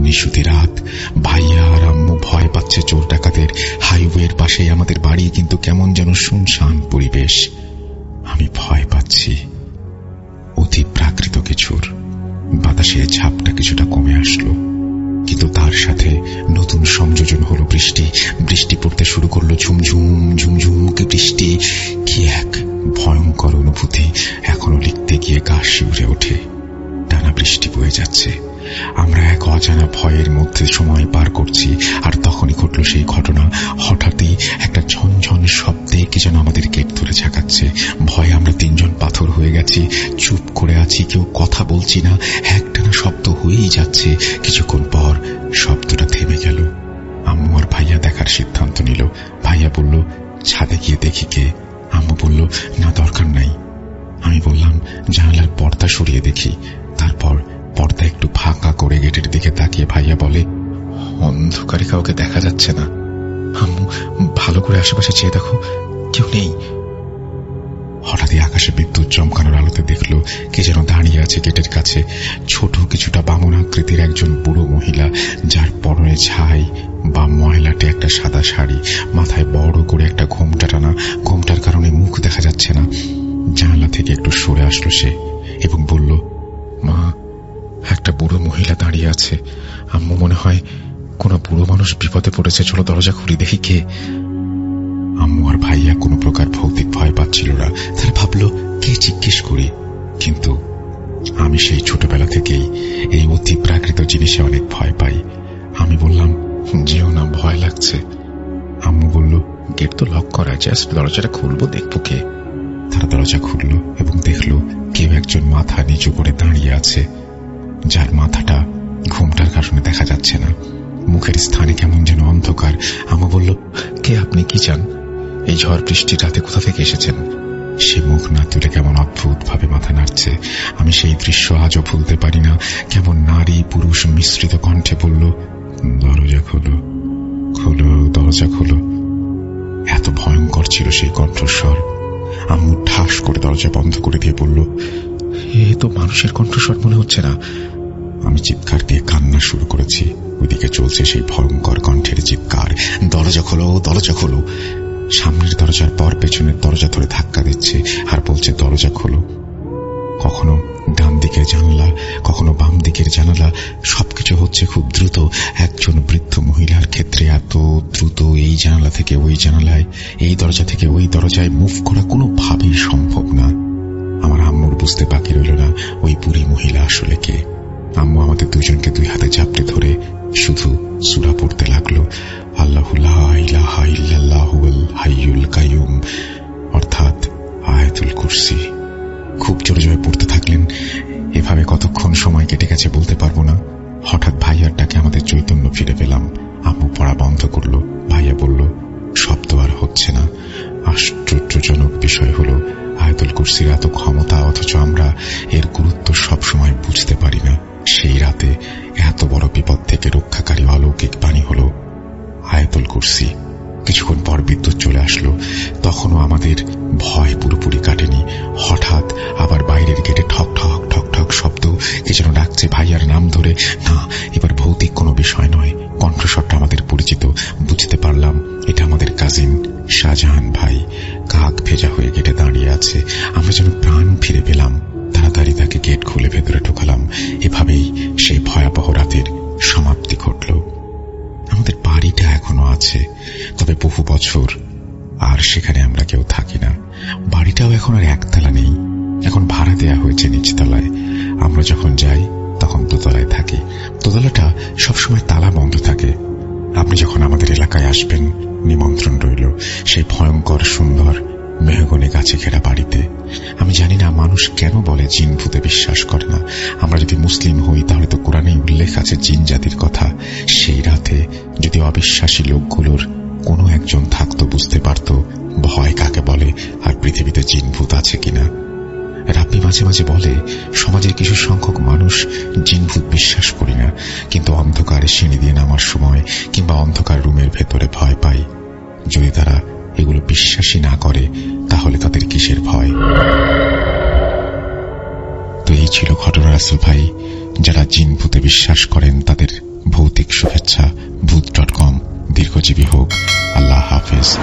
নিশুতি রাত, ভাইয়া আর আম্মু ভয় পাচ্ছে চোর ডাকাতের। হাইওয়ের পাশেই আমাদের বাড়ি, কিন্তু কেমন যেন শুনশান পরিবেশ। আমি ভয় পাচ্ছি অতি প্রাকৃত কিছুর। বাতাসের ঝাপটা কিছুটা কমে আসলো, কিন্তু তার সাথে নতুন সংযোজন হলো বৃষ্টি। বৃষ্টি পড়তে শুরু করলো, ঝুমঝুম ঝুমঝুম বৃষ্টি। কি এক ভয়ঙ্কর অনুভূতি! এখনো লিখতে গিয়ে গা শিউরে ওঠে। টানা বৃষ্টি বয়ে যাচ্ছে, আমরা এক অজানা ভয়ের মধ্যে সময় পার করছি। আর তখনই ঘটল সেই ঘটনা। হঠাৎই একটা ঝনঝন শব্দে কি যেন আমাদের গেট ধরে ঝাঁকাচ্ছে। ভয়ে আমরা 3 জন পাথর হয়ে গেছি, চুপ করে আছি, কেউ কথা বলছি না। একটানা শব্দ হয়েই যাচ্ছে। কিছুক্ষণ পর শব্দটা থেমে গেল। আম্মু আর ভাইয়া দেখার সিদ্ধান্ত নিল। ভাইয়া বলল, ছাদে গিয়ে দেখি কে। আম্মু বলল, না দরকার নাই। আমি বললাম, জানালার পর্দা সরিয়ে দেখি। তারপর পর্দা একটু ফাঁকা করে গেটের দিকে তাকিয়ে ভাইয়া বলে, অন্ধকারে কাউকে দেখা যাচ্ছে না। আম্মু, ভালো করে আশেপাশে চেয়ে দেখো, কেউ নেই। হঠাৎই আকাশে বিদ্যুৎ চমকানোর আলোতে দেখলো কে যেন দাঁড়িয়ে আছে গেটের কাছে। ছোট, কিছুটা বামন আকৃতির একজন বুড়ো মহিলা, যার পরনে ছাই বা ময়লাটে একটা সাদা শাড়ি, মাথায় বড় করে একটা ঘোমটা টানা। ঘোমটার কারণে মুখ দেখা যাচ্ছে না। জানালা থেকে একটু সরে আসলো সে এবং বলল, মা, একটা বুড়ো মহিলা দাঁড়িয়ে আছে। আম্মু, মনে হয় কোনো বুড়ো মানুষ বিপদে পড়েছে, চলো দরজা খুলে দেখি কে। আম্মু আর ভাইয়া কোনো প্রকার ভৌতিক ভয় পাচ্ছিল না। তারা ভাবল কে জিজ্ঞেস করি। কিন্তু আমি সেই ছোটবেলা থেকেই এই অতি প্রাকৃত জিনিসে অনেক ভয় পাই। আমি বললাম, যেও না, ভয় লাগছে। আম্মু বলল, গেট তো লক করা, জাস্ট দরজাটা খুলবো, দেখবো কে। তারা দরজা খুলল এবং দেখল কেউ একজন মাথা নিচু করে দাঁড়িয়ে আছে, যার মাথাটা ঘোমটার কারণে দেখা যাচ্ছে না। মুখের স্থানে কেমন যেন অন্ধকার। আম্মু বলল, কে আপনি, কি চান? এই ঝড় বৃষ্টির রাতে কোথা থেকে এসেছেন? সে মুখ না তুলে কেমন অদ্ভুত ভাবে মাথা নাড়ছে। আমি সেই দৃশ্য আজও ভুলতে পারি না। কেমন নারী পুরুষ মিশ্রিত কণ্ঠে বলল, দরজা খোলো, খোলো, দরজা খোলো। এত ভয়ঙ্কর ছিল সেই কণ্ঠস্বর। আম্মু ঠাস করে দরজা বন্ধ করে দিয়ে বলল, এ তো মানুষের কণ্ঠস্বর মনে হচ্ছে না। আমি চিৎকার দিয়ে কান্না শুরু করেছি। ওই দিকে চলছে সেই ভয়ঙ্কর কণ্ঠের চিৎকার, দরজা খোলো, দরজা খোলো। সামনের দরজার পর পেছনের দরজা ধরে ধাক্কা দিচ্ছে আর বলছে দরজা খোলো। কখনো ডান দিকের জানালা, কখনো বাম দিকের জানালা, সবকিছু হচ্ছে খুব দ্রুত। একজন বৃদ্ধ মহিলার ক্ষেত্রে এত দ্রুত এই জানালা থেকে ওই জানালায়, এই দরজা থেকে ওই দরজায় মুভ করা কোনোভাবেই সম্ভব না। আমার আম্মুর বুঝতে বাকি রইল না ওই বুড়ি মহিলা আসলে কে। আম্মু আমাদের দুজনকে দুই হাতে চাপড়ে ধরে শুধু সূরা পড়তে লাগলো, আল্লাহু লা ইলাহা ইল্লাল্লাহুল হাইয়ুল কাইয়ুম, অর্থাৎ আয়াতুল কুরসি। খুব জোরে জোরে পড়তে থাকলেন। এভাবে কতক্ষণ সময় কেটে গেছে বলতে পারবো না। হঠাৎ ভাইয়ার ডাকে আমাদের চৈতন্য ফিরে পেলাম। আম্মু পড়া বন্ধ করলো। ভাইয়া বলল, শব্দ আর হচ্ছে না। আশ্চর্যজনক বিষয় হলো আয়াতুল কুরসির এত ক্ষমতা, অথচ আমরা এর গুরুত্ব সবসময় বুঝতে পারি না। সেই রাতে এত বড় বিপদ থেকে রক্ষাকারী অলৌকিক বাণী হলো আয়াতুল কুরসি। কিছুক্ষণ পর বিদ্যুৎ চলে আসলো। তখনও আমাদের ভয় পুরোপুরি কাটেনি। হঠাৎ আবার বাইরের গেটে ঠক ঠক ঠক ঠক শব্দ, কে যেন ডাকছে ভাইয়ার নাম ধরে। না, এবার ভৌতিক কোনো বিষয় নয়, কণ্ঠস্বরটা আমাদের পরিচিত। বুঝতে পারলাম এটা আমাদের কাজিন শাহজাহান ভাই। কাক ভেজা হয়ে গেটে দাঁড়িয়ে আছে। আমরা যেন প্রাণ ফিরে পেলাম। তাড়াতাড়ি তাকে গেট খুলে ভেতরে ঢোকালাম। এভাবেই সেই ভয়াবহ রাতের সমাপ্তি ঘটল। আমাদের বাড়িটা এখনো আছে, তবে বহু বছর আর সেখানে আমরা কেউ থাকি না। বাড়িটাও এখন আর একতলা নেই, এখন ভাড়া দেয়া হয়েছে নিচতলায়। আমরা যখন যাই তখন দোতলায় থাকি। দোতলাটা সবসময় তালা বন্ধ থাকে। আপনি যখন আমাদের এলাকায় আসবেন, নিমন্ত্রণ রইল সেই ভয়ঙ্কর সুন্দর মেহগনি গাছে ঘেরা বাড়িতে। আমি জানি না মানুষ কেন বলে জিন ভূতে বিশ্বাস করে না। আমরা যদি মুসলিম হই তাহলে তো কোরআনে উল্লেখ আছে জিন জাতির কথা। সেই রাতে যদি অবিশ্বাসী লোকগুলোর কোনো একজন থাকতো, বুঝতে পারত ভয় কাকে বলে আর পৃথিবীতে জিন ভূত আছে কিনা। রাব্বি মাঝে মাঝে বলে সমাজের কিছু সংখ্যক মানুষ জিন ভূত বিশ্বাস করি না, কিন্তু অন্ধকারে সিঁড়ি দিয়ে নামার সময় কিংবা অন্ধকার রুমের ভেতরে ভয় পাই। যদি তারা এগুলো বিশ্বাসই না করে তাহলে তাদের কিসের ভয়? তো এই ছিল ঘটনা রাসেল ভাই। যারা জিন ভূতে বিশ্বাস করেন তাদের ভৌতিক শুভেচ্ছা। ভূত.com দীর্ঘজীবী হোক। আল্লাহ হাফেজ।